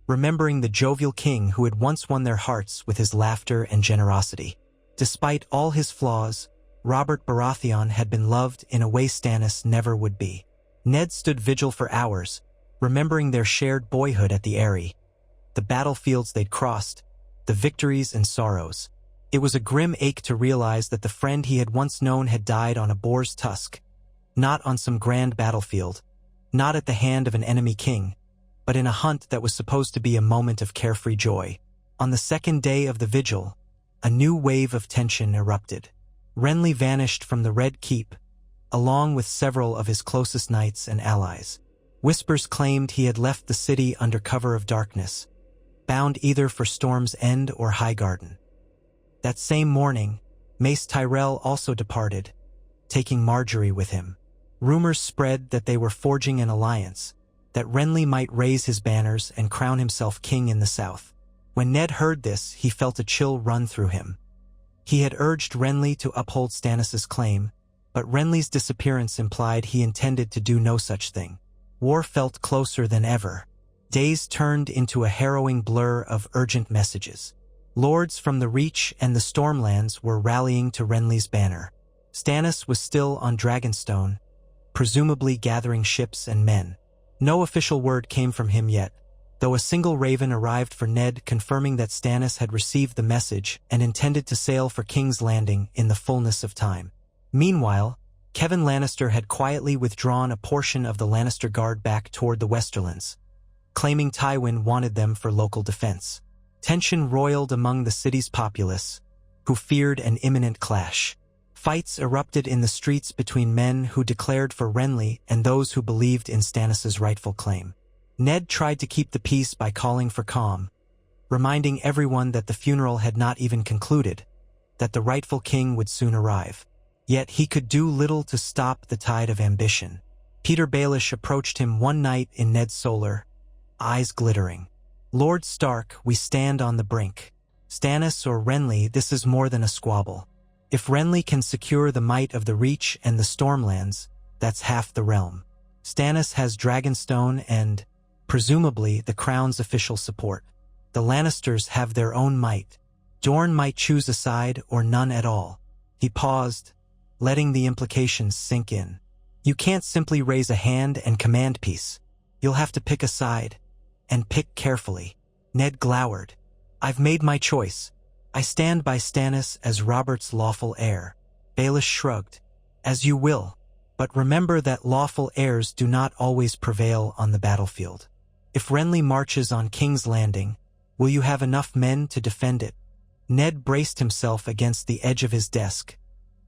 remembering the jovial king who had once won their hearts with his laughter and generosity. Despite all his flaws, Robert Baratheon had been loved in a way Stannis never would be. Ned stood vigil for hours, remembering their shared boyhood at the Eyrie, the battlefields they'd crossed, the victories and sorrows. It was a grim ache to realize that the friend he had once known had died on a boar's tusk, not on some grand battlefield, not at the hand of an enemy king, but in a hunt that was supposed to be a moment of carefree joy. On the second day of the vigil, a new wave of tension erupted. Renly vanished from the Red Keep, along with several of his closest knights and allies. Whispers claimed he had left the city under cover of darkness, bound either for Storm's End or Highgarden. That same morning, Mace Tyrell also departed, taking Marjorie with him. Rumors spread that they were forging an alliance, that Renly might raise his banners and crown himself king in the south. When Ned heard this, he felt a chill run through him. He had urged Renly to uphold Stannis' claim, but Renly's disappearance implied he intended to do no such thing. War felt closer than ever. Days turned into a harrowing blur of urgent messages. Lords from the Reach and the Stormlands were rallying to Renly's banner. Stannis was still on Dragonstone, presumably gathering ships and men. No official word came from him yet, though a single raven arrived for Ned confirming that Stannis had received the message and intended to sail for King's Landing in the fullness of time. Meanwhile, Kevin Lannister had quietly withdrawn a portion of the Lannister Guard back toward the Westerlands, claiming Tywin wanted them for local defense. Tension roiled among the city's populace, who feared an imminent clash. Fights erupted in the streets between men who declared for Renly and those who believed in Stannis' rightful claim. Ned tried to keep the peace by calling for calm, reminding everyone that the funeral had not even concluded, that the rightful king would soon arrive. Yet he could do little to stop the tide of ambition. Peter Baelish approached him one night in Ned's solar, eyes glittering. "Lord Stark, we stand on the brink. Stannis or Renly, this is more than a squabble. If Renly can secure the might of the Reach and the Stormlands, that's half the realm. Stannis has Dragonstone and, presumably, the crown's official support. The Lannisters have their own might. Dorne might choose a side or none at all." He paused, letting the implications sink in. "You can't simply raise a hand and command peace. You'll have to pick a side, and pick carefully." Ned glowered. "I've made my choice. I stand by Stannis as Robert's lawful heir." Baelish shrugged. "As you will. But remember that lawful heirs do not always prevail on the battlefield. If Renly marches on King's Landing, will you have enough men to defend it?" Ned braced himself against the edge of his desk,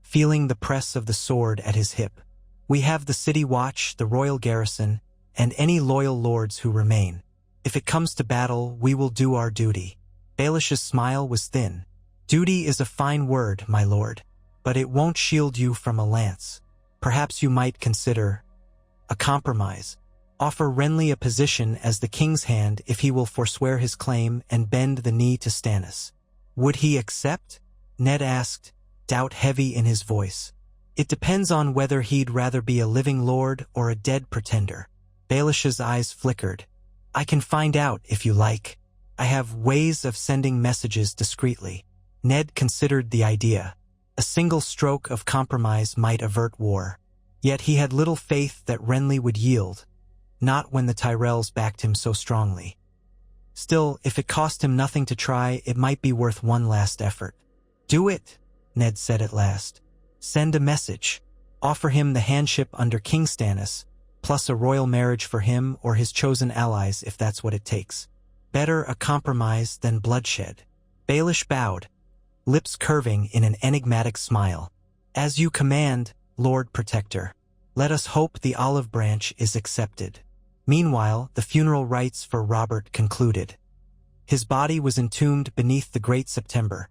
feeling the press of the sword at his hip. "We have the city watch, the royal garrison, and any loyal lords who remain. If it comes to battle, we will do our duty." Baelish's smile was thin. "Duty is a fine word, my lord, but it won't shield you from a lance. Perhaps you might consider a compromise. Offer Renly a position as the king's hand if he will forswear his claim and bend the knee to Stannis." "Would he accept?" Ned asked, doubt heavy in his voice. "It depends on whether he'd rather be a living lord or a dead pretender." Baelish's eyes flickered. "I can find out if you like. I have ways of sending messages discreetly." Ned considered the idea. A single stroke of compromise might avert war. Yet he had little faith that Renly would yield, not when the Tyrells backed him so strongly. Still, if it cost him nothing to try, it might be worth one last effort. "Do it," Ned said at last. "Send a message. Offer him the handship under King Stannis, plus a royal marriage for him or his chosen allies if that's what it takes. Better a compromise than bloodshed. Baelish bowed, lips curving in an enigmatic smile. As you command, Lord Protector. Let us hope the olive branch is accepted. Meanwhile, the funeral rites for Robert concluded. His body was entombed beneath the Great September,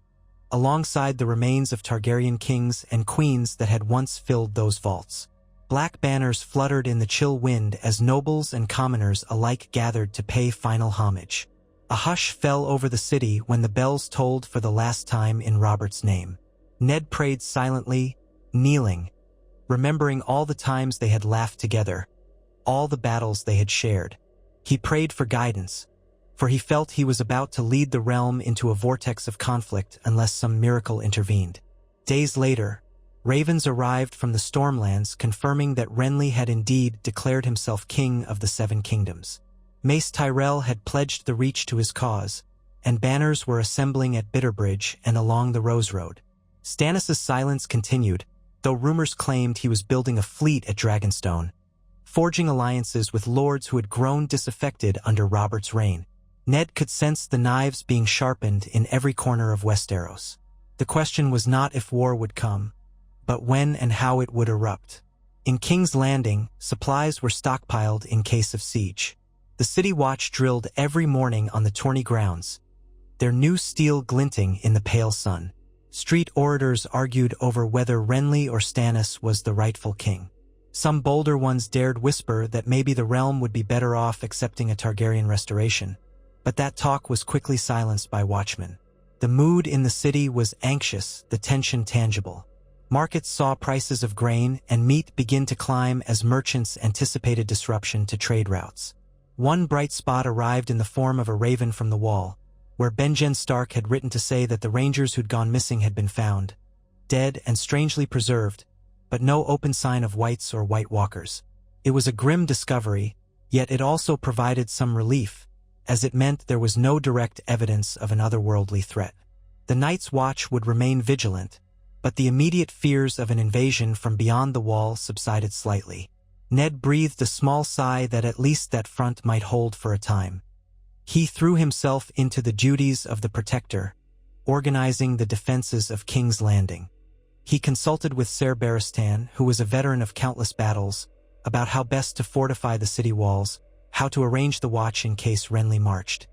alongside the remains of Targaryen kings and queens that had once filled those vaults. Black banners fluttered in the chill wind as nobles and commoners alike gathered to pay final homage. A hush fell over the city when the bells tolled for the last time in Robert's name. Ned prayed silently, kneeling, remembering all the times they had laughed together, all the battles they had shared. He prayed for guidance, for he felt he was about to lead the realm into a vortex of conflict unless some miracle intervened. Days later, ravens arrived from the Stormlands confirming that Renly had indeed declared himself king of the Seven Kingdoms. Mace Tyrell had pledged the Reach to his cause, and banners were assembling at Bitterbridge and along the Rose Road. Stannis' silence continued, though rumors claimed he was building a fleet at Dragonstone, forging alliances with lords who had grown disaffected under Robert's reign. Ned could sense the knives being sharpened in every corner of Westeros. The question was not if war would come, but when and how it would erupt. In King's Landing, supplies were stockpiled in case of siege. The City Watch drilled every morning on the tourney grounds, their new steel glinting in the pale sun. Street orators argued over whether Renly or Stannis was the rightful king. Some bolder ones dared whisper that maybe the realm would be better off accepting a Targaryen restoration, but that talk was quickly silenced by watchmen. The mood in the city was anxious, the tension tangible. Markets saw prices of grain and meat begin to climb as merchants anticipated disruption to trade routes. One bright spot arrived in the form of a raven from the wall, where Benjen Stark had written to say that the rangers who'd gone missing had been found, dead and strangely preserved, but no open sign of whites or White Walkers. It was a grim discovery, yet it also provided some relief, as it meant there was no direct evidence of an otherworldly threat. The Night's Watch would remain vigilant, but the immediate fears of an invasion from beyond the wall subsided slightly. Ned breathed a small sigh that at least that front might hold for a time. He threw himself into the duties of the Protector, organizing the defenses of King's Landing. He consulted with Ser Barristan, who was a veteran of countless battles, about how best to fortify the city walls, how to arrange the watch in case Renly marched.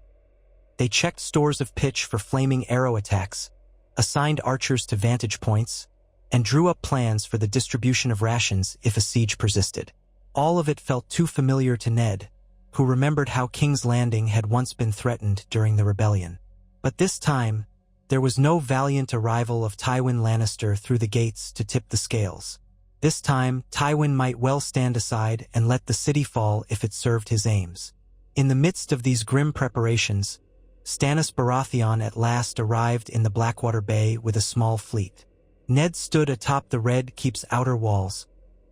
They checked stores of pitch for flaming arrow attacks, assigned archers to vantage points, and drew up plans for the distribution of rations if a siege persisted. All of it felt too familiar to Ned, who remembered how King's Landing had once been threatened during the rebellion. But this time, there was no valiant arrival of Tywin Lannister through the gates to tip the scales. This time, Tywin might well stand aside and let the city fall if it served his aims. In the midst of these grim preparations, Stannis Baratheon at last arrived in the Blackwater Bay with a small fleet. Ned stood atop the Red Keep's outer walls,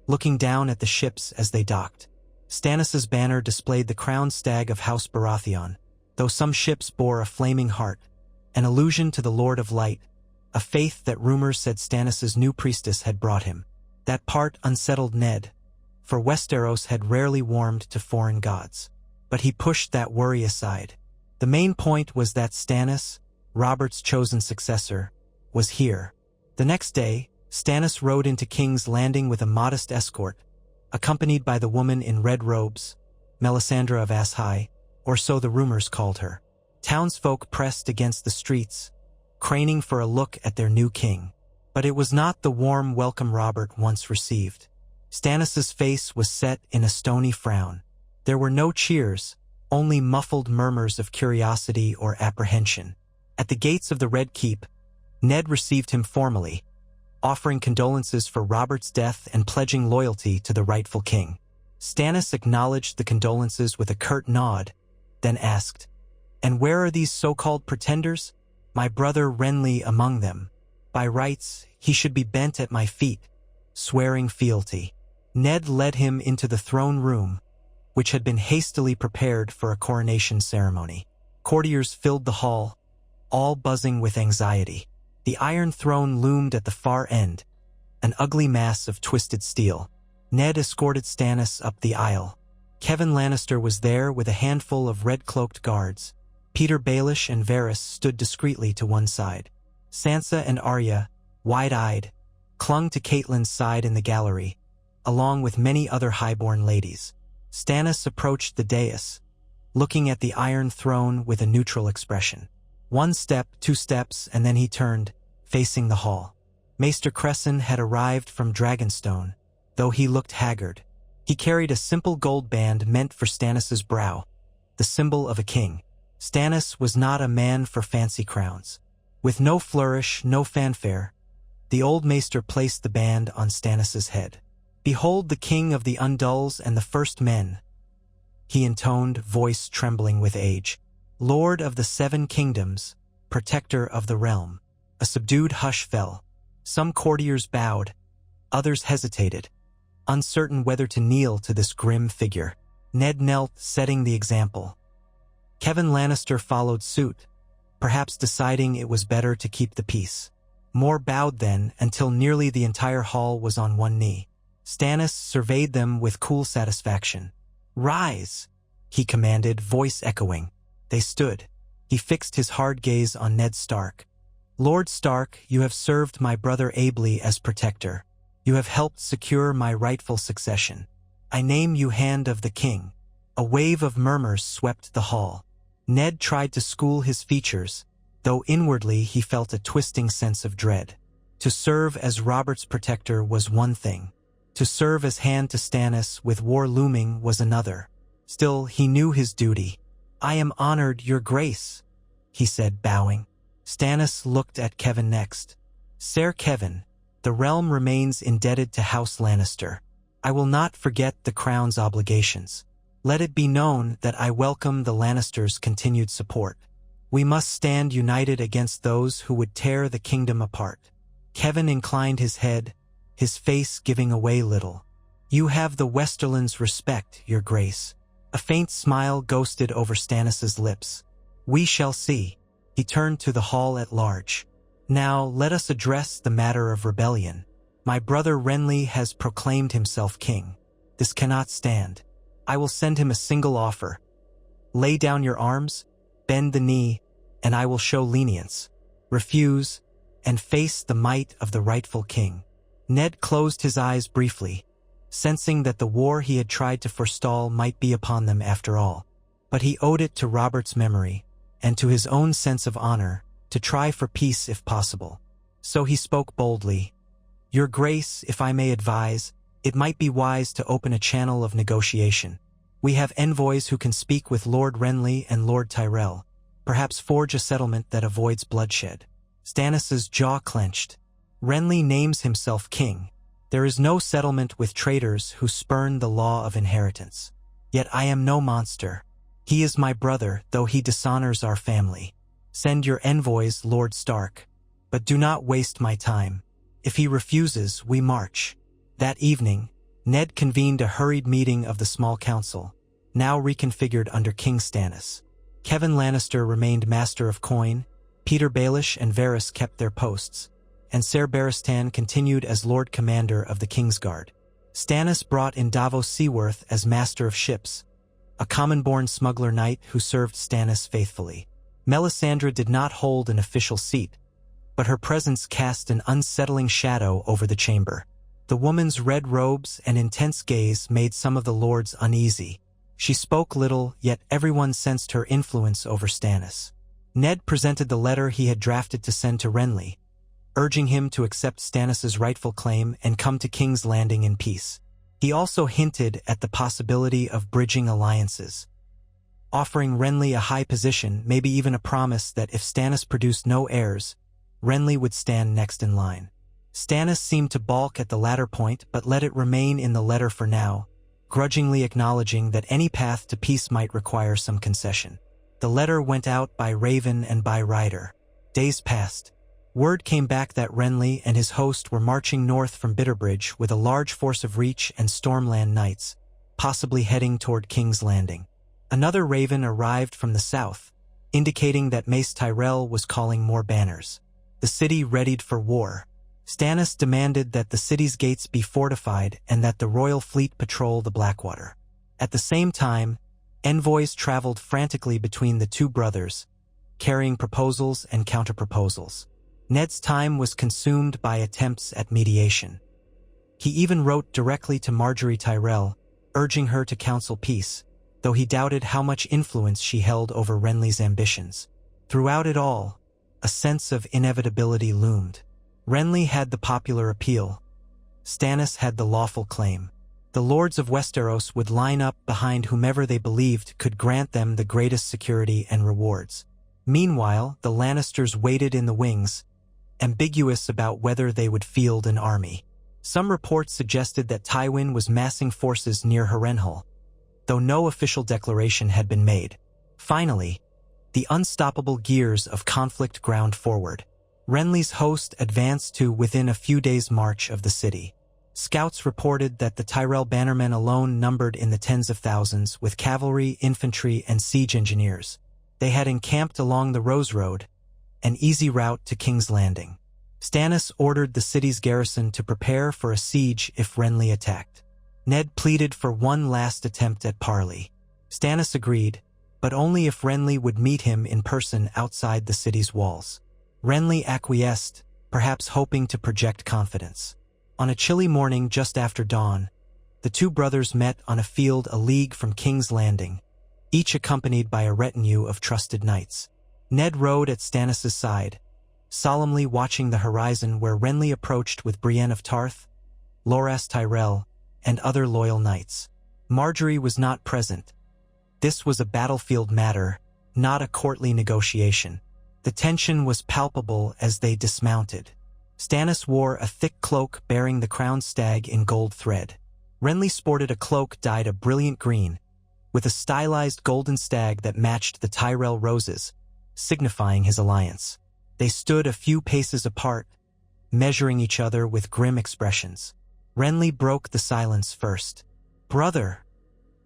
looking down at the ships as they docked. Stannis' banner displayed the crowned stag of House Baratheon, though some ships bore a flaming heart, an allusion to the Lord of Light, a faith that rumors said Stannis' new priestess had brought him. That part unsettled Ned, for Westeros had rarely warmed to foreign gods. But he pushed that worry aside. The main point was that Stannis, Robert's chosen successor, was here. The next day, Stannis rode into King's Landing with a modest escort, accompanied by the woman in red robes, Melisandre of Ass High, or so the rumors called her. Townsfolk pressed against the streets, craning for a look at their new king. But it was not the warm welcome Robert once received. Stannis' face was set in a stony frown. There were no cheers, only muffled murmurs of curiosity or apprehension. At the gates of the Red Keep, Ned received him formally, offering condolences for Robert's death and pledging loyalty to the rightful king. Stannis acknowledged the condolences with a curt nod, then asked, "And where are these so-called pretenders? My brother Renly among them. By rights, he should be bent at my feet, swearing fealty." Ned led him into the throne room, which had been hastily prepared for a coronation ceremony. Courtiers filled the hall, all buzzing with anxiety. The Iron Throne loomed at the far end, an ugly mass of twisted steel. Ned escorted Stannis up the aisle. Kevin Lannister was there with a handful of red-cloaked guards. Peter Baelish and Varys stood discreetly to one side. Sansa and Arya, wide-eyed, clung to Catelyn's side in the gallery, along with many other highborn ladies. Stannis approached the dais, looking at the Iron Throne with a neutral expression. 1 step, 2 steps, and then he turned, facing the hall. Maester Cresson had arrived from Dragonstone, though he looked haggard. He carried a simple gold band meant for Stannis's brow, the symbol of a king. Stannis was not a man for fancy crowns. With no flourish, no fanfare, the old maester placed the band on Stannis's head. "Behold the king of the Undulls and the First Men," he intoned, voice trembling with age. "Lord of the 7 kingdoms, protector of the realm." A subdued hush fell. Some courtiers bowed, others hesitated, uncertain whether to kneel to this grim figure. Ned knelt, setting the example. Kevin Lannister followed suit, perhaps deciding it was better to keep the peace. More bowed then, until nearly the entire hall was on one knee. Stannis surveyed them with cool satisfaction. "Rise," he commanded, voice echoing. They stood. He fixed his hard gaze on Ned Stark. "Lord Stark, you have served my brother ably as protector. You have helped secure my rightful succession. I name you Hand of the King." A wave of murmurs swept the hall. Ned tried to school his features, though inwardly he felt a twisting sense of dread. To serve as Robert's protector was one thing. To serve as hand to Stannis with war looming was another. Still, he knew his duty. "I am honored, your grace," he said, bowing. Stannis looked at Kevin next. "Sir Kevin, the realm remains indebted to House Lannister. I will not forget the crown's obligations. Let it be known that I welcome the Lannisters' continued support. We must stand united against those who would tear the kingdom apart." Kevin inclined his head, his face giving away little. "You have the Westerland's respect, your grace." A faint smile ghosted over Stannis's lips. "We shall see." He turned to the hall at large. "Now let us address the matter of rebellion. My brother Renly has proclaimed himself king. This cannot stand. I will send him a single offer. Lay down your arms, bend the knee, and I will show lenience. Refuse, and face the might of the rightful king." Ned closed his eyes briefly, sensing that the war he had tried to forestall might be upon them after all. But he owed it to Robert's memory, and to his own sense of honor, to try for peace if possible. So he spoke boldly. "Your grace, if I may advise, it might be wise to open a channel of negotiation. We have envoys who can speak with Lord Renly and Lord Tyrell, perhaps forge a settlement that avoids bloodshed." Stannis's jaw clenched. "Renly names himself king. There is no settlement with traitors who spurn the law of inheritance. Yet I am no monster. He is my brother, though he dishonors our family. Send your envoys, Lord Stark, but do not waste my time. If he refuses, we march." That evening, Ned convened a hurried meeting of the small council, now reconfigured under King Stannis. Kevin Lannister remained master of coin, Peter Baelish and Varys kept their posts, and Ser Barristan continued as Lord Commander of the Kingsguard. Stannis brought in Davos Seaworth as master of ships, a common-born smuggler knight who served Stannis faithfully. Melisandre did not hold an official seat, but her presence cast an unsettling shadow over the chamber. The woman's red robes and intense gaze made some of the lords uneasy. She spoke little, yet everyone sensed her influence over Stannis. Ned presented the letter he had drafted to send to Renly, urging him to accept Stannis's rightful claim and come to King's Landing in peace. He also hinted at the possibility of bridging alliances, offering Renly a high position, maybe even a promise that if Stannis produced no heirs, Renly would stand next in line. Stannis seemed to balk at the latter point, but let it remain in the letter for now, grudgingly acknowledging that any path to peace might require some concession. The letter went out by Raven and by Ryder. Days passed. Word came back that Renly and his host were marching north from Bitterbridge with a large force of Reach and Stormland knights, possibly heading toward King's Landing. Another Raven arrived from the south, indicating that Mace Tyrell was calling more banners. The city readied for war. Stannis demanded that the city's gates be fortified and that the royal fleet patrol the Blackwater. At the same time, envoys traveled frantically between the two brothers, carrying proposals and counterproposals. Ned's time was consumed by attempts at mediation. He even wrote directly to Margaery Tyrell, urging her to counsel peace, though he doubted how much influence she held over Renly's ambitions. Throughout it all, a sense of inevitability loomed. Renly had the popular appeal. Stannis had the lawful claim. The lords of Westeros would line up behind whomever they believed could grant them the greatest security and rewards. Meanwhile, the Lannisters waited in the wings, ambiguous about whether they would field an army. Some reports suggested that Tywin was massing forces near Harrenhal, though no official declaration had been made. Finally, the unstoppable gears of conflict ground forward. Renly's host advanced to within a few days' march of the city. Scouts reported that the Tyrell bannermen alone numbered in the tens of thousands, with cavalry, infantry, and siege engineers. They had encamped along the Rose Road, an easy route to King's Landing. Stannis ordered the city's garrison to prepare for a siege if Renly attacked. Ned pleaded for one last attempt at parley. Stannis agreed, but only if Renly would meet him in person outside the city's walls. Renly acquiesced, perhaps hoping to project confidence. On a chilly morning just after dawn, the two brothers met on a field a league from King's Landing, each accompanied by a retinue of trusted knights. Ned rode at Stannis' side, solemnly watching the horizon where Renly approached with Brienne of Tarth, Loras Tyrell, and other loyal knights. Margaery was not present. This was a battlefield matter, not a courtly negotiation. The tension was palpable as they dismounted. Stannis wore a thick cloak bearing the crowned stag in gold thread. Renly sported a cloak dyed a brilliant green, with a stylized golden stag that matched the Tyrell roses, signifying his alliance. They stood a few paces apart, measuring each other with grim expressions. Renly broke the silence first. "Brother,"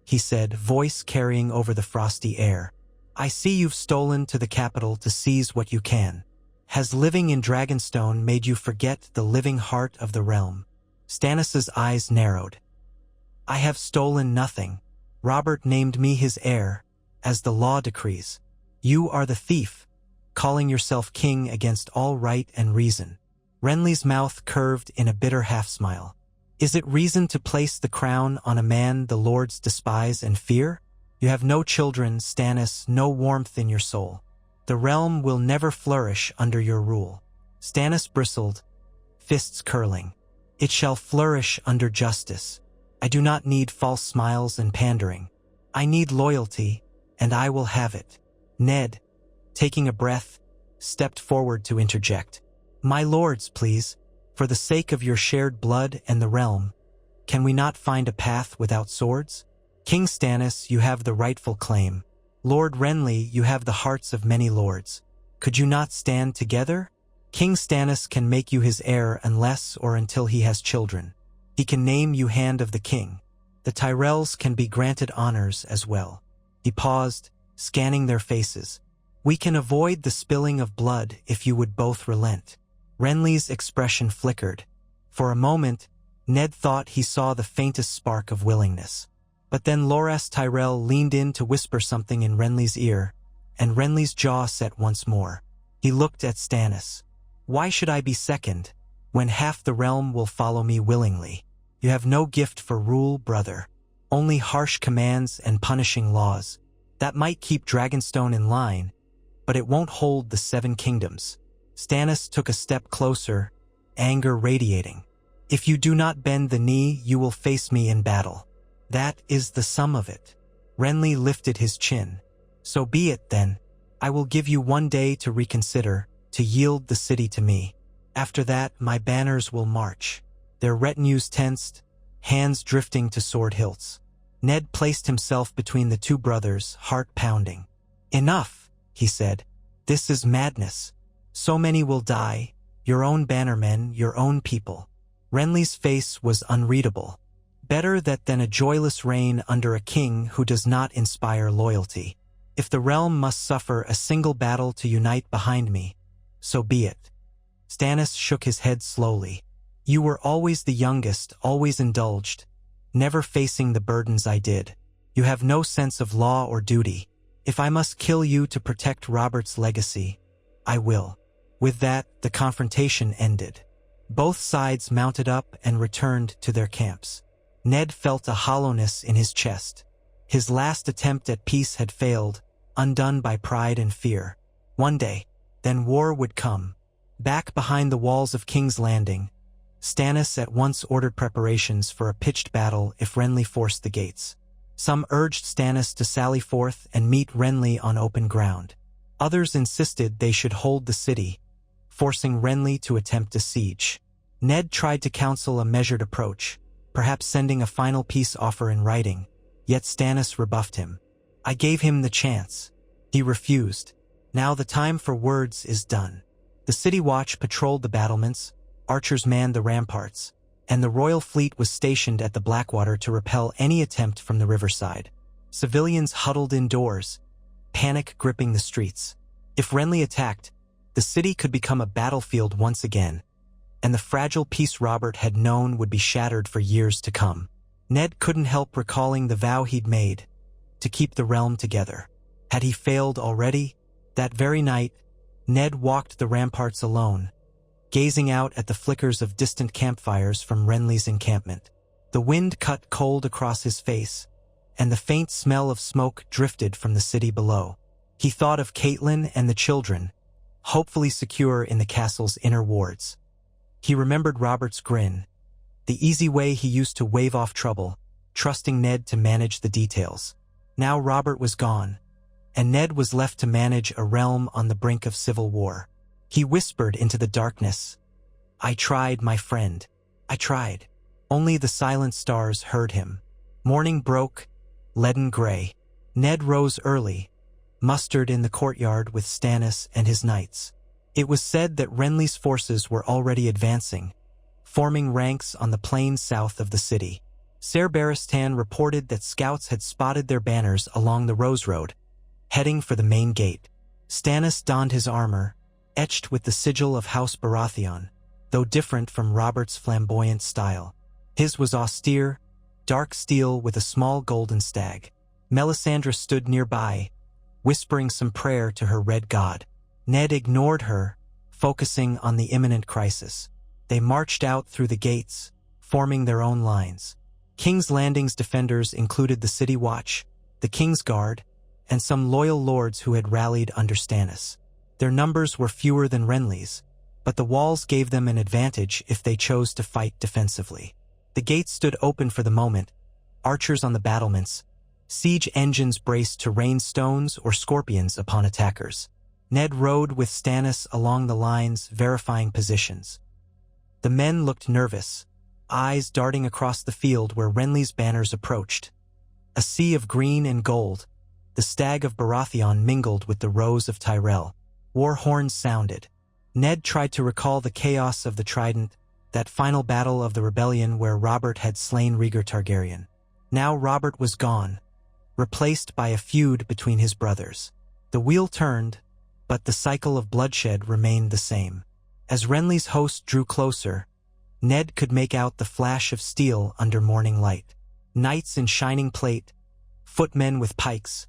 he said, voice carrying over the frosty air, "I see you've stolen to the capital to seize what you can. Has living in Dragonstone made you forget the living heart of the realm?" Stannis' eyes narrowed. "I have stolen nothing. Robert named me his heir, as the law decrees. You are the thief, calling yourself king against all right and reason." Renly's mouth curved in a bitter half-smile. "Is it reason to place the crown on a man the lords despise and fear? You have no children, Stannis, no warmth in your soul. The realm will never flourish under your rule." Stannis bristled, fists curling. "It shall flourish under justice. I do not need false smiles and pandering. I need loyalty, and I will have it." Ned, taking a breath, stepped forward to interject. "My lords, please, for the sake of your shared blood and the realm, can we not find a path without swords? King Stannis, you have the rightful claim. Lord Renly, you have the hearts of many lords. Could you not stand together? King Stannis can make you his heir unless or until he has children. He can name you Hand of the King. The Tyrells can be granted honors as well." He paused, scanning their faces. "We can avoid the spilling of blood if you would both relent." Renly's expression flickered. For a moment, Ned thought he saw the faintest spark of willingness. But then Loras Tyrell leaned in to whisper something in Renly's ear, and Renly's jaw set once more. He looked at Stannis. "Why should I be second, when half the realm will follow me willingly? You have no gift for rule, brother. Only harsh commands and punishing laws. That might keep Dragonstone in line, but it won't hold the 7 kingdoms." Stannis took a step closer, anger radiating. "If you do not bend the knee, you will face me in battle. That is the sum of it." Renly lifted his chin. "So be it, then. I will give you 1 day to reconsider, to yield the city to me. After that, my banners will march." Their retinues tensed, hands drifting to sword hilts. Ned placed himself between the two brothers, heart pounding. "Enough," he said. "This is madness. So many will die, your own bannermen, your own people." Renly's face was unreadable. Better that than a joyless reign under a king who does not inspire loyalty. If the realm must suffer a single battle to unite behind me, so be it. Stannis shook his head slowly. You were always the youngest, always indulged, never facing the burdens I did. You have no sense of law or duty. If I must kill you to protect Robert's legacy, I will. With that, the confrontation ended. Both sides mounted up and returned to their camps. Ned felt a hollowness in his chest. His last attempt at peace had failed, undone by pride and fear. One day, then war would come. Back behind the walls of King's Landing, Stannis at once ordered preparations for a pitched battle if Renly forced the gates. Some urged Stannis to sally forth and meet Renly on open ground. Others insisted they should hold the city, forcing Renly to attempt a siege. Ned tried to counsel a measured approach, perhaps sending a final peace offer in writing, yet Stannis rebuffed him. I gave him the chance. He refused. Now the time for words is done. The City Watch patrolled the battlements, archers manned the ramparts, and the royal fleet was stationed at the Blackwater to repel any attempt from the riverside. Civilians huddled indoors, panic gripping the streets. If Renly attacked, the city could become a battlefield once again, and the fragile peace Robert had known would be shattered for years to come. Ned couldn't help recalling the vow he'd made, to keep the realm together. Had he failed already? That very night, Ned walked the ramparts alone, gazing out at the flickers of distant campfires from Renly's encampment. The wind cut cold across his face, and the faint smell of smoke drifted from the city below. He thought of Catelyn and the children, hopefully secure in the castle's inner wards. He remembered Robert's grin, the easy way he used to wave off trouble, trusting Ned to manage the details. Now Robert was gone, and Ned was left to manage a realm on the brink of civil war. He whispered into the darkness, I tried, my friend. I tried. Only the silent stars heard him. Morning broke, leaden gray. Ned rose early, mustered in the courtyard with Stannis and his knights. It was said that Renly's forces were already advancing, forming ranks on the plain south of the city. Ser Barristan reported that scouts had spotted their banners along the Rose Road, heading for the main gate. Stannis donned his armor, etched with the sigil of House Baratheon, though different from Robert's flamboyant style. His was austere, dark steel with a small golden stag. Melisandre stood nearby, whispering some prayer to her red god. Ned ignored her, focusing on the imminent crisis. They marched out through the gates, forming their own lines. King's Landing's defenders included the City Watch, the King's Guard, and some loyal lords who had rallied under Stannis. Their numbers were fewer than Renly's, but the walls gave them an advantage if they chose to fight defensively. The gates stood open for the moment, archers on the battlements, siege engines braced to rain stones or scorpions upon attackers. Ned rode with Stannis along the lines, verifying positions. The men looked nervous, eyes darting across the field where Renly's banners approached. A sea of green and gold, the stag of Baratheon mingled with the rose of Tyrell. War horns sounded. Ned tried to recall the chaos of the Trident, that final battle of the rebellion where Robert had slain Rhaegar Targaryen. Now Robert was gone, replaced by a feud between his brothers. The wheel turned, but the cycle of bloodshed remained the same. As Renly's host drew closer, Ned could make out the flash of steel under morning light. Knights in shining plate, footmen with pikes,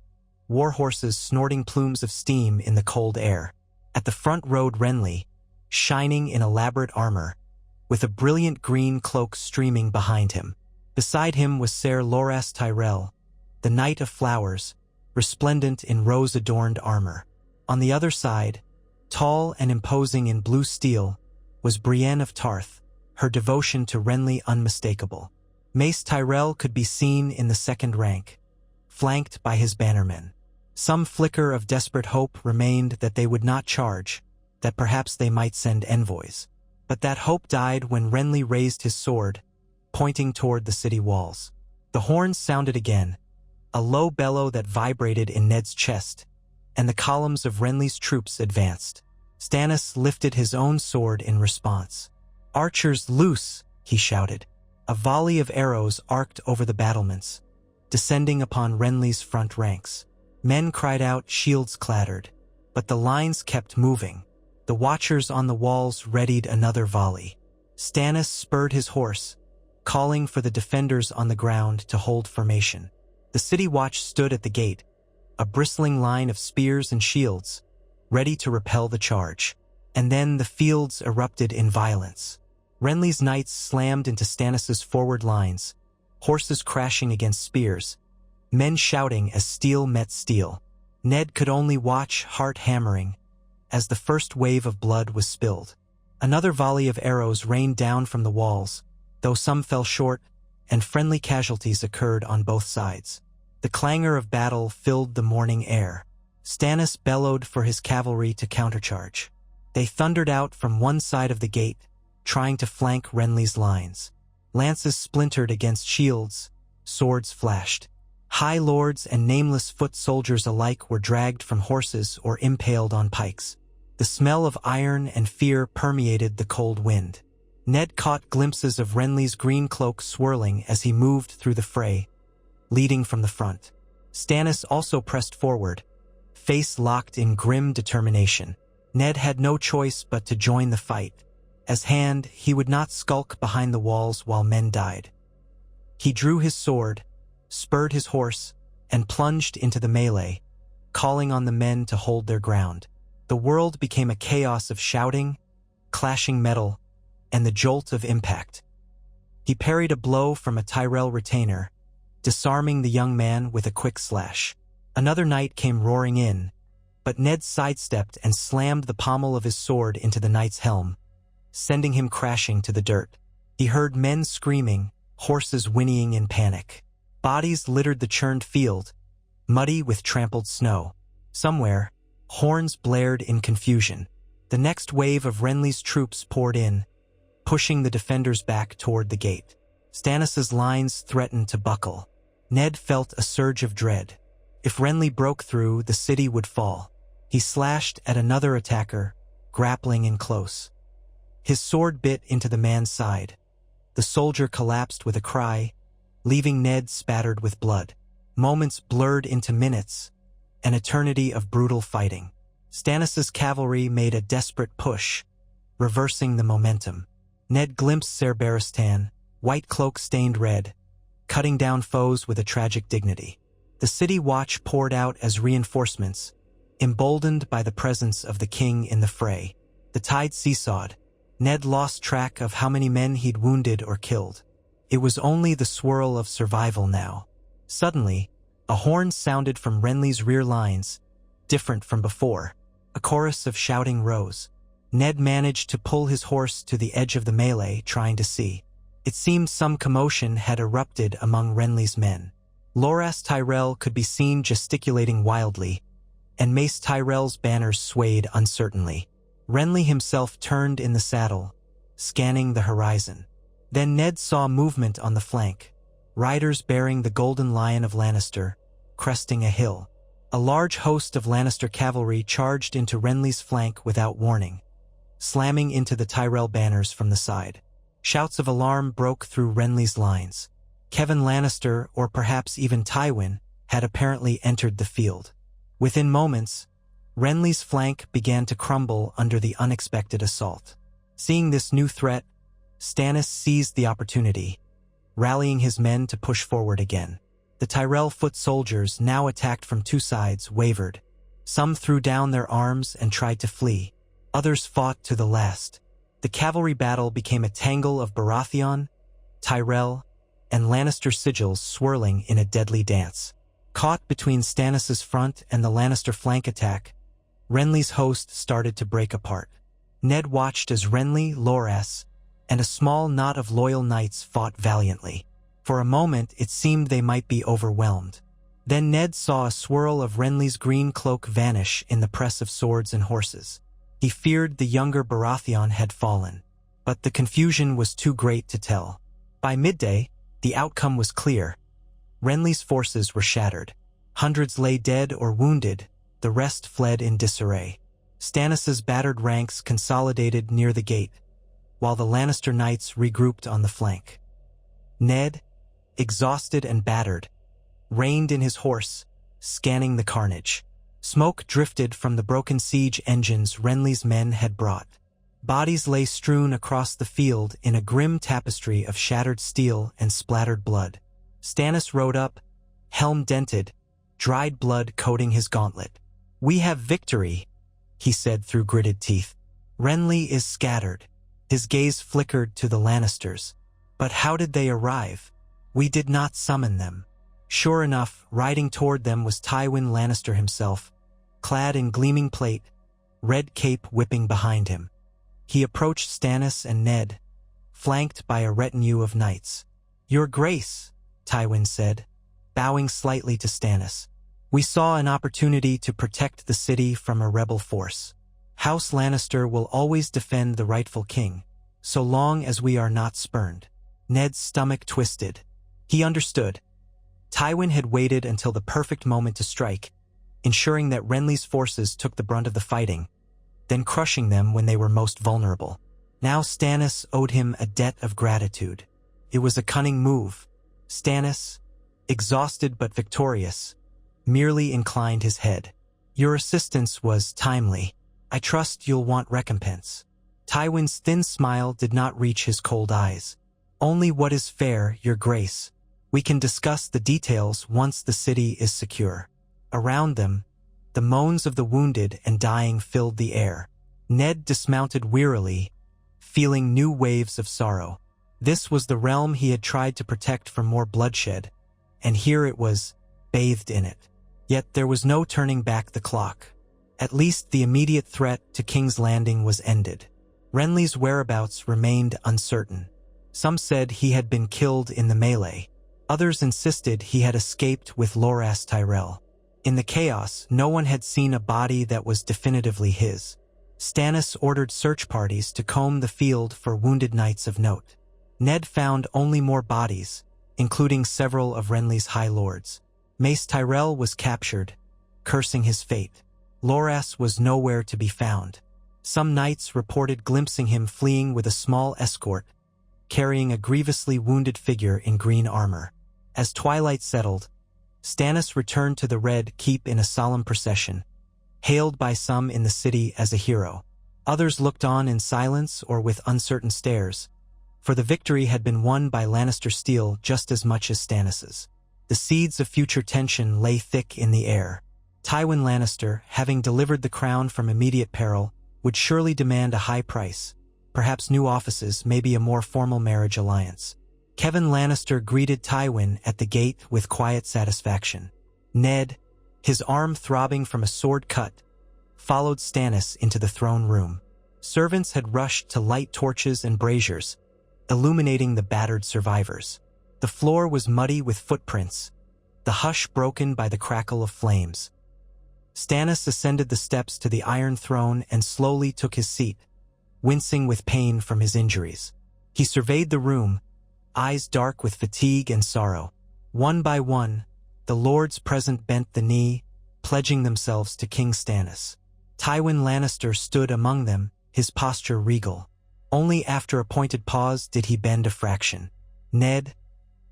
war horses snorting plumes of steam in the cold air. At the front rode Renly, shining in elaborate armor, with a brilliant green cloak streaming behind him. Beside him was Ser Loras Tyrell, the Knight of Flowers, resplendent in rose-adorned armor. On the other side, tall and imposing in blue steel, was Brienne of Tarth, her devotion to Renly unmistakable. Mace Tyrell could be seen in the second rank, flanked by his bannermen. Some flicker of desperate hope remained that they would not charge, that perhaps they might send envoys. But that hope died when Renly raised his sword, pointing toward the city walls. The horns sounded again, a low bellow that vibrated in Ned's chest, and the columns of Renly's troops advanced. Stannis lifted his own sword in response. "Archers, loose!" he shouted. A volley of arrows arced over the battlements, descending upon Renly's front ranks. Men cried out, shields clattered, but the lines kept moving. The watchers on the walls readied another volley. Stannis spurred his horse, calling for the defenders on the ground to hold formation. The city watch stood at the gate, a bristling line of spears and shields, ready to repel the charge. And then the fields erupted in violence. Renly's knights slammed into Stannis's forward lines, horses crashing against spears, men shouting as steel met steel. Ned could only watch, heart hammering, as the first wave of blood was spilled. Another volley of arrows rained down from the walls, though some fell short, and friendly casualties occurred on both sides. The clangor of battle filled the morning air. Stannis bellowed for his cavalry to countercharge. They thundered out from one side of the gate, trying to flank Renly's lines. Lances splintered against shields, swords flashed. High lords and nameless foot soldiers alike were dragged from horses or impaled on pikes. The smell of iron and fear permeated the cold wind. Ned caught glimpses of Renly's green cloak swirling as he moved through the fray, leading from the front. Stannis also pressed forward, face locked in grim determination. Ned had no choice but to join the fight. As hand, he would not skulk behind the walls while men died. He drew his sword, spurred his horse, and plunged into the melee, calling on the men to hold their ground. The world became a chaos of shouting, clashing metal, and the jolt of impact. He parried a blow from a Tyrell retainer, disarming the young man with a quick slash. Another knight came roaring in, but Ned sidestepped and slammed the pommel of his sword into the knight's helm, sending him crashing to the dirt. He heard men screaming, horses whinnying in panic. Bodies littered the churned field, muddy with trampled snow. Somewhere, horns blared in confusion. The next wave of Renly's troops poured in, pushing the defenders back toward the gate. Stannis's lines threatened to buckle. Ned felt a surge of dread. If Renly broke through, the city would fall. He slashed at another attacker, grappling in close. His sword bit into the man's side. The soldier collapsed with a cry, leaving Ned spattered with blood. Moments blurred into minutes, an eternity of brutal fighting. Stannis's cavalry made a desperate push, reversing the momentum. Ned glimpsed Ser Barristan, white cloak stained red, cutting down foes with a tragic dignity. The city watch poured out as reinforcements, emboldened by the presence of the king in the fray. The tide seesawed. Ned lost track of how many men he'd wounded or killed. It was only the swirl of survival now. Suddenly, a horn sounded from Renly's rear lines, different from before. A chorus of shouting rose. Ned managed to pull his horse to the edge of the melee, trying to see. It seemed some commotion had erupted among Renly's men. Loras Tyrell could be seen gesticulating wildly, and Mace Tyrell's banners swayed uncertainly. Renly himself turned in the saddle, scanning the horizon. Then Ned saw movement on the flank, riders bearing the Golden Lion of Lannister, cresting a hill. A large host of Lannister cavalry charged into Renly's flank without warning, slamming into the Tyrell banners from the side. Shouts of alarm broke through Renly's lines. Kevan Lannister, or perhaps even Tywin, had apparently entered the field. Within moments, Renly's flank began to crumble under the unexpected assault. Seeing this new threat, Stannis seized the opportunity, rallying his men to push forward again. The Tyrell foot soldiers, now attacked from two sides, wavered. Some threw down their arms and tried to flee. Others fought to the last. The cavalry battle became a tangle of Baratheon, Tyrell, and Lannister sigils swirling in a deadly dance. Caught between Stannis's front and the Lannister flank attack, Renly's host started to break apart. Ned watched as Renly, Loras, and a small knot of loyal knights fought valiantly. For a moment, it seemed they might be overwhelmed. Then Ned saw a swirl of Renly's green cloak vanish in the press of swords and horses. He feared the younger Baratheon had fallen, but the confusion was too great to tell. By midday, the outcome was clear. Renly's forces were shattered. Hundreds lay dead or wounded, the rest fled in disarray. Stannis's battered ranks consolidated near the gate, while the Lannister knights regrouped on the flank. Ned, exhausted and battered, reined in his horse, scanning the carnage. Smoke drifted from the broken siege engines Renly's men had brought. Bodies lay strewn across the field in a grim tapestry of shattered steel and splattered blood. Stannis rode up, helm dented, dried blood coating his gauntlet. "We have victory," he said through gritted teeth. "Renly is scattered." His gaze flickered to the Lannisters. "But how did they arrive? We did not summon them." Sure enough, riding toward them was Tywin Lannister himself, clad in gleaming plate, red cape whipping behind him. He approached Stannis and Ned, flanked by a retinue of knights. "Your Grace," Tywin said, bowing slightly to Stannis. "We saw an opportunity to protect the city from a rebel force. House Lannister will always defend the rightful king, so long as we are not spurned." Ned's stomach twisted. He understood. Tywin had waited until the perfect moment to strike, ensuring that Renly's forces took the brunt of the fighting, then crushing them when they were most vulnerable. Now Stannis owed him a debt of gratitude. It was a cunning move. Stannis, exhausted but victorious, merely inclined his head. "Your assistance was timely. I trust you'll want recompense." Tywin's thin smile did not reach his cold eyes. "Only what is fair, Your Grace. We can discuss the details once the city is secure." Around them, the moans of the wounded and dying filled the air. Ned dismounted wearily, feeling new waves of sorrow. This was the realm he had tried to protect from more bloodshed, and here it was, bathed in it. Yet there was no turning back the clock. At least the immediate threat to King's Landing was ended. Renly's whereabouts remained uncertain. Some said he had been killed in the melee. Others insisted he had escaped with Loras Tyrell. In the chaos, no one had seen a body that was definitively his. Stannis ordered search parties to comb the field for wounded knights of note. Ned found only more bodies, including several of Renly's high lords. Mace Tyrell was captured, cursing his fate. Loras was nowhere to be found. Some knights reported glimpsing him fleeing with a small escort, carrying a grievously wounded figure in green armor. As twilight settled, Stannis returned to the Red Keep in a solemn procession, hailed by some in the city as a hero. Others looked on in silence or with uncertain stares, for the victory had been won by Lannister steel just as much as Stannis's. The seeds of future tension lay thick in the air. Tywin Lannister, having delivered the crown from immediate peril, would surely demand a high price, perhaps new offices, maybe a more formal marriage alliance. Kevan Lannister greeted Tywin at the gate with quiet satisfaction. Ned, his arm throbbing from a sword cut, followed Stannis into the throne room. Servants had rushed to light torches and braziers, illuminating the battered survivors. The floor was muddy with footprints, the hush broken by the crackle of flames. Stannis ascended the steps to the Iron Throne and slowly took his seat, wincing with pain from his injuries. He surveyed the room, eyes dark with fatigue and sorrow. One by one, the lords present bent the knee, pledging themselves to King Stannis. Tywin Lannister stood among them, his posture regal. Only after a pointed pause did he bend a fraction. Ned,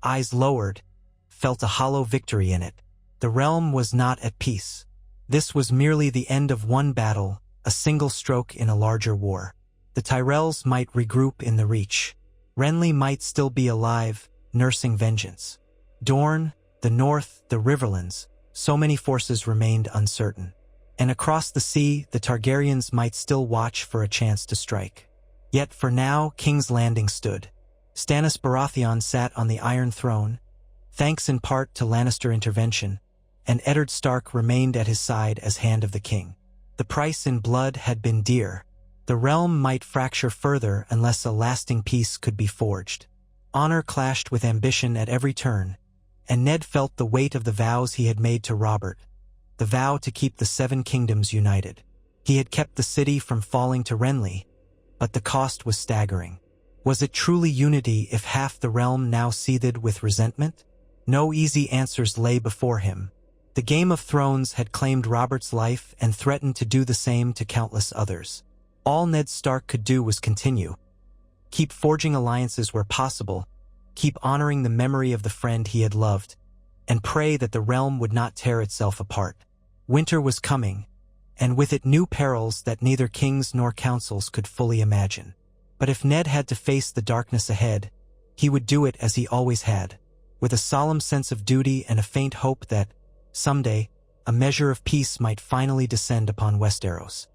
eyes lowered, felt a hollow victory in it. The realm was not at peace. This was merely the end of one battle, a single stroke in a larger war. The Tyrells might regroup in the Reach. Renly might still be alive, nursing vengeance. Dorne, the North, the Riverlands, so many forces remained uncertain. And across the sea, the Targaryens might still watch for a chance to strike. Yet for now, King's Landing stood. Stannis Baratheon sat on the Iron Throne, thanks in part to Lannister intervention, and Eddard Stark remained at his side as Hand of the King. The price in blood had been dear. The realm might fracture further unless a lasting peace could be forged. Honor clashed with ambition at every turn, and Ned felt the weight of the vows he had made to Robert, the vow to keep the Seven Kingdoms united. He had kept the city from falling to Renly, but the cost was staggering. Was it truly unity if half the realm now seethed with resentment? No easy answers lay before him. The Game of Thrones had claimed Robert's life and threatened to do the same to countless others. All Ned Stark could do was continue. Keep forging alliances where possible, keep honoring the memory of the friend he had loved, and pray that the realm would not tear itself apart. Winter was coming, and with it new perils that neither kings nor councils could fully imagine. But if Ned had to face the darkness ahead, he would do it as he always had, with a solemn sense of duty and a faint hope that, someday, a measure of peace might finally descend upon Westeros.